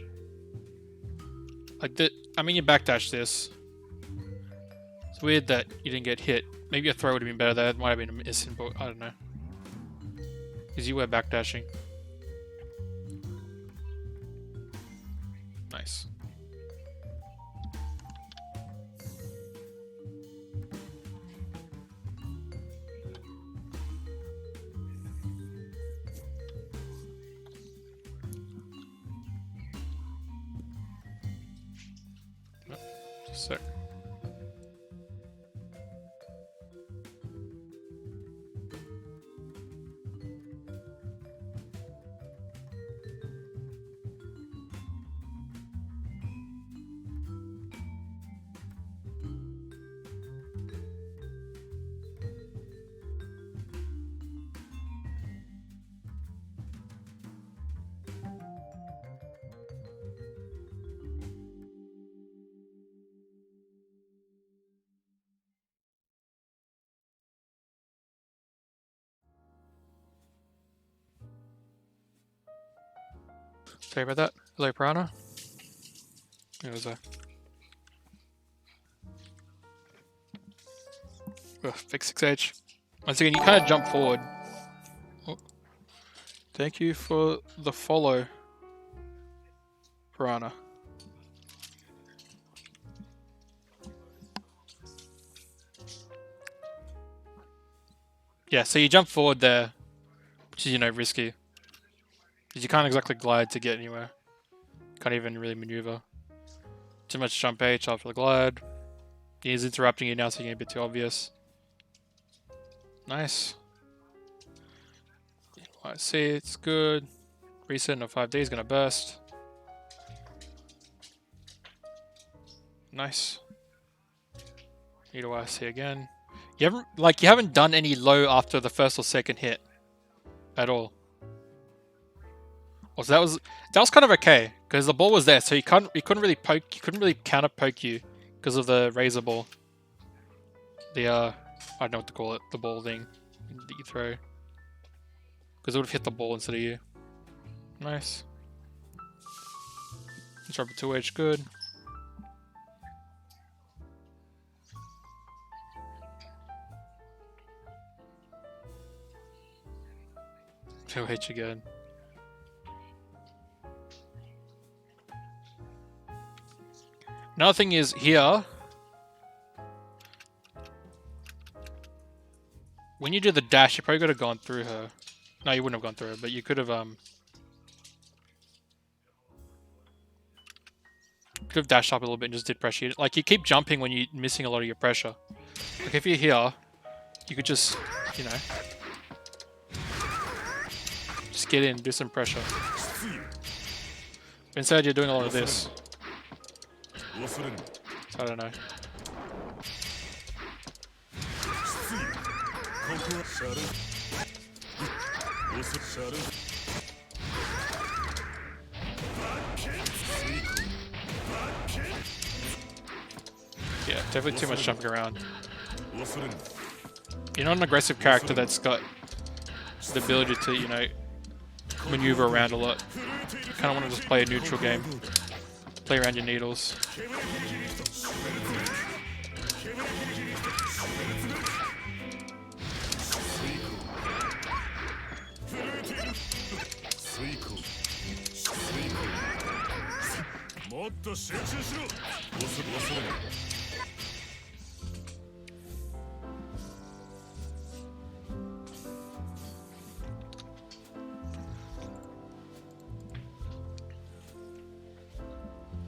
Like that. I mean, you backdash this. It's weird that you didn't get hit. Maybe a throw would have been better there. It might have been a miss input. I don't know. Because you were backdashing. Nice. Just a sec. Sorry about that. Hello, Piranha. It was a fix 6H. Once again, you kind of jump forward. Oh. Thank you for the follow, Piranha. Yeah, so you jump forward there, which is, you know, risky. Because you can't exactly glide to get anywhere. Can't even really maneuver. Too much jump H after the glide. He's interrupting you now, so you're getting a bit too obvious. Nice. OCE, it's good. Reset of 5D is gonna burst. Nice. Need to OCE again. You haven't done any low after the first or second hit at all. So that was kind of okay because the ball was there, so he couldn't really counter poke you because of the razor ball. The I don't know what to call it, the ball thing that you throw, because it would have hit the ball instead of you. Nice. Drop a 2H, good. Two H again. Another thing is here, when you do the dash, you probably could have gone through her. No, you wouldn't have gone through her, but you could have dashed up a little bit and just did pressure. Like, you keep jumping when you're missing a lot of your pressure. Like, if you're here, you could just, you know, just get in, do some pressure. But instead, you're doing a lot of this. So I don't know. Yeah, definitely too much jumping around. You're not an aggressive character that's got the ability to, you know, maneuver around a lot. You kind of want to just play a neutral game. Play around your needles.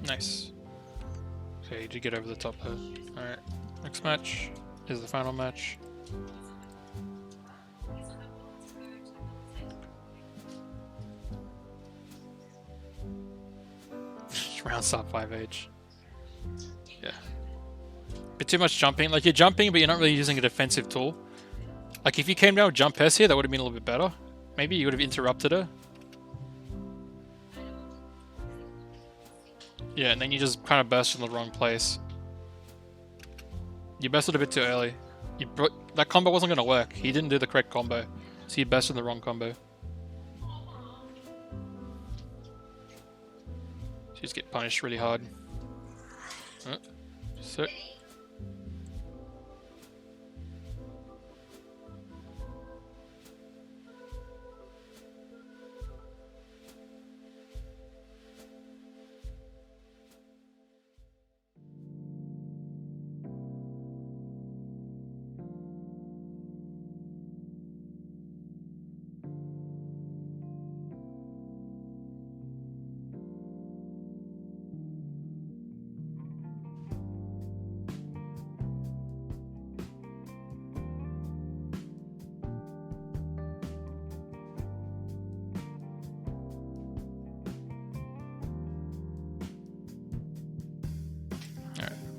Nice. Okay, you did get over the top there. Alright, next match is the final match. Round start 5H. Yeah. Bit too much jumping. Like, you're jumping, but you're not really using a defensive tool. Like, if you came down with jump S here, that would have been a little bit better. Maybe you would have interrupted her. Yeah, and then you just kind of burst in the wrong place. You bested a bit too early. That combo wasn't gonna work. He didn't do the correct combo, so you bested the wrong combo. You just get punished really hard. Sick.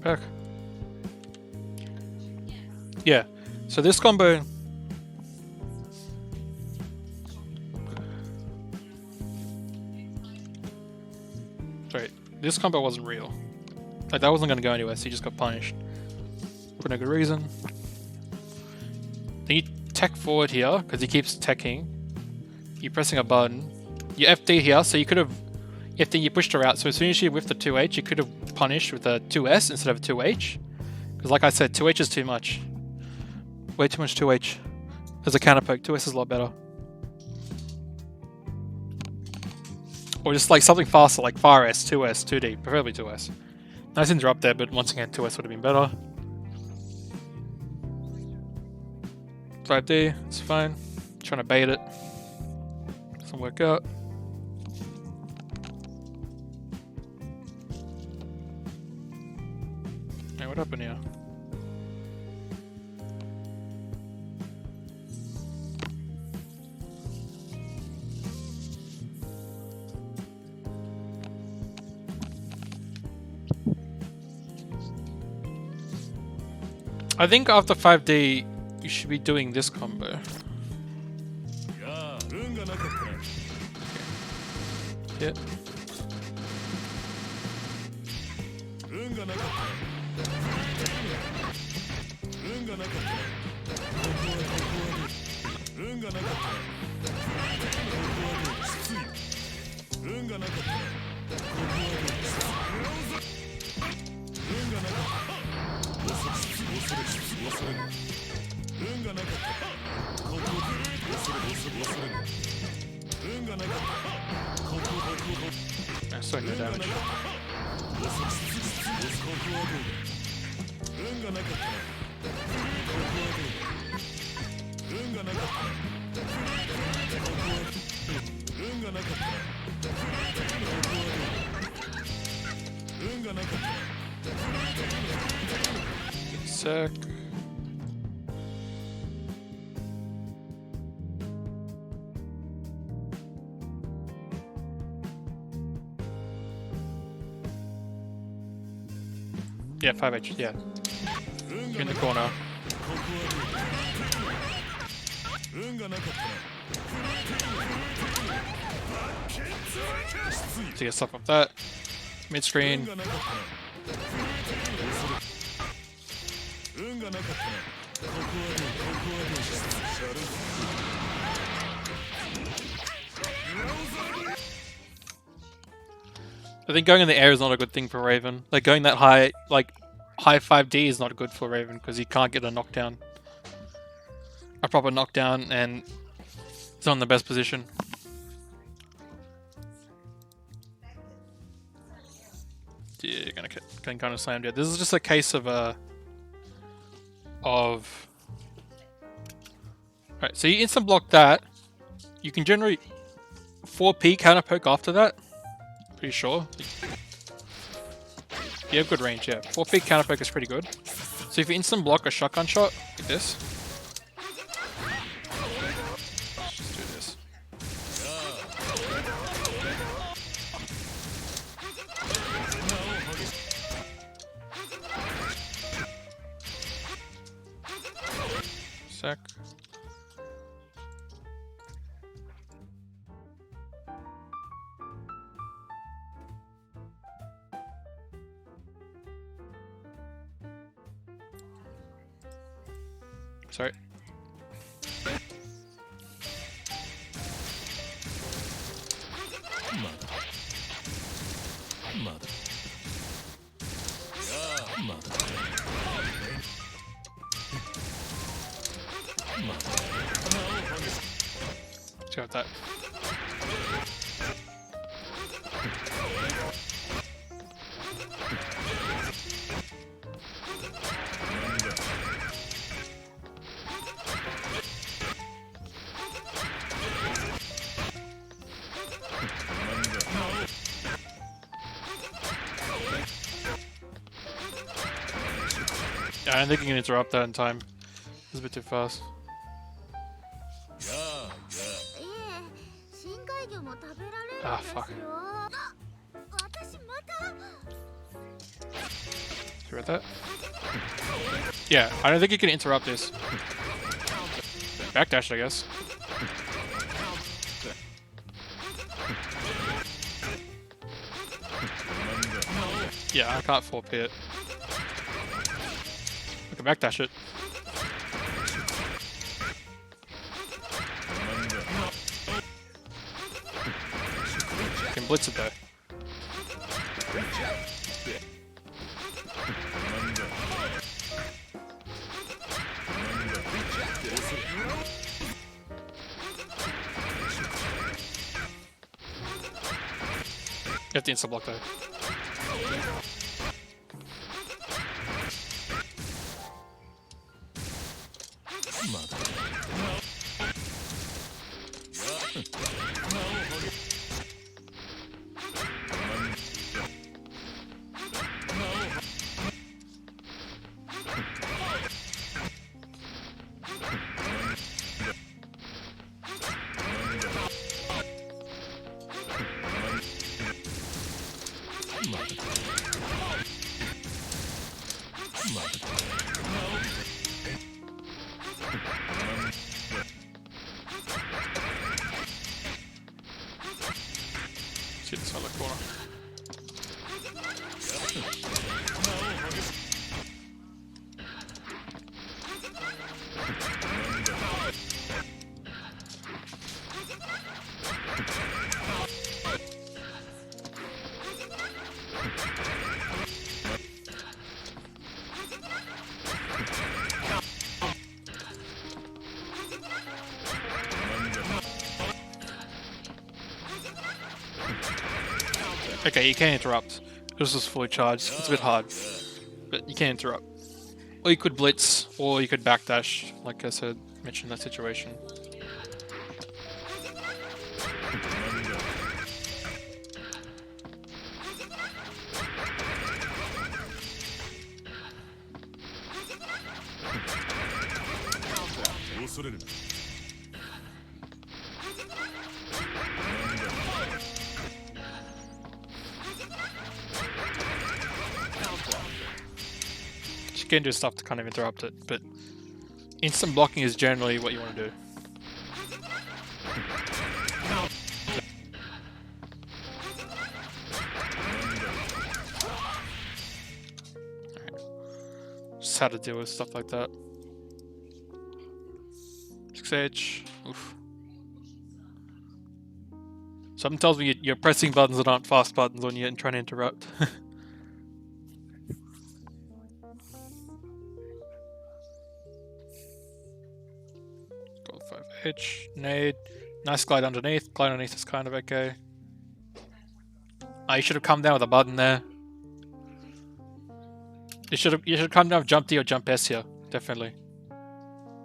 Back. Yeah, so this combo. Sorry, this combo wasn't real. Like, that wasn't gonna go anywhere, so you just got punished. For no good reason. Then you tech forward here, because he keeps teching. You're pressing a button. You FD here, so you could have. FD, you pushed her out, so as soon as she whiffed the 2H, you could have punished with a 2S instead of a 2H. Because like I said, 2H is too much. Way too much 2H. As a counter poke, 2S is a lot better. Or just like something faster, like far S, 2S, 2D, preferably 2S. Nice interrupt there, but once again, 2S would have been better. 5D, it's fine. Trying to bait it. Doesn't work out. Hey, what happened here? I think after 5D, you should be doing this combo. Yeah. So no damage. Sec. Yeah, 5H, yeah. You're in the corner. So get stuff off that. Mid screen. I think going in the air is not a good thing for Raven. Like going that high, like high 5D is not good for Raven because he can't get a knockdown. A proper knockdown, and it's not in the best position. Yeah, you're gonna kind of slammed. Yeah, this is just a case of Alright, so you instant block that. You can generate 4P counter poke after that. Pretty sure. You have good range, yeah. 4P counter poke is pretty good. So if you instant block a shotgun shot, like this. Let's just do this. Sec. Sorry. Let's go with that. Yeah, I don't think you can interrupt that in time. It's a bit too fast. Ah, fuck. You read that? Yeah, I don't think you can interrupt this. Backdash, I guess. Yeah, I can't 4P it. I can backdash it. I can blitz it though. You have to insta block though. Shit, it's not the corner. Okay, you can interrupt. This is fully charged. It's a bit hard, but you can interrupt. Or you could blitz, or you could backdash, like I said, mentioned that situation. You can do stuff to kind of interrupt it, but instant blocking is generally what you want to do. Just how to deal with stuff like that. 6H. Oof. Something tells me you're pressing buttons that aren't fast buttons when you're trying to interrupt. Go 5H. Nade. Nice glide underneath. Glide underneath is kind of okay. You should have come down with a button there. You should come down with jump D or jump S here, definitely.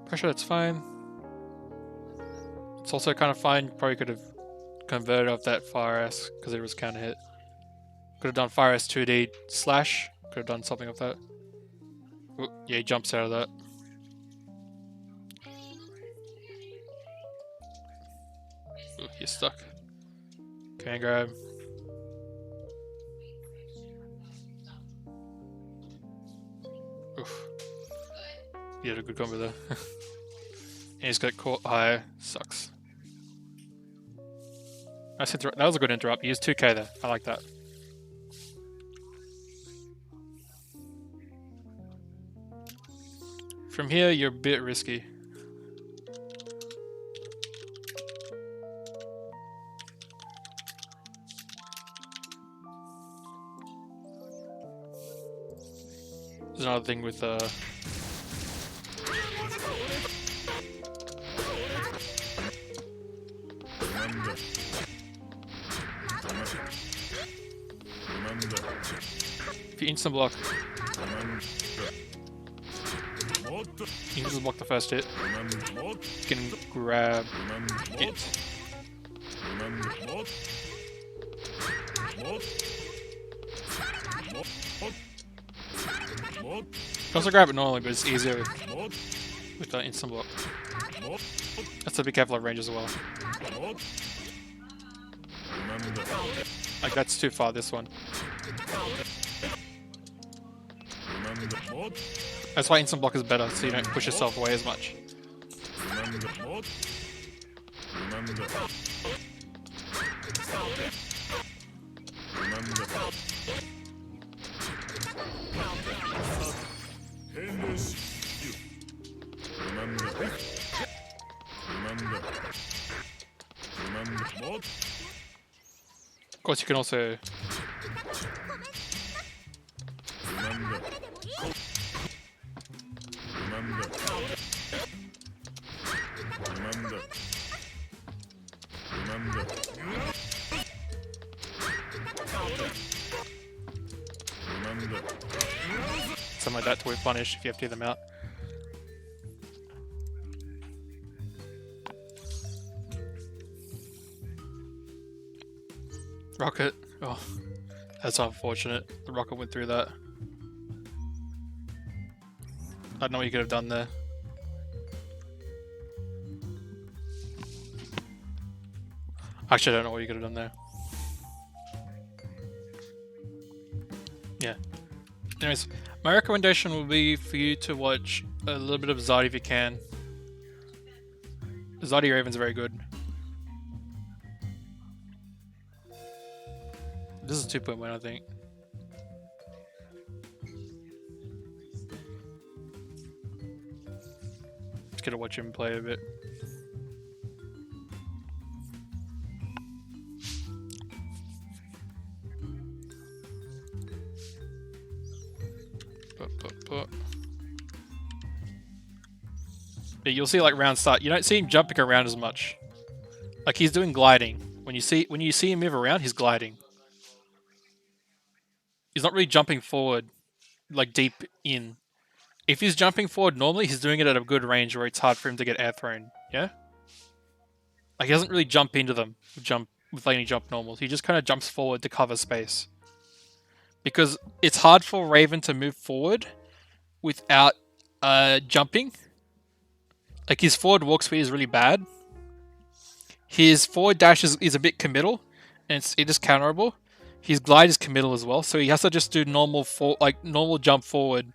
Pressure, that's fine. It's also kind of fine. Probably could have converted off that fire S because it was counter hit. Could have done fire S 2D slash. Could have done something with that. Ooh, yeah, he jumps out of that. Ooh, you're stuck. Can grab. Oof. You had a good combo there. And he's got caught high. Sucks. That was a good interrupt. He used 2k there. I like that. From here, you're a bit risky. There's another thing with if you instant block, you can just block the first hit. You can grab it. You can also grab it normally, but it's easier with the instant block. That's to be careful of range as well. Like that's too far, this one. That's why instant block is better, so you don't push yourself away as much. Of course, you can also something like that to avoid punish if you have to get them out. Rocket. Oh, that's unfortunate. The rocket went through that. I don't know what you could have done there. Actually, I don't know what you could have done there. Yeah. Anyways, my recommendation would be for you to watch a little bit of Zadi if you can. Zadi Raven's very good. This is 2.1, I think. Just gotta watch him play a bit. Yeah, you'll see like round start. You don't see him jumping around as much. Like he's doing gliding. When you see him move around, he's gliding. He's not really jumping forward, like deep in. If he's jumping forward normally, he's doing it at a good range where it's hard for him to get air thrown. Yeah? Like he doesn't really jump into them with letting jump normal. He just kind of jumps forward to cover space. Because it's hard for Raven to move forward without jumping. Like his forward walk speed is really bad. His forward dash is a bit committal, and it is counterable. His glide is committal as well, so he has to just do normal jump forward.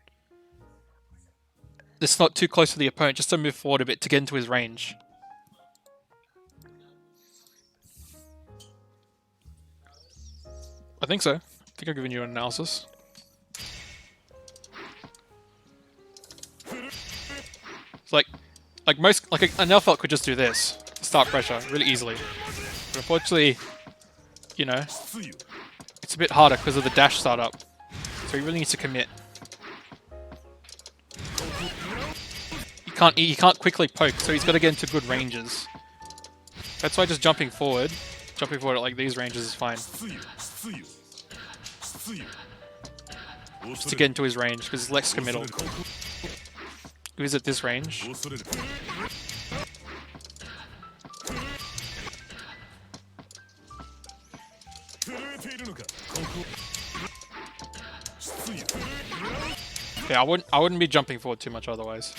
It's not too close to the opponent, just to move forward a bit to get into his range. I think so. I think I've given you an analysis. It's like an Elfelt could just do this, start pressure really easily. But unfortunately, you know, it's a bit harder because of the dash startup. So he really needs to commit. He can't quickly poke, so he's got to get into good ranges. That's why just jumping forward at like these ranges is fine. Just to get into his range, because it's less committal. If he's at this range. Yeah, I wouldn't be jumping forward too much otherwise.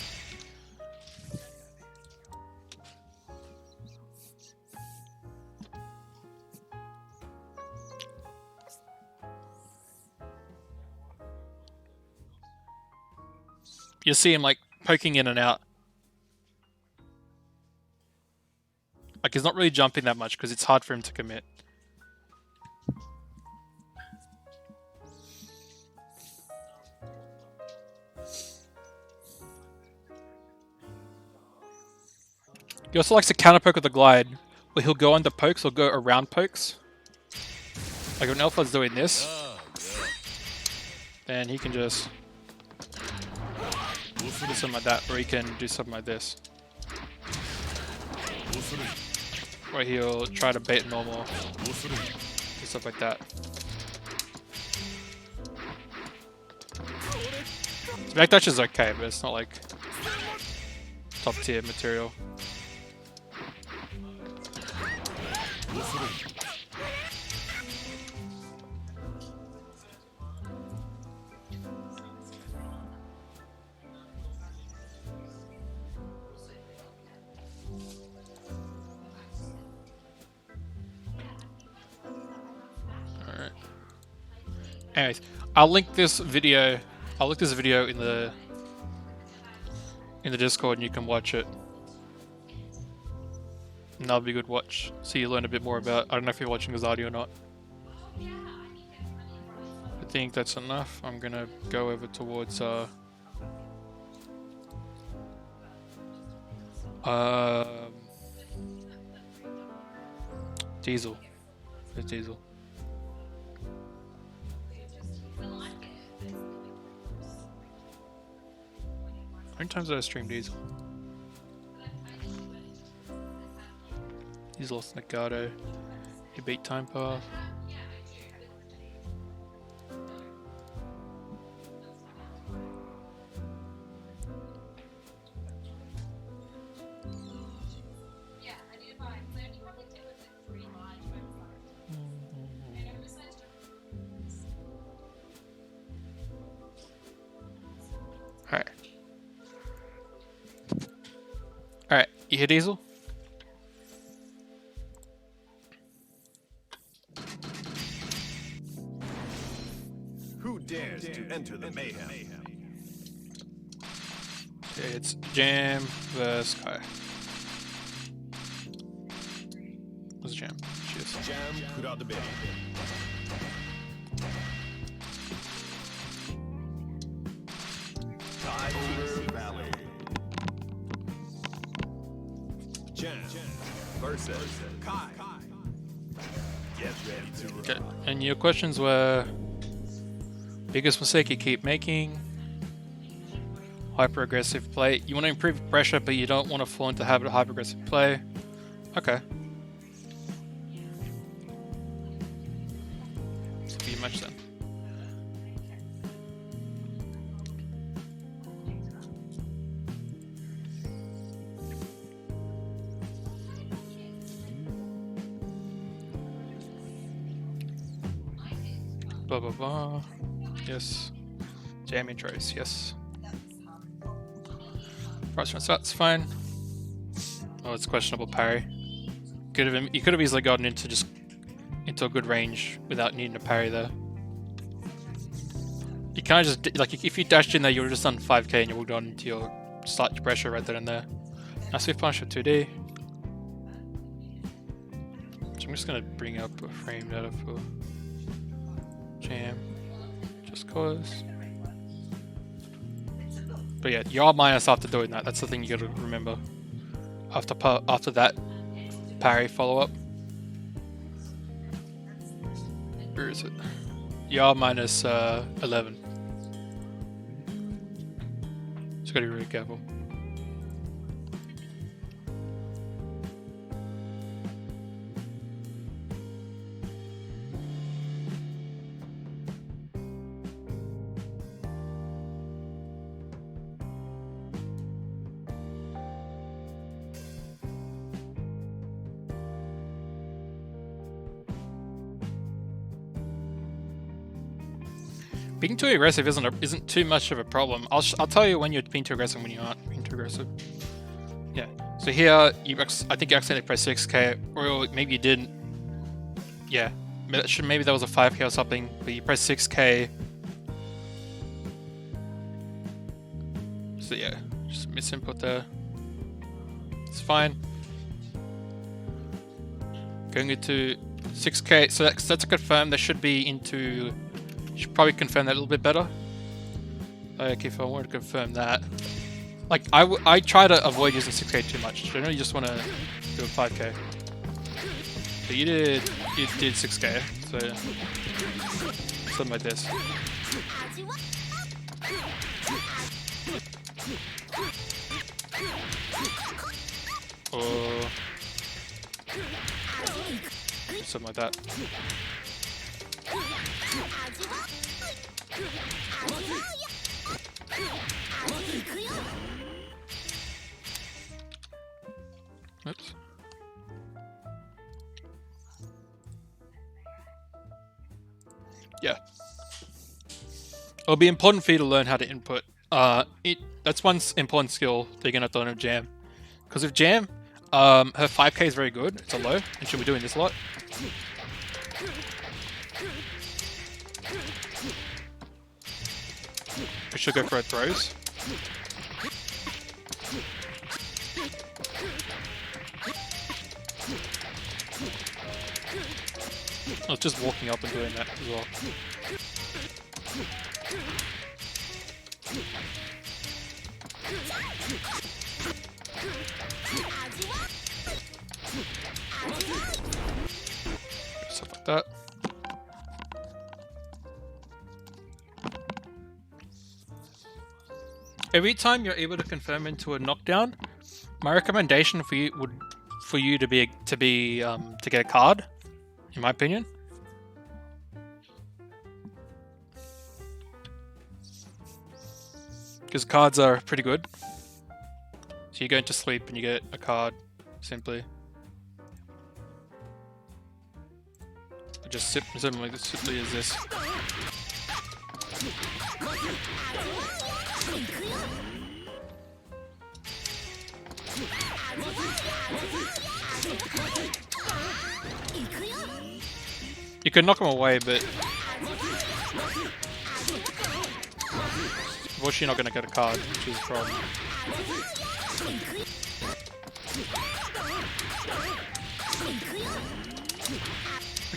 You see him like poking in and out. Like he's not really jumping that much because it's hard for him to commit. He also likes to counter poke with the glide, where he'll go under pokes or go around pokes. Like when Alpha's doing this, then he can just do something like that, or he can do something like this. Where he'll try to bait normal, do stuff like that. So backdash is okay, but it's not like top tier material. Alright. Anyways, I'll link this video in the Discord and you can watch it. And that'll be a good watch. So you learn a bit more about, I don't know if you're watching Azadi or not. I think that's enough. I'm gonna go over towards Diesel. There's Diesel. How many times did I stream Diesel? He's lost Nagato. He beat Time Path. Alright. Alright, you hit Diesel? Who dares to enter the mayhem? Okay, it's Jam vs Kai. What's Jam? Cheers. Jam Kuradabe. Tiger Valley. Jam versus Kai. Get ready to Okay, and your questions were biggest mistake you keep making, hyper aggressive play. You want to improve pressure, but you don't want to fall into habit of hyper aggressive play. Okay. So be much then. Blah blah blah. Yes. Jam intros, yes. Price run starts fine. Oh, it's questionable parry. You could have easily gotten into a good range without needing to parry there. You can't just like if you dashed in there, you would have just done 5k and you would have gone into your start pressure right then and there. Now Swift Punch for 2D. So I'm just gonna bring up a frame data for Jam. Just cause. But yeah, you are minus after doing that. That's the thing you gotta remember. After that parry follow up. Where is it? You are minus 11. Just gotta be really careful. Being too aggressive isn't too much of a problem. I'll tell you when you're being too aggressive and when you aren't being too aggressive. Yeah. So here I think you accidentally pressed 6k, or maybe you didn't. Yeah. Maybe that was a 5k or something, but you pressed 6k. So yeah, just misinput there. It's fine. Going into 6k, so that's a confirm. That should be into. Should probably confirm that a little bit better. Like if I want to confirm that, Like, I try to avoid using 6k too much. Generally, you just want to do a 5k. But you did 6k, so something like this. Or something like that. Oops. Yeah. It'll be important for you to learn how to input. That's one important skill that you're gonna have to learn with Jam. Because with Jam, her 5k is very good. It's a low, and she'll be doing this a lot. But she'll go for her throws. I was just walking up and doing that as well. Stuff like that. Every time you're able to confirm into a knockdown, my recommendation for you to get a card, in my opinion. Because cards are pretty good. So you go into sleep and you get a card, simply. Just simply as this. You can knock them away, but unfortunately, you're not going to get a card, which is a problem.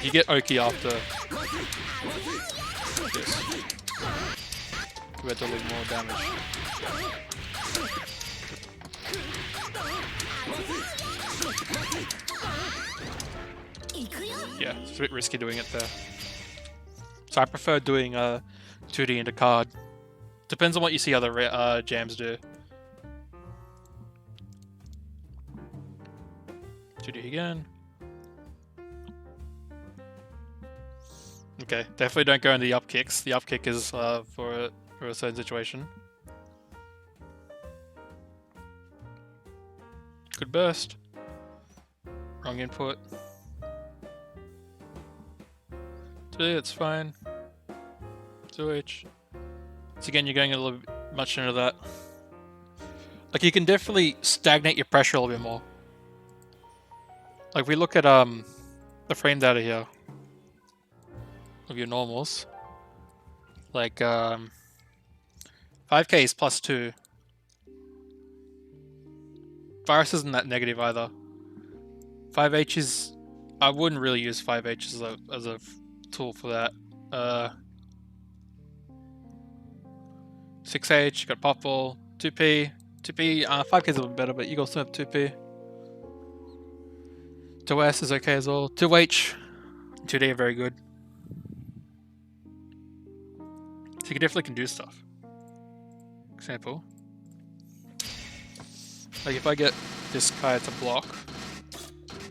You get Oki after this. You have to leave more damage. Yeah, it's a bit risky doing it there. So I prefer doing 2D into card. Depends on what you see other jams do. 2D again. Okay, definitely don't go in the up kicks. The up kick is for a certain situation. Good burst. Wrong input. 2D, it's fine. 2H. So again, you're going a little bit much into that. Like, you can definitely stagnate your pressure a little bit more. Like, if we look at the frame data here of your normals, like 5k is +2. Virus isn't that negative either. 5H is, I wouldn't really use 5H as a tool for that. 6H, you got Popple, 2P, 5k is a little better, but you also have 2P. 2S is okay as well. 2H, 2D are very good. So you definitely can do stuff. Example. Like if I get this guy to block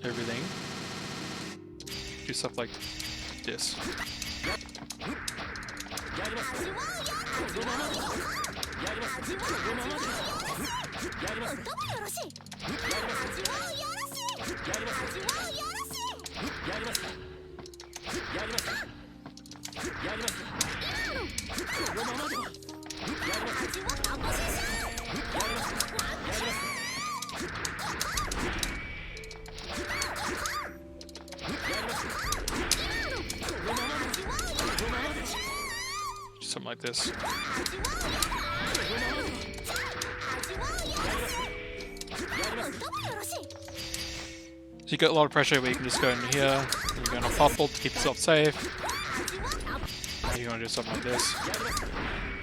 everything, do stuff like this. Something like this. So you get a lot of pressure where you can just go in here, and you're going to Popple to keep yourself safe. You're going to do something like this.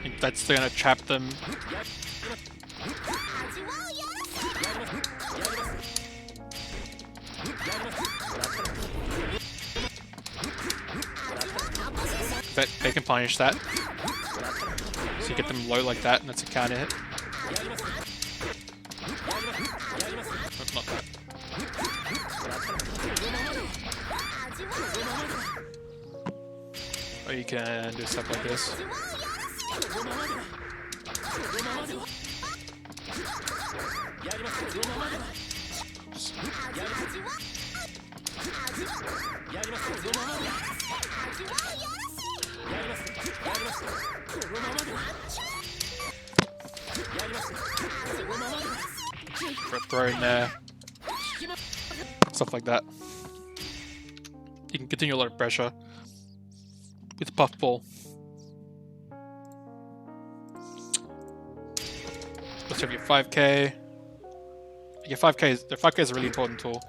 And that's going to trap them. They can punish that. So you get them low like that, and that's a counter hit. Nope, not that. Or you can do stuff like this. Throw in there. Stuff like that. You can continue a lot of pressure with puffball. Let's have your 5k. Your 5k is a really important tool.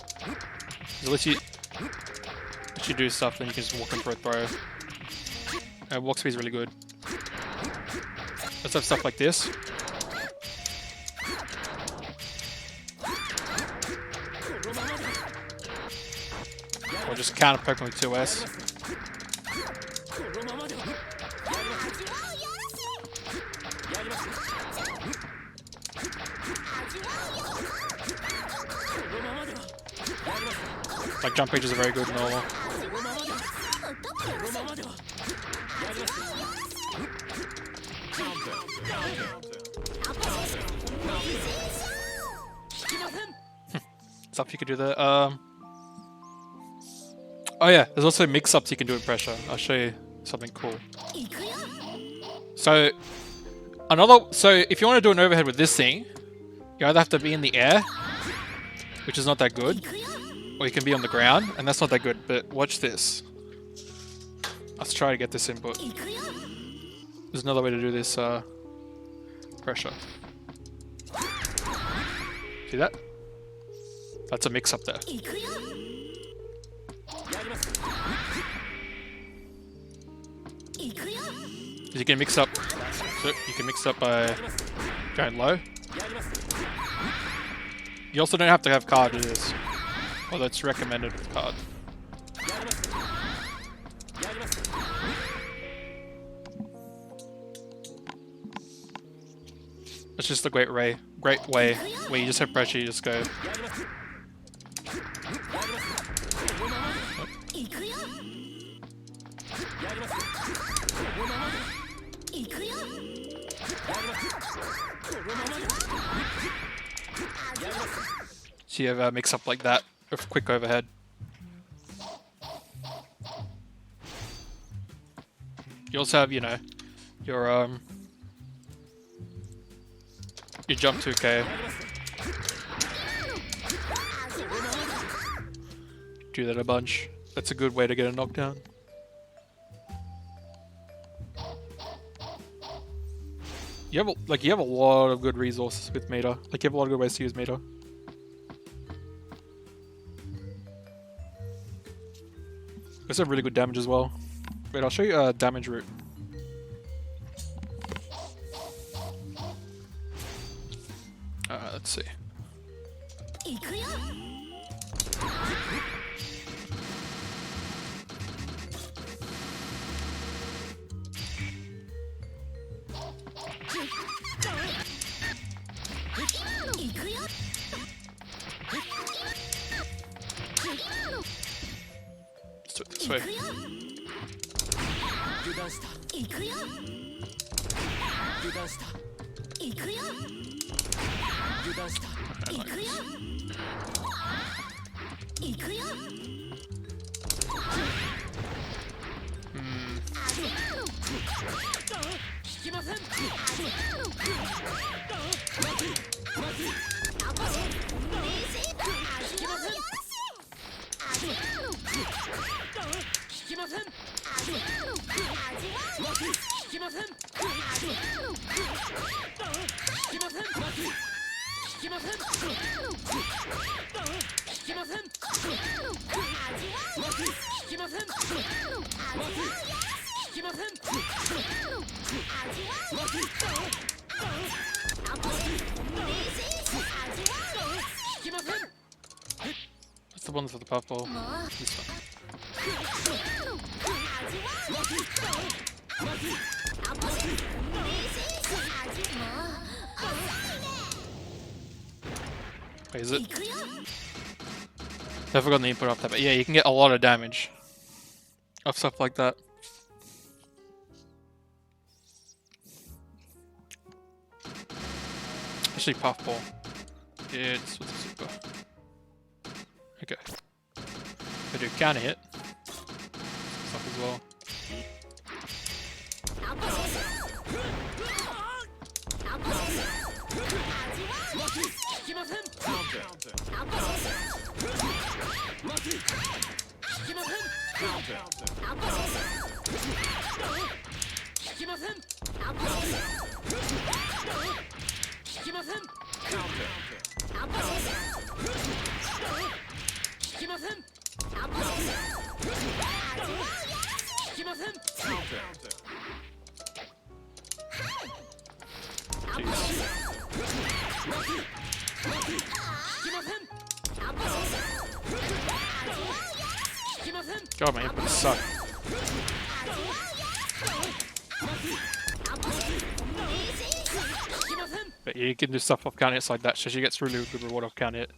It lets you do stuff, then you can just walk in for a throw. Walk speed is really good. Let's have stuff like this. Or just counter poke with 2S. Like jump pages are very good and all. Stuff you could do there. Oh yeah, there's also mix-ups you can do with pressure. I'll show you something cool. So if you want to do an overhead with this thing, you either have to be in the air, which is not that good, or you can be on the ground, and that's not that good. But watch this. Let's try to get this input. There's another way to do this pressure. See that? That's a mix up there. You can mix up. So you can mix up by going low. You also don't have to have card to do this, although it's recommended with card. It's just a great way where you just have pressure, you just go. So you have a mix up like that with quick overhead. You also have, you know, your jump 2k. Do that a bunch. That's a good way to get a knockdown. You have a lot of good resources with meter. Like you have a lot of good ways to use meter. It's a really good damage as well. Wait, I'll show you a damage route. Let's see. Let's do it this way. I like this. That's the one for the puffball. This one. Wait, is it? I forgot the input off that, but yeah, you can get a lot of damage of stuff like that. Actually, puffball. Yeah, it's with the super. Okay. I do counter hit. Stuff as well. God, my inputs suck. But yeah, you can do stuff off counter hits like that, so she gets really good reward off counter hit.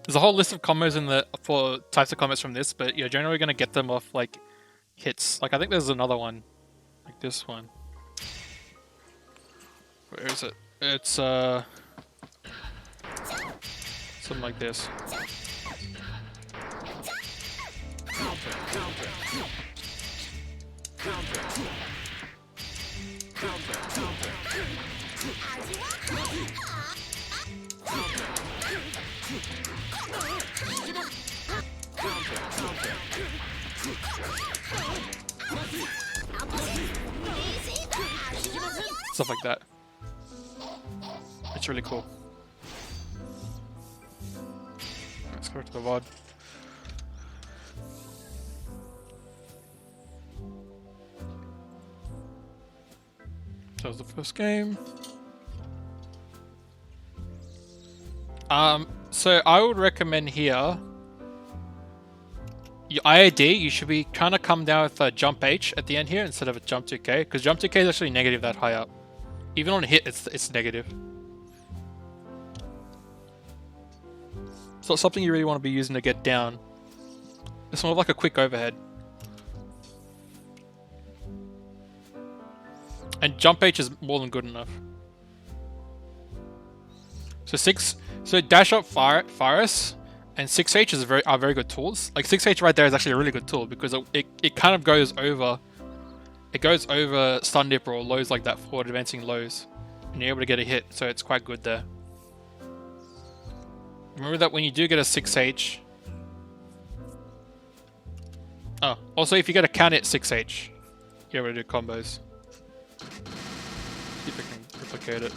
There's a whole list of combos in the for types of combos from this, but you're generally gonna get them off like hits. Like I think there's another one, like this one. Where is it? It's something like this. Stuff like that. It's really cool. Let's go to the VOD. That was the first game. So I would recommend here, your IAD, you should be trying to come down with a jump H at the end here instead of a jump 2K, because jump 2K is actually negative that high up. Even on a hit, it's negative. It's not something you really want to be using to get down. It's more like a quick overhead. And jump H is more than good enough. So dash up Virus and 6H are very good tools. Like 6H right there is actually a really good tool because it kind of goes over. It goes over stun dip or lows like that, forward advancing lows, and you're able to get a hit. So it's quite good there. Remember that when you do get a 6H. Oh, also if you get a count hit 6H, you're able to do combos. See if I can replicate it.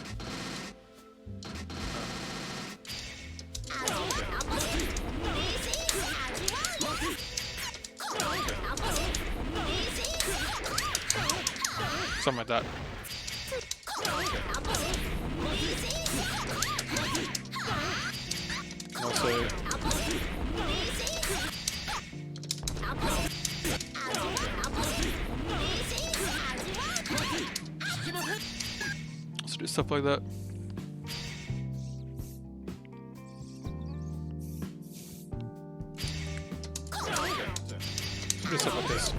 Something like that. And also, do stuff like that. Do stuff like this.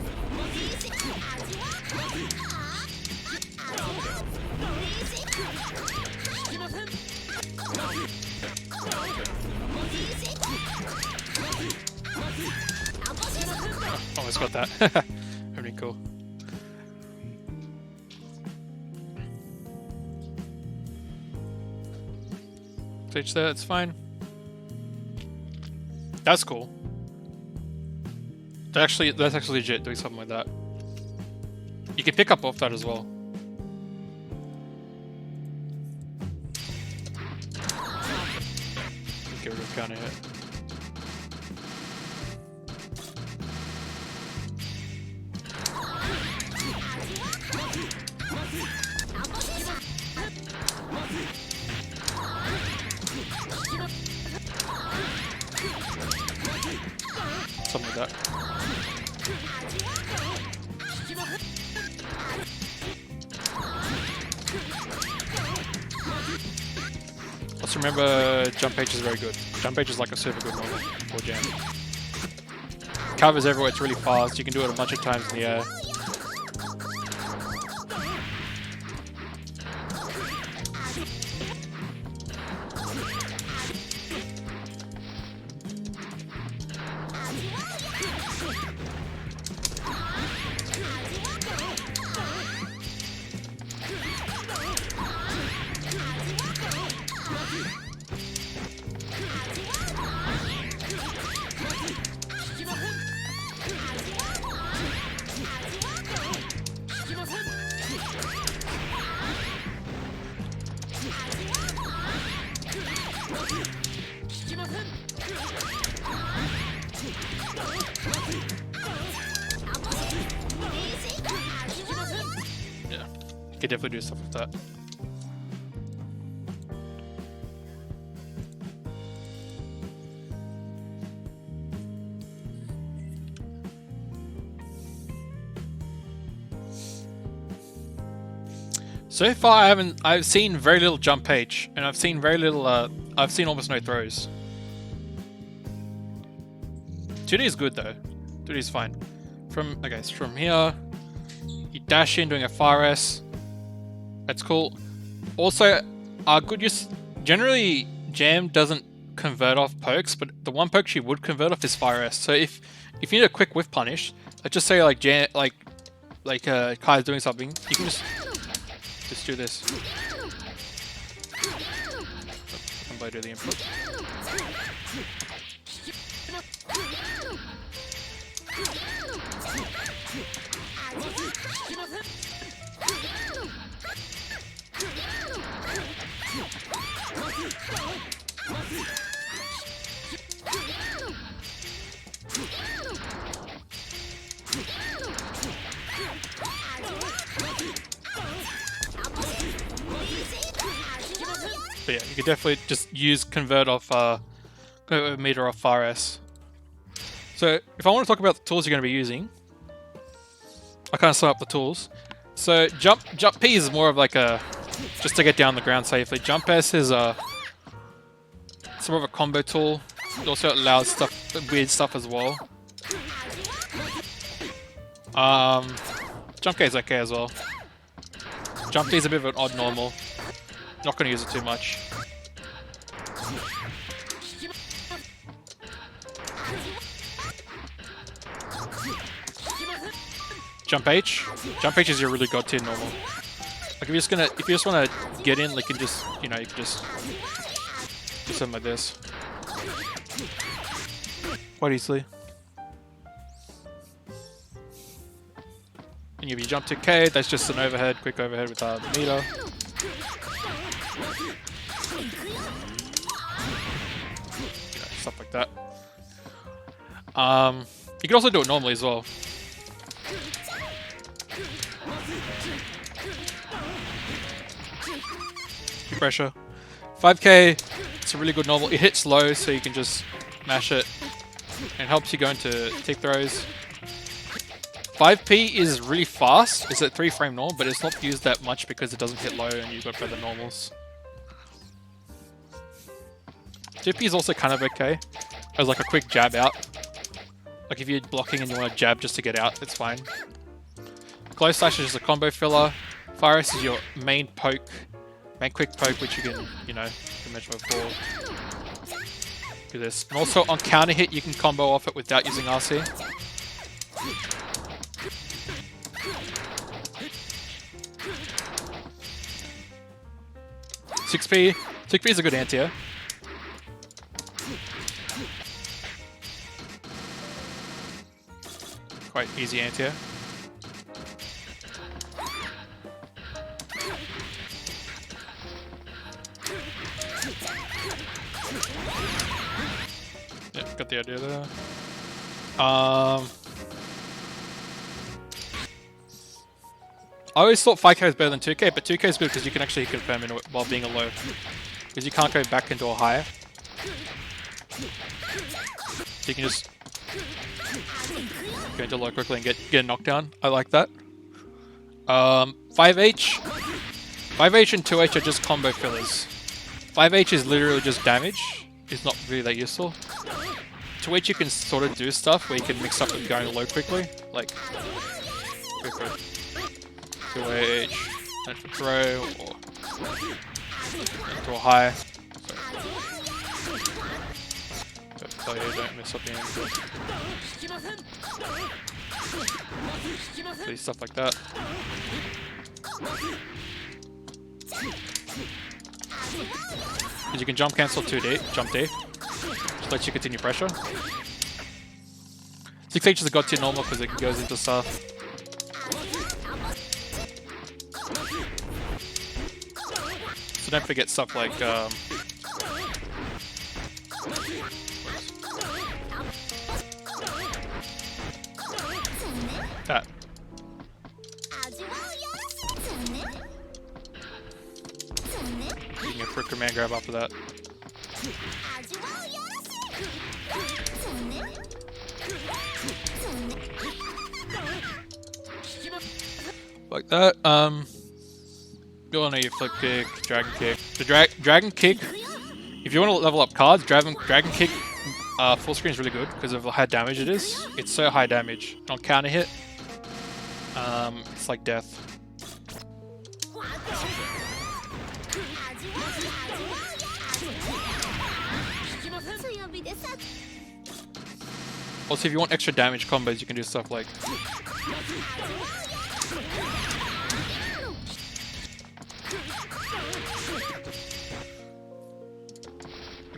Almost got that. Pretty cool. Stage there, it's fine. That's cool. That's actually legit doing something like that. You can pick up off that as well. Get rid of counter hit. Just remember, jump H is very good. Jump H is like a super good normal for jam. Covers everywhere, it's really fast, you can do it a bunch of times in the air. Yeah, you could definitely do stuff with that. So far, I've seen very little jump H, and I've seen very little. I've seen almost no throws. 2D is good though. 2D is fine. From here, you dash in doing a fire S. That's cool. Also, good use. Generally, Jam doesn't convert off pokes, but the one poke she would convert off is fire S. So if you need a quick whiff punish, let's just say like Kai's doing something, you can just do this. Somebody do the input. But yeah, you could definitely just use convert off meter off fire S. So if I want to talk about the tools you're going to be using, I kind of sum up the tools. So jump P is more of like a just to get down the ground safely. Jump S is it's more of a combo tool. It also allows weird stuff as well. Jump K is okay as well. Jump D is a bit of an odd normal. Not going to use it too much. Jump H. Jump H is your really god tier normal. Like if you just want to get in, like you can just do something like this. Quite easily. And if you jump to K, that's just an overhead, quick overhead with the meter. Stuff like that. You can also do it normally as well. Pressure. 5k, it's a really good normal. It hits low, so you can just mash it. And it helps you go into tick throws. 5p is really fast. It's a 3-frame normal, but it's not used that much because it doesn't hit low and you've got better normals. 2p is also kind of okay, as like a quick jab out. Like if you're blocking and you want to jab just to get out, it's fine. Close slash is just a combo filler. Fire S is your main poke, main quick poke, which you can, you can mention before. Do this. And also on counter hit, you can combo off it without using RC. Six P is a good anti-air. Quite easy anti-air. Yeah, got the idea there. I always thought 5k was better than 2k, but 2k is good because you can actually confirm it while being a low. Because you can't go back into a higher. So you can just go into low quickly and get a knockdown. I like that. 5H and 2H are just combo fillers. 5H is literally just damage. It's not really that useful. 2H you can sort of do stuff where you can mix up with going low quickly. Like, go for 2H, and throw, or throw high. So yeah, don't mess up the angle. Do stuff like that. Because you can jump cancel 2D, jump D. Just lets you continue pressure. 6H is a god tier normal because it goes into stuff. So don't forget stuff like that. You can get quick command grab after that. Like that. Go on your flip kick, dragon kick. The dragon kick, if you want to level up cards, dragon kick full screen is really good because of how damage it is. It's so high damage. On counter hit, it's like death. Also, if you want extra damage combos, you can do stuff like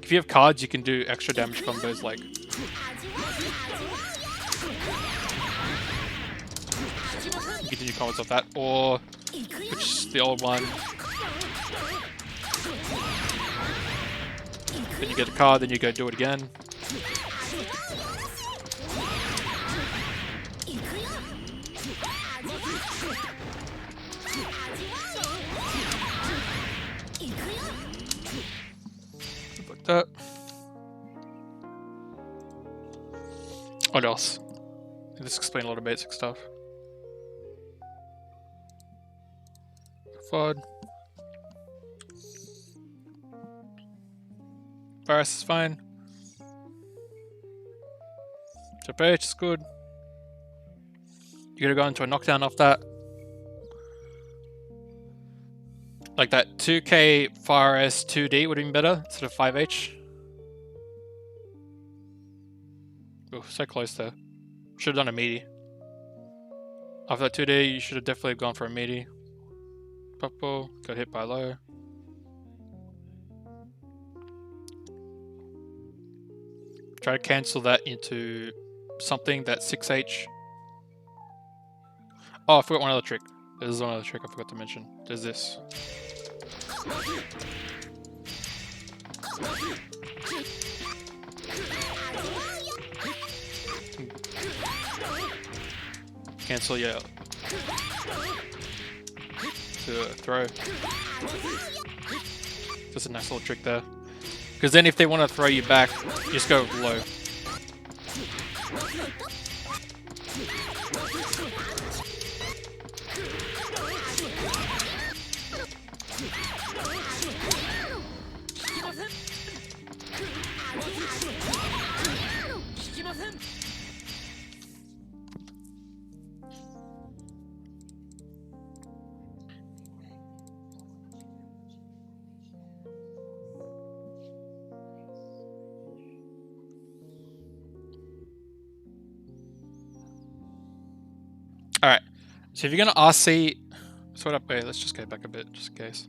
if you have cards, you can do extra damage combos like you can do combos of that, or which is the old one. Then you get a card, then you go do it again. Like that. What else? Let's explain a lot of basic stuff. FUD. Virus is fine. H is good. You're gonna go into a knockdown off that. Like that 2K Fire S 2D would have been better instead of 5H. Oh, so close there. Should have done a meaty. After that 2D, you should have definitely gone for a meaty. Puffball, got hit by low. Try to cancel that into something that's 6H. Oh, I forgot one other trick. There's one other trick I forgot to mention. There's this. Cancel, yeah. To throw. Just a nice little trick there. Because then if they want to throw you back, just go low. Alright, so if you're going to RC... Sort up, wait, let's just go back a bit, just in case.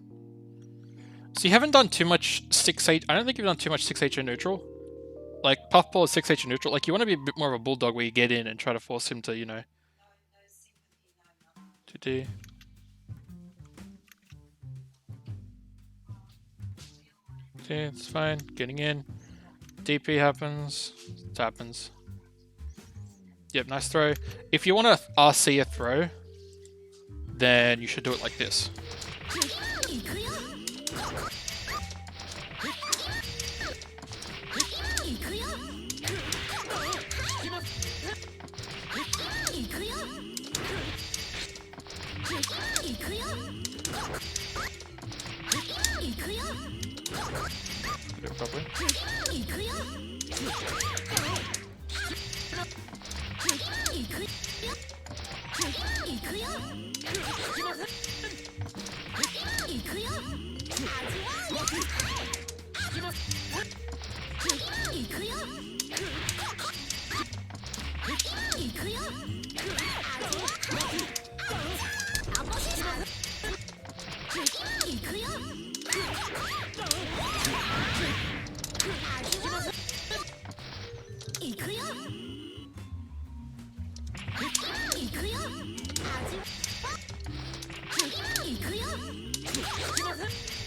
So you haven't done too much 6H... I don't think you've done too much 6H in neutral. Like, Puffball is 6H in neutral. Like, you want to be a bit more of a bulldog where you get in and try to force him to, you know... 2D. Okay, it's fine. Getting in. DP happens. It happens. Yep, nice throw. If you want to RC a throw, then you should do it like this. Do it properly.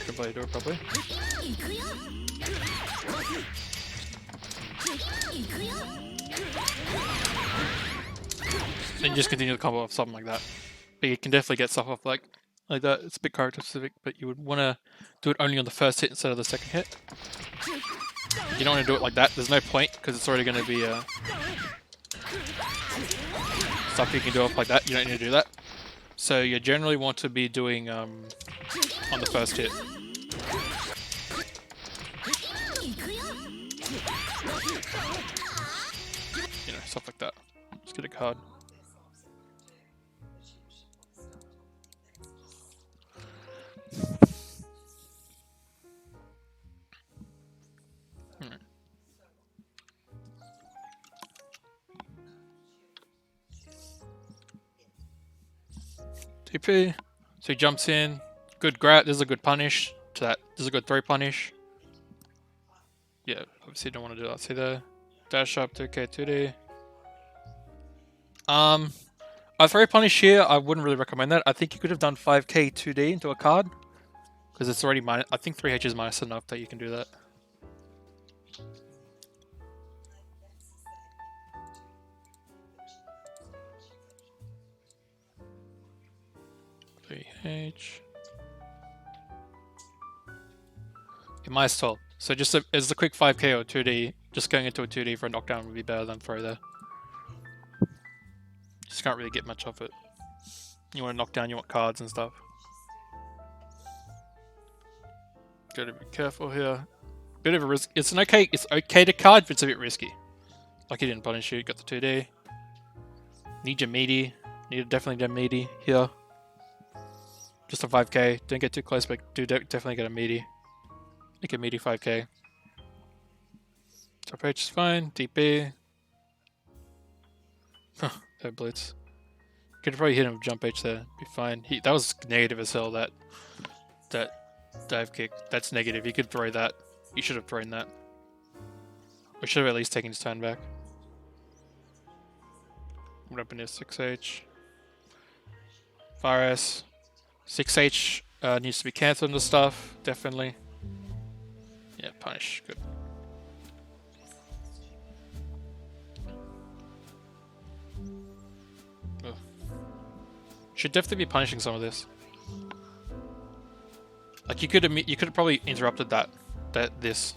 Goodbye, do it properly. And you just continue the combo off something like that. But you can definitely get stuff off like that. It's a bit character specific, but you would want to do it only on the first hit instead of the second hit. You don't want to do it like that. There's no point because it's already going to be stuff you can do off like that. You don't need to do that. So you generally want to be doing on the first hit. You know, stuff like that. Just get a card. TP. So he jumps in. Good grab. This is a good punish. To that. This is a good 3 punish. Yeah, obviously don't want to do that. See there. Dash up 2k 2D. A 3 punish here, I wouldn't really recommend that. I think you could have done 5k 2D into a card. Because it's already minus. I think 3H is minus enough that you can do that. H. It might stall. So just as a quick 5k or 2D, just going into a 2D for a knockdown would be better than throw there. Just can't really get much of it. You want to knock down, you want cards and stuff. Gotta be careful here. Bit of a risk. It's okay to card, but it's a bit risky. Like he didn't punish you, got the 2D. Need your meaty. Need definitely a meaty here. Just a 5k. Don't get too close, but do definitely get a meaty. Make a meaty 5k. Top H is fine. DP. Huh, that blitz. Could probably hit him with jump H there. Be fine. That was negative as hell, that dive kick. That's negative. You could throw that. You should have thrown that. Or should have at least taken his turn back. What happened here? 6H. Virus. 6H needs to be cancelled and stuff, definitely. Yeah, punish, good. Ugh. Should definitely be punishing some of this. Like you could have probably interrupted this.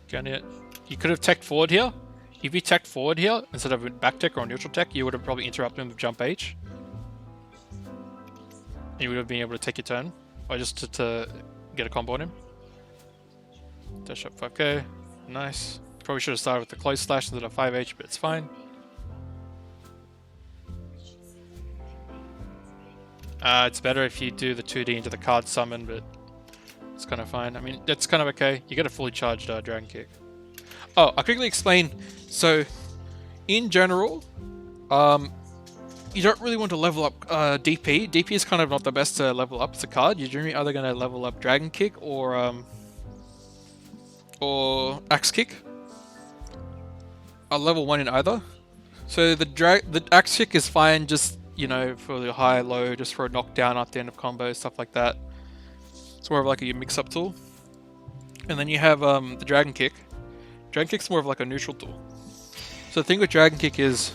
Can it? You could have teched forward here. If you teched forward here, instead of back tech or neutral tech, you would have probably interrupted him with jump H. And you would have been able to take your turn. Or just to get a combo on him. Dash up 5k. Nice. Probably should have started with the close slash instead of 5H, but it's fine. It's better if you do the 2D into the card summon, but it's kind of fine. I mean, that's kind of okay. You get a fully charged Dragon Kick. Oh, I'll quickly explain. So, in general, you don't really want to level up DP. DP is kind of not the best to level up as a card. You're generally either going to level up Dragon Kick or Axe Kick. I'll level 1 in either. So the Axe Kick is fine, just, you know, for the high, low, just for a knockdown at the end of combos, stuff like that. It's more of like a mix-up tool. And then you have the Dragon Kick. Dragon Kick's more of like a neutral tool. So the thing with Dragon Kick is,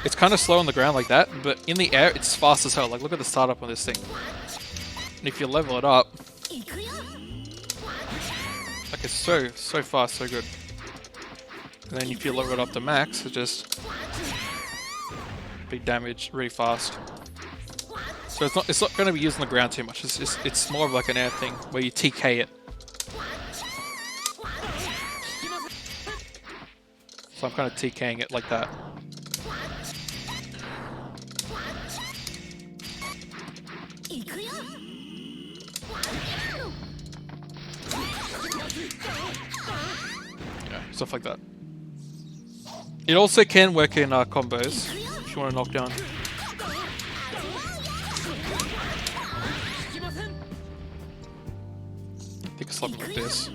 it's kind of slow on the ground like that, but in the air, it's fast as hell. Like, look at the startup on this thing. And if you level it up, like, it's so fast, so good. And then if you level it up to max, it's just big damage, really fast. So it's not going to be used on the ground too much. It's more of like an air thing where you TK it. So I'm kind of TKing it like that. Yeah, stuff like that. It also can work in combos if you want to knock down. I think it's something like this.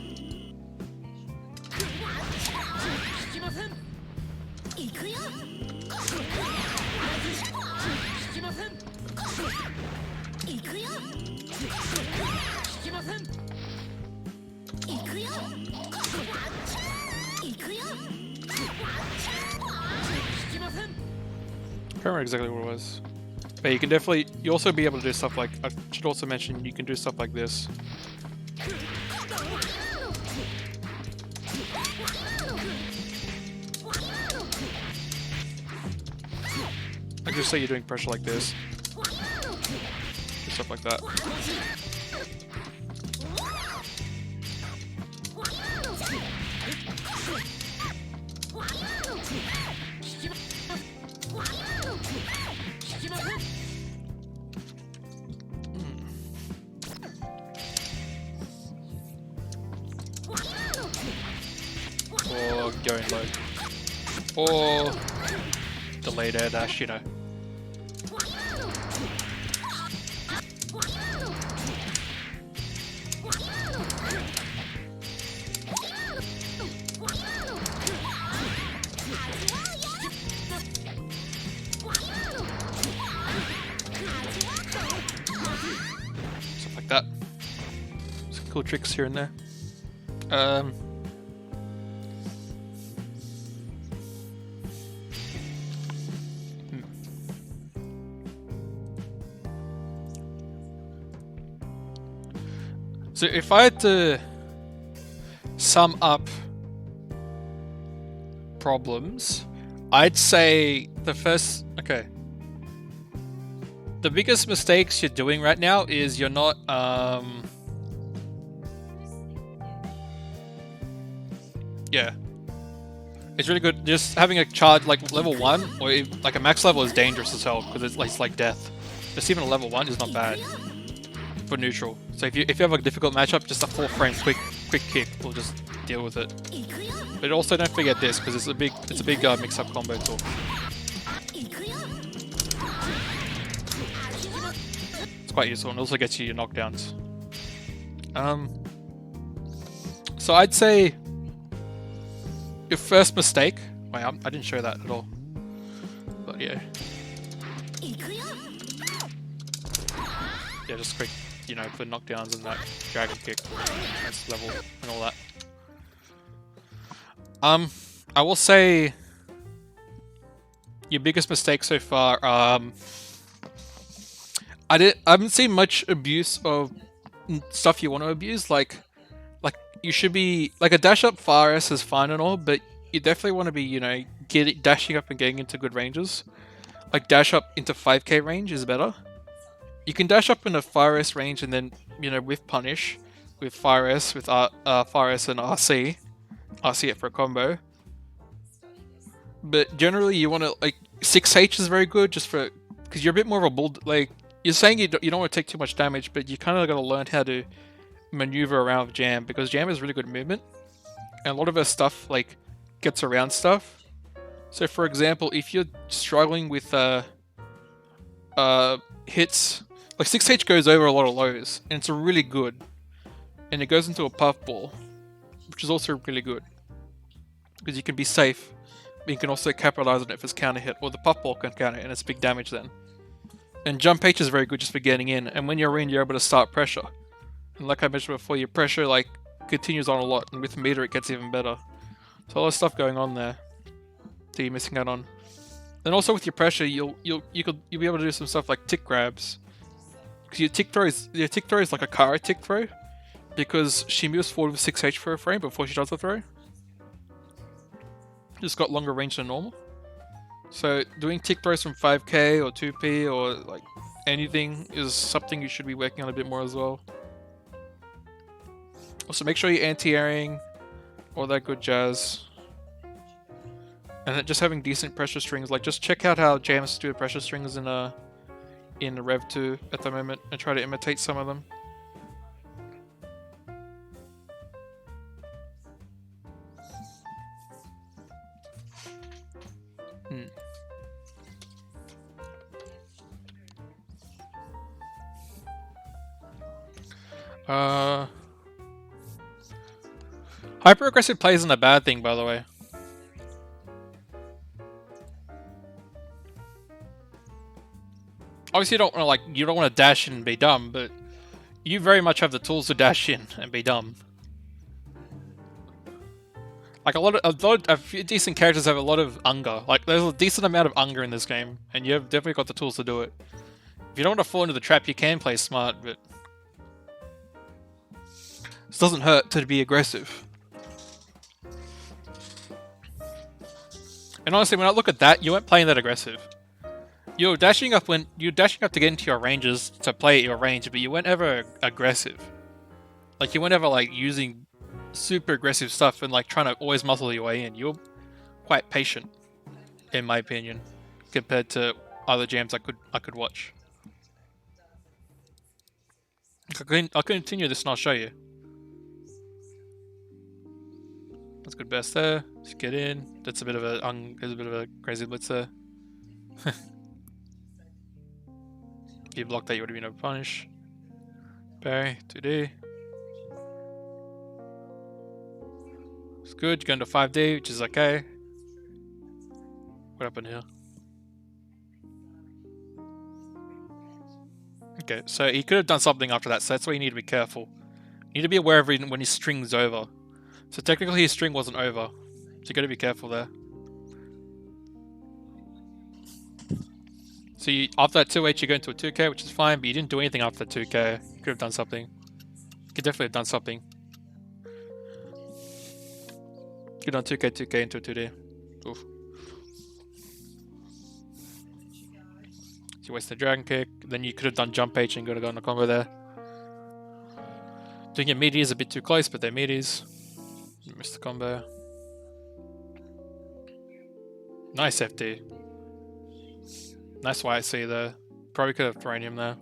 I can't remember exactly what it was. But you can definitely, you also be able to do stuff like, I should also mention, you can do stuff like this. Like just say you're doing pressure like this. Stuff like that. Or going low. Or delayed air dash, you know. Stuff like that. Some cool tricks here and there. So if I had to sum up problems, I'd say the first, okay. The biggest mistakes you're doing right now is you're not, yeah. It's really good, just having a charge like level 1, or like a max level is dangerous as hell, because it's like death. Just even a level 1 is not bad for neutral. So if you have a difficult matchup, just a 4-frame quick kick will just deal with it. But also don't forget this, because it's a big mix-up combo tool. It's quite useful and also gets you your knockdowns. So I'd say your first mistake. Wait, I didn't show that at all. But yeah. Yeah, just quick, you know, for knockdowns and that dragon kick, next level and all that. I will say your biggest mistake so far. I haven't seen much abuse of stuff you want to abuse. Like you should be like a dash up far S is fine and all, but you definitely want to be, you know, dashing up and getting into good ranges. Like dash up into 5k range is better. You can dash up in a Fire S range and then, you know, with Punish, with Fire S, with Fire S and RC it for a combo. But generally you want to, like, 6H is very good just for, because you're a bit more of a bull, like, you're saying you don't want to take too much damage, but you kind of got to learn how to maneuver around with Jam, because Jam has really good movement. And a lot of her stuff, like, gets around stuff. So for example, if you're struggling with hits, like 6H goes over a lot of lows, and it's really good. And it goes into a puffball, which is also really good. Because you can be safe, but you can also capitalize on it if it's counter hit, or the puffball can counter it, and it's big damage then. And jump H is very good just for getting in, and when you're in, you're able to start pressure. And like I mentioned before, your pressure like continues on a lot, and with meter it gets even better. So a lot of stuff going on there that you're missing out on. Then also with your pressure, you'll be able to do some stuff like tick grabs. Because your tick throw is like a Kara tick throw, because she moves forward with 6H for a frame before she does the throw. Just got longer range than normal. So doing tick throws from 5k or 2p or like anything is something you should be working on a bit more as well. Also, make sure you're anti-airing, all that good jazz. And then just having decent pressure strings, like just check out how jams do pressure strings in Rev 2 at the moment and try to imitate some of them. Hyper aggressive play isn't a bad thing, by the way. Obviously, you don't want to dash in and be dumb, but you very much have the tools to dash in and be dumb. Like a few decent characters have a lot of anger. Like there's a decent amount of anger in this game, and you've definitely got the tools to do it. If you don't want to fall into the trap, you can play smart, but this doesn't hurt to be aggressive. And honestly, when I look at that, you weren't playing that aggressive. You're dashing up to get into your ranges to play at your range, but you weren't ever aggressive. Like you weren't ever like using super aggressive stuff and like trying to always muscle your way in. You're quite patient, in my opinion, compared to other jams I could watch. I'll continue this and I'll show you. That's good best there. Just get in. That's a bit of a crazy blitz there. If you blocked that, you would have been able to punish. Parry, 2D. It's good. You're going to 5D, which is okay. What happened here? Okay, so he could have done something after that, so that's why you need to be careful. You need to be aware of when his string's over. So technically his string wasn't over, so you gotta be careful there. So after that 2H you go into a 2K, which is fine, but you didn't do anything after the 2K. You could have done something. You could definitely have done something. You could have done 2K into a 2D. Oof. So you wasted the dragon kick, then you could have done jump H and gone a combo there. Doing your meaties a bit too close, but they're meaties. You missed the combo. Nice FD. Nice YC there. Probably could have thrown him there.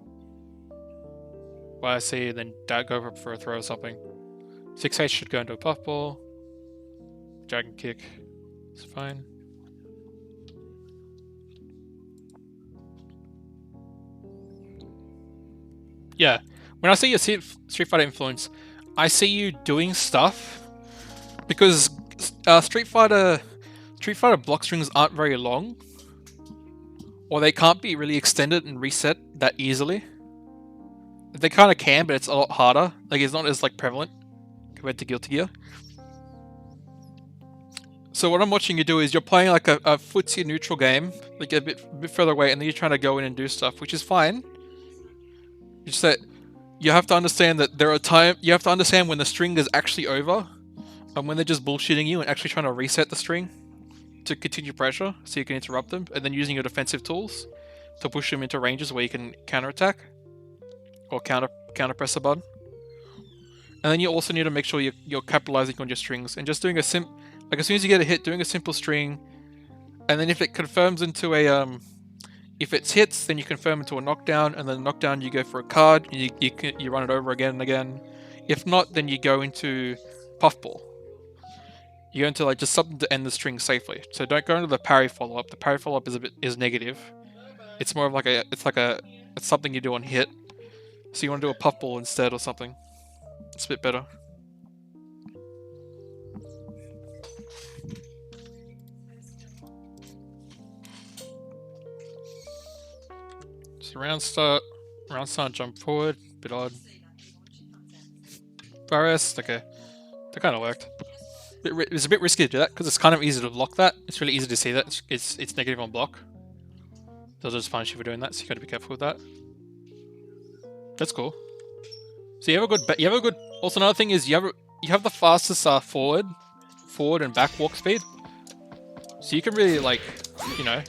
YC, then go for a throw or something. 6H should go into a puffball. Dragon kick. It's fine. Yeah. When I see your Street Fighter influence, I see you doing stuff because Street Fighter block strings aren't very long, or they can't be really extended and reset that easily. They kind of can, but it's a lot harder. Like it's not as like prevalent compared to Guilty Gear. So what I'm watching you do is you're playing like a footsie neutral game, like a bit further away, and then you're trying to go in and do stuff, which is fine. It's that you have to understand that you have to understand when the string is actually over, and when they're just bullshitting you and actually trying to reset the string to continue pressure, so you can interrupt them, and then using your defensive tools to push them into ranges where you can counterattack or counter press a button. And then you also need to make sure you're capitalizing on your strings and just doing as soon as you get a hit, doing a simple string, and then if it confirms into a if it's hits, then you confirm into a knockdown, and then knockdown you go for a card, you run it over again and again. If not, then you go into puffball. You go into like just something to end the string safely. So don't go into the parry follow-up. The parry follow-up is negative. It's more of like it's something you do on hit. So you want to do a puffball instead or something. It's a bit better. So round start, jump forward, bit odd. Virus, okay. That kind of worked. It's a bit risky to do that because it's kind of easy to block that. It's really easy to see that it's negative on block. They'll just punish you for doing that, so you got to be careful with that. That's cool. So you have a good. Also, another thing is you have the fastest forward and back walk speed. So you can really like, you know.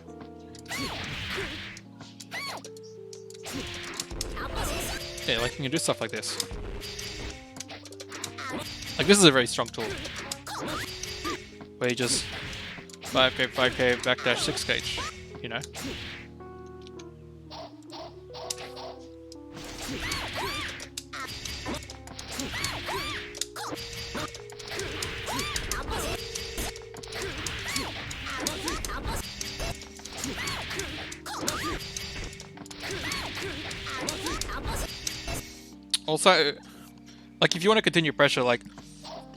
Yeah, like you can do stuff like this. Like this is a very strong tool. Where you just 5k, 5k, backdash 6 gauge, you know? Also, like if you want to continue pressure, like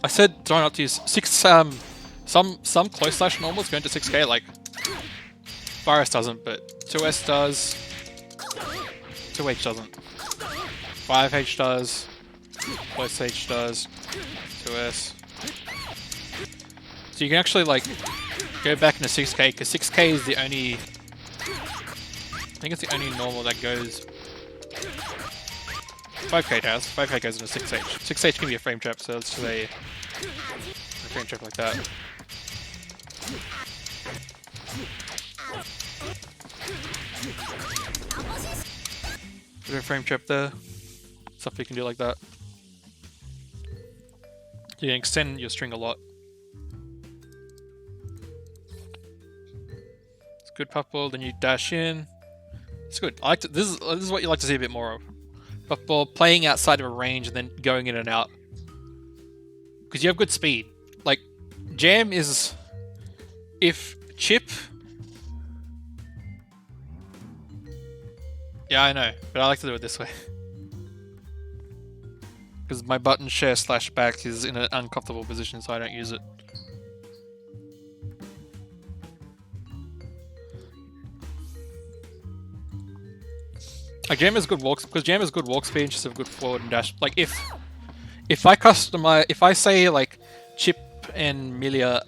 I said, try not to use some close slash normals going to 6k, like Virus doesn't, but 2S does, 2H doesn't, 5H does, close H does, 2S. So you can actually like go back into 6k because 6k is the only, I think it's the only normal that goes. 5k does. 5k goes into 6h. 6h can be a frame trap, so let's say a frame trap like that. Put a frame trap there. Stuff you can do like that. You can extend your string a lot. It's good puffball, then you dash in. It's good. I like to, this is what you like to see a bit more of. Puffball playing outside of a range and then going in and out. Because you have good speed. Like, Jam is... If Chip... Yeah, I know. But I like to do it this way. Because my button share / back is in an uncomfortable position, so I don't use it. Like Jam is good walks because Jam is good walk speed and just have good forward and dash. Like if I customize, if I say like Chip and Milia,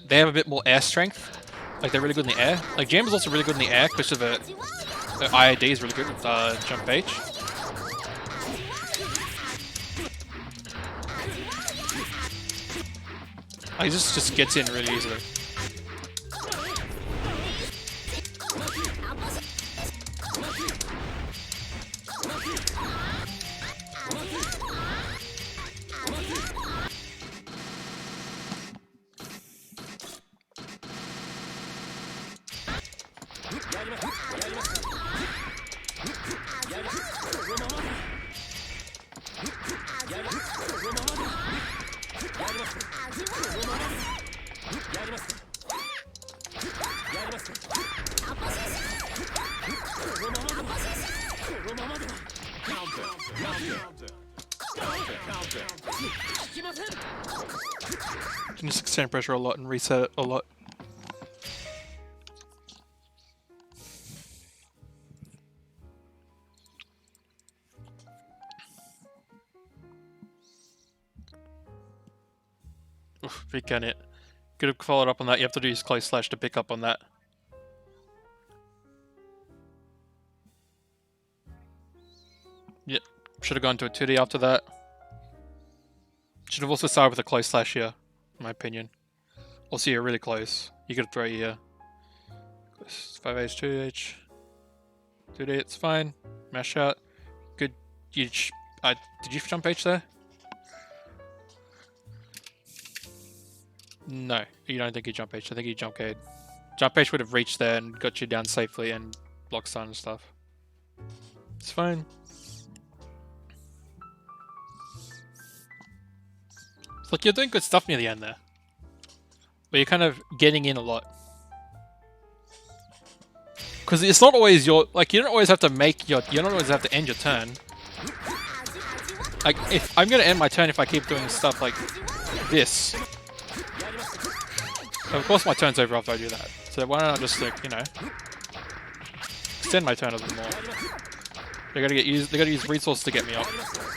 they have a bit more air strength. Like they're really good in the air. Like Jam is also really good in the air because of the IID is really good with jump H. He just gets in really easily. Can just extend pressure a lot and reset it a lot. Oof, big can it. Could have followed up on that. You have to do his close slash to pick up on that. Yep. Should have gone to a 2D after that. Should have also started with a close slash here, in my opinion. Also, you're really close. You could throw here. 5H, 2H. 2D, it's fine. Mash out. Good. Did you jump H there? No, you don't think you jump H. I think you jump K. Jump H would have reached there and got you down safely and block stun and stuff. It's fine. It's like you're doing good stuff near the end there. But you're kind of getting in a lot. Because it's not always your... Like, you don't always have to make your... You don't always have to end your turn. Like, if I'm going to end my turn if I keep doing stuff like this. So of course my turn's over after I do that. So why don't I just, like, you know... extend my turn a little more. They gotta use resources to get me off.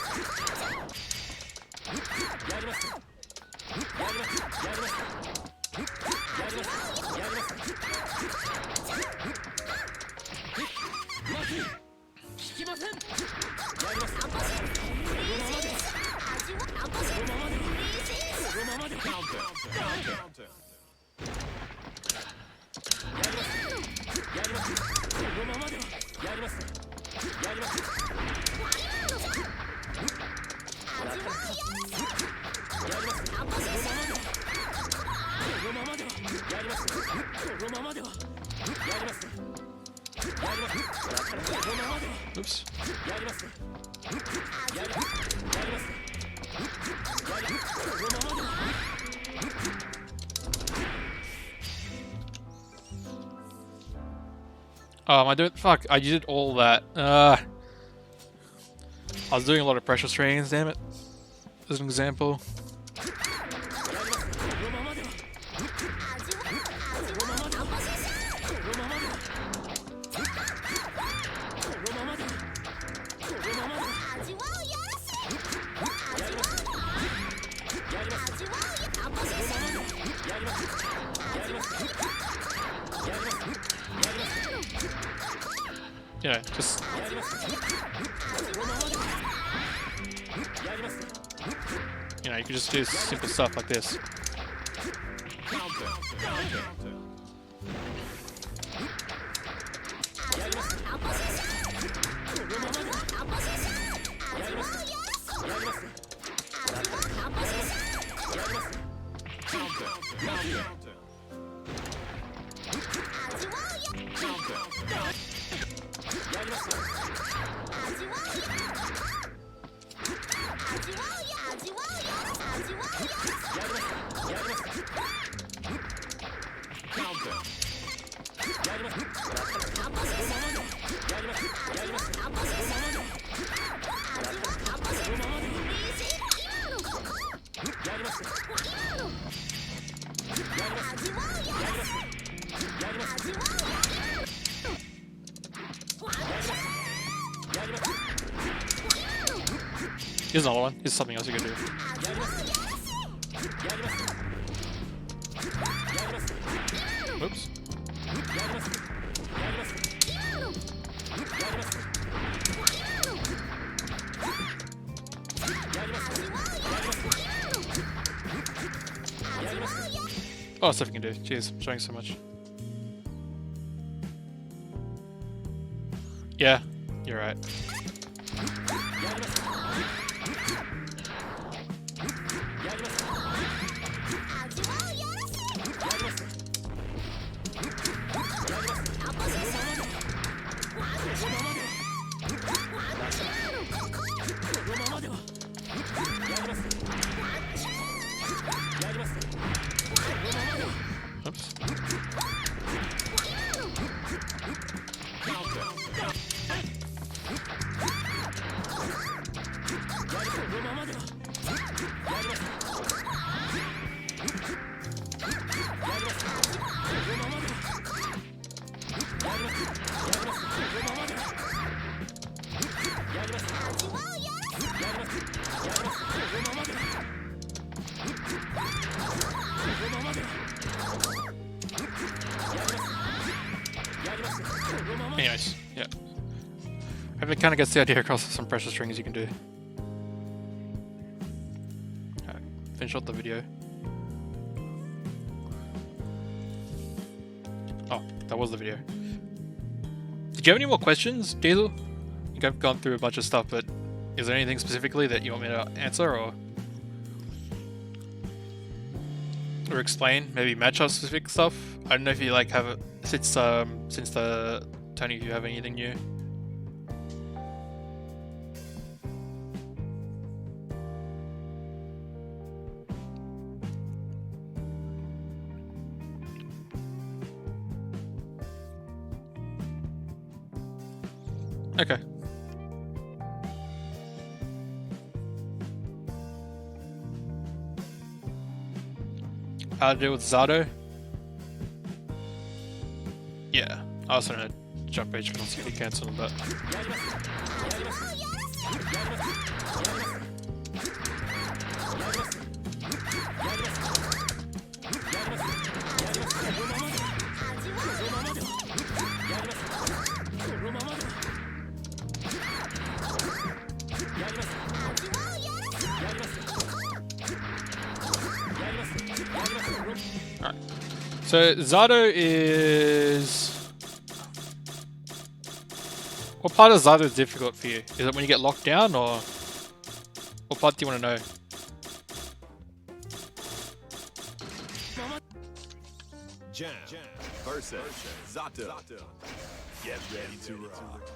Oops. Oh, am I doing? Fuck! I did all that. I was doing a lot of pressure strains. Damn it. As an example. Yeah, just. You know, you can just do simple stuff like this. Here's another one. Here's something else you can do. Whoops. Oh, stuff you can do. Jeez, I'm showing so much. Yeah, you're right. Oops. Anyways, yeah. Hope it kind of gets the idea across some pressure strings you can do. Alright, finish up the video. Oh, that was the video. Did you have any more questions, Diesel? I think I've gone through a bunch of stuff, but is there anything specifically that you want me to answer or explain? Maybe matchup specific stuff? I don't know if you like have it since the Tourney, if you have anything new. Okay. How to deal with Zato? Yeah, I also know jump page can also get cancelled, but alright. So Zato is. What part of Zato is difficult for you? Is it when you get locked down, or what part do you want to know? Jam versus Zato. Get ready to rock.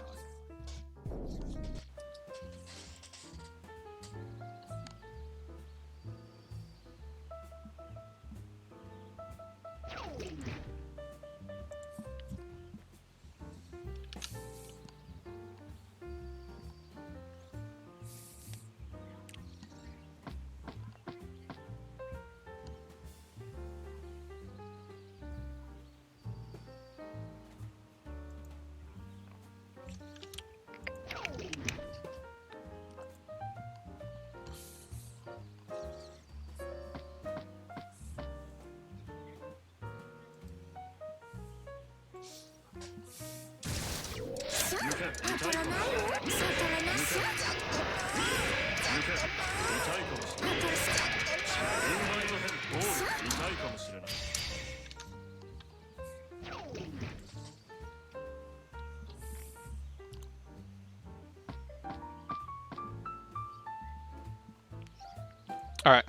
Alright.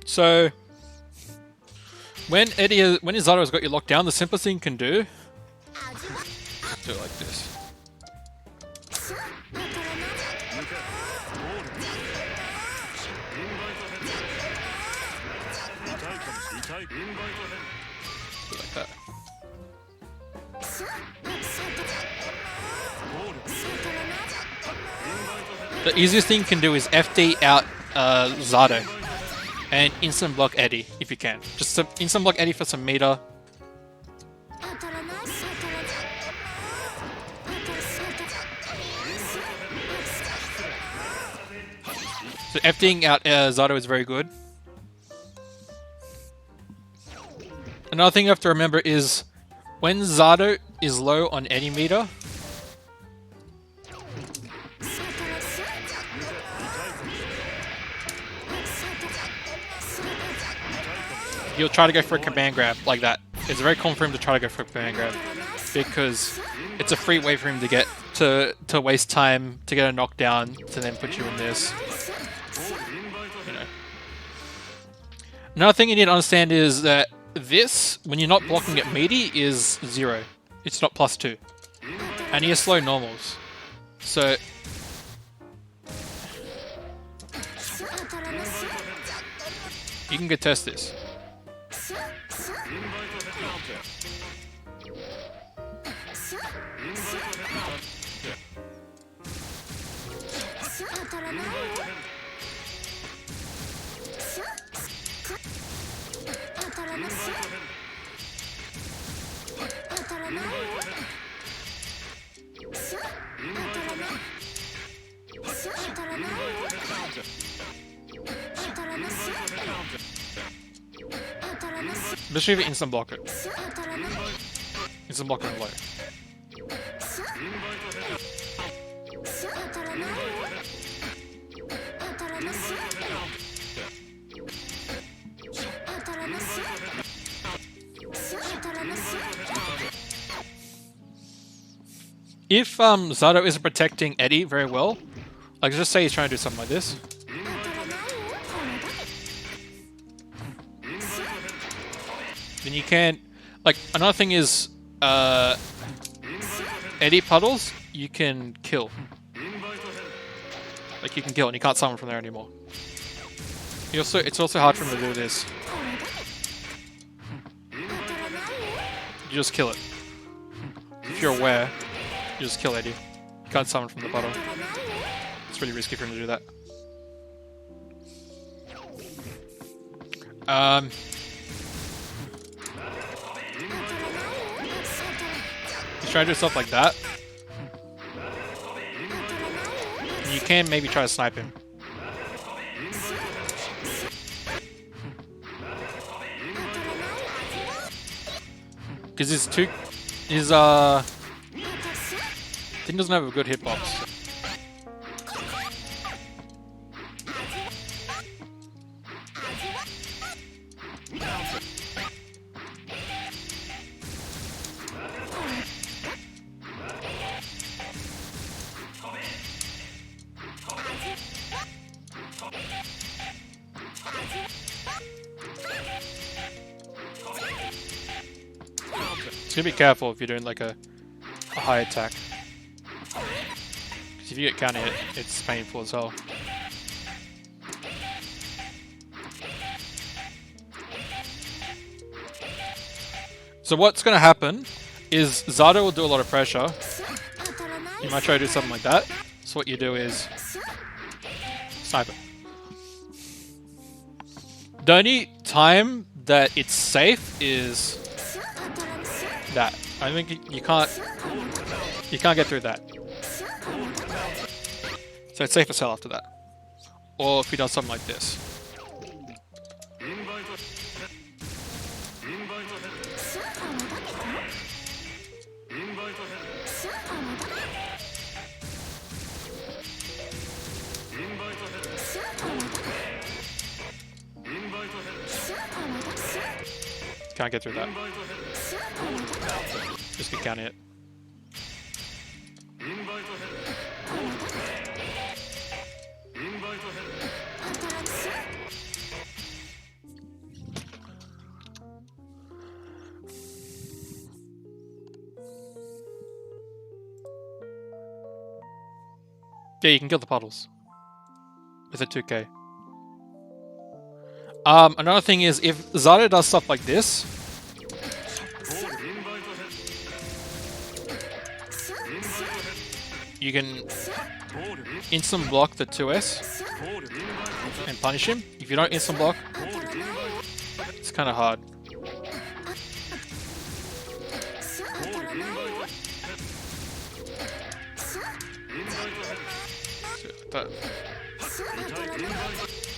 So when Izato's got you locked down, the simplest thing you can do it like this. Like that. The easiest thing you can do is FD out Zato and instant block Eddie if you can. Just instant block Eddie for some meter. So FDing out Zato is very good. Another thing you have to remember is when Zato is low on Eddie meter, you'll try to go for a command grab like that. It's very common for him to try to go for a command grab because it's a free way for him to get to waste time to get a knockdown to then put you in this. You know. Another thing you need to understand is that this, when you're not blocking it meaty, is 0. It's not +2. And he has slow normals. So you can go test this. Especially if you instant block it. Instant block it low. If Zato isn't protecting Eddie very well, like just say he's trying to do something like this. Then you can, like, another thing is, Eddie puddles, you can kill. Like, you can kill and you can't summon from there anymore. It's also hard for him to do this. You just kill it. If you're aware, you just kill Eddie. You can't summon from the puddle. It's really risky for him to do that. He's trying to do stuff like that. And you can maybe try to snipe him. Because his thing doesn't have a good hitbox. Just be careful if you're doing like a a high attack. Because if you get counter hit, it's painful as hell. So what's going to happen is Zato will do a lot of pressure. You might try to do something like that. So what you do is snipe it. The only time that it's safe is that. I think you can't get through that. So it's safe as hell after that. Or if he does something like this. Can't get through that. Just get counter hit. Yeah, you can kill the puddles with a 2k. Another thing is, if Zato does stuff like this, you can instant block the 2S and punish him. If you don't instant block, it's kind of hard. That.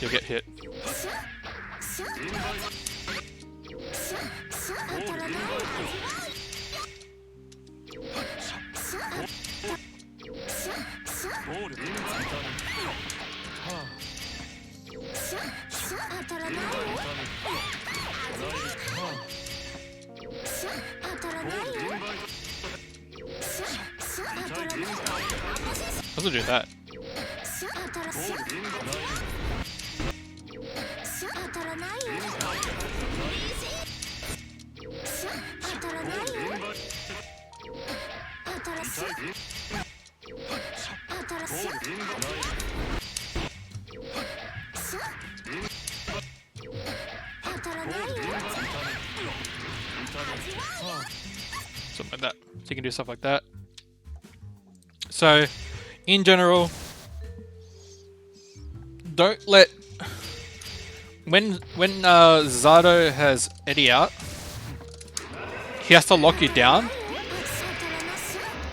You'll get hit. Let's do that. Something like that. So you can do stuff like that. So, in general, don't let when Zato has Eddie out, he has to lock you down,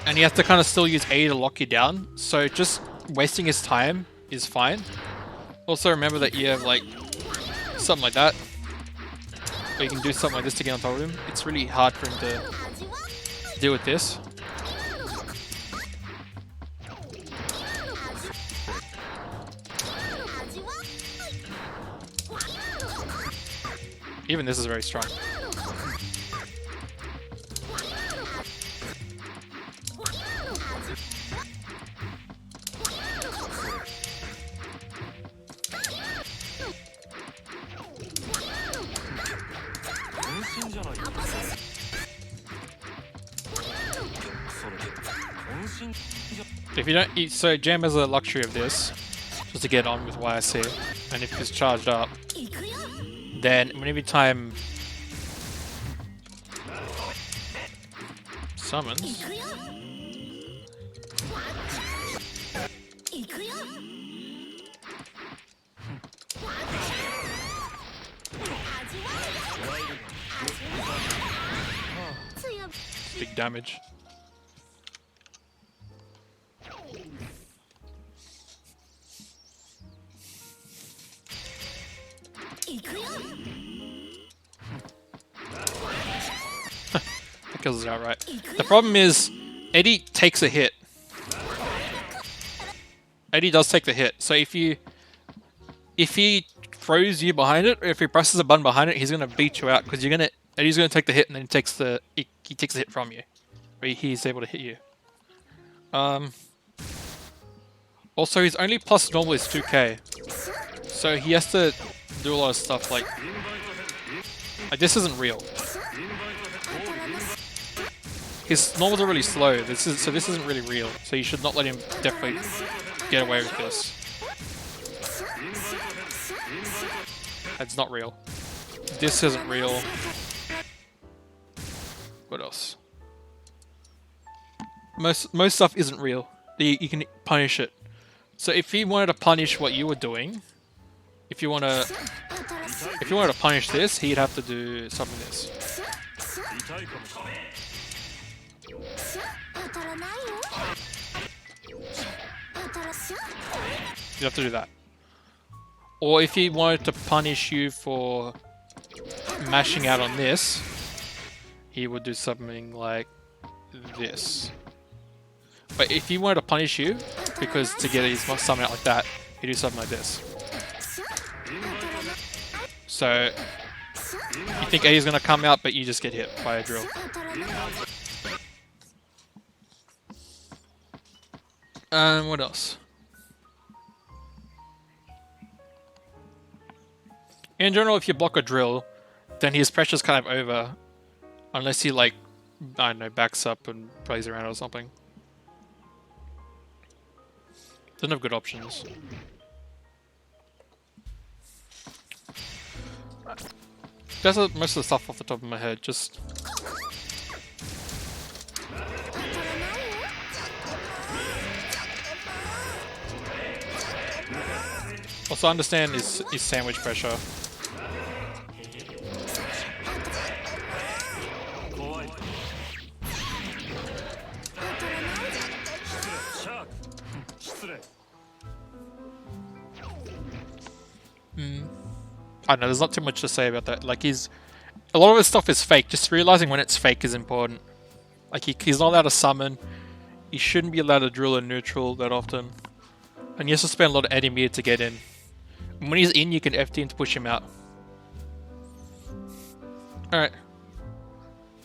and he has to kind of still use A to lock you down. So just wasting his time is fine. Also remember that you have like something like that, or you can do something like this to get on top of him. It's really hard for him to deal with this. Even this is very strong. If you don't, so Jam has the luxury of this, just to get on with YSC, and if it's charged up, then every time summons, big damage. That kills it outright. The problem is, Eddie takes a hit. Eddie does take the hit. So if he throws you behind it, or if he presses a button behind it, he's gonna beat you out because Eddie's gonna take the hit and then he takes the hit from you, or he's able to hit you. Also, his only plus normal is 2k, so he has to do a lot of stuff like this isn't real. his normals are really slow. This isn't really real. So you should not let him definitely get away with this. It's not real. This isn't real. What else? Most stuff isn't real. You can punish it. So if he wanted to punish what you were doing, if you wanted to punish this, he'd have to do something like this. You'd have to do that. Or if he wanted to punish you for mashing out on this, he would do something like this. But if he wanted to punish you, because to get his summon out like that, he'd do something like this. So you think A is going to come out, but you just get hit by a drill. What else? In general, if you block a drill, then his pressure's kind of over. Unless he, like, I don't know, backs up and plays around or something. Doesn't have good options. That's most of the stuff off the top of my head, just... Also understand his sandwich pressure. I don't know, there's not too much to say about that. Like, a lot of his stuff is fake. Just realizing when it's fake is important. Like, he's not allowed to summon. He shouldn't be allowed to drill in neutral that often. And he has to spend a lot of anti-meter to get in. And when he's in, you can FT him to push him out. Alright.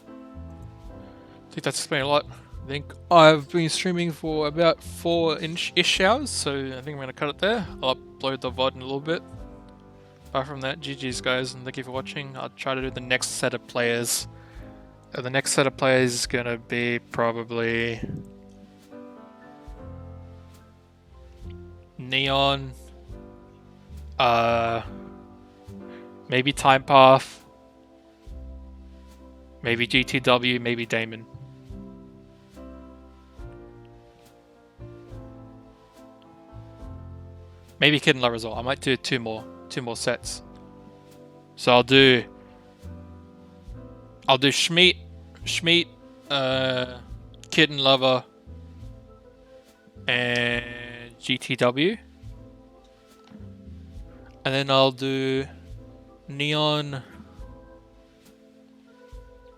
I think that's explained a lot. I think I've been streaming for about 4-ish hours, so I think I'm going to cut it there. I'll upload the VOD in a little bit. Apart from that, GG's guys, and thank you for watching. I'll try to do the next set of players. The next set of players is going to be probably... Neon. Maybe Time Path. Maybe GTW, maybe Damon. Maybe Kid and Lover as well. I might do two more sets. So I'll do Schmeat, Kid and Lover, and GTW. And then I'll do Neon,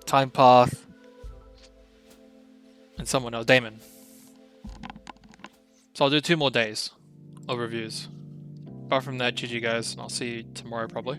Time Path, and someone else, Damon. So I'll do 2 more days of reviews. Apart from that, GG guys, and I'll see you tomorrow probably.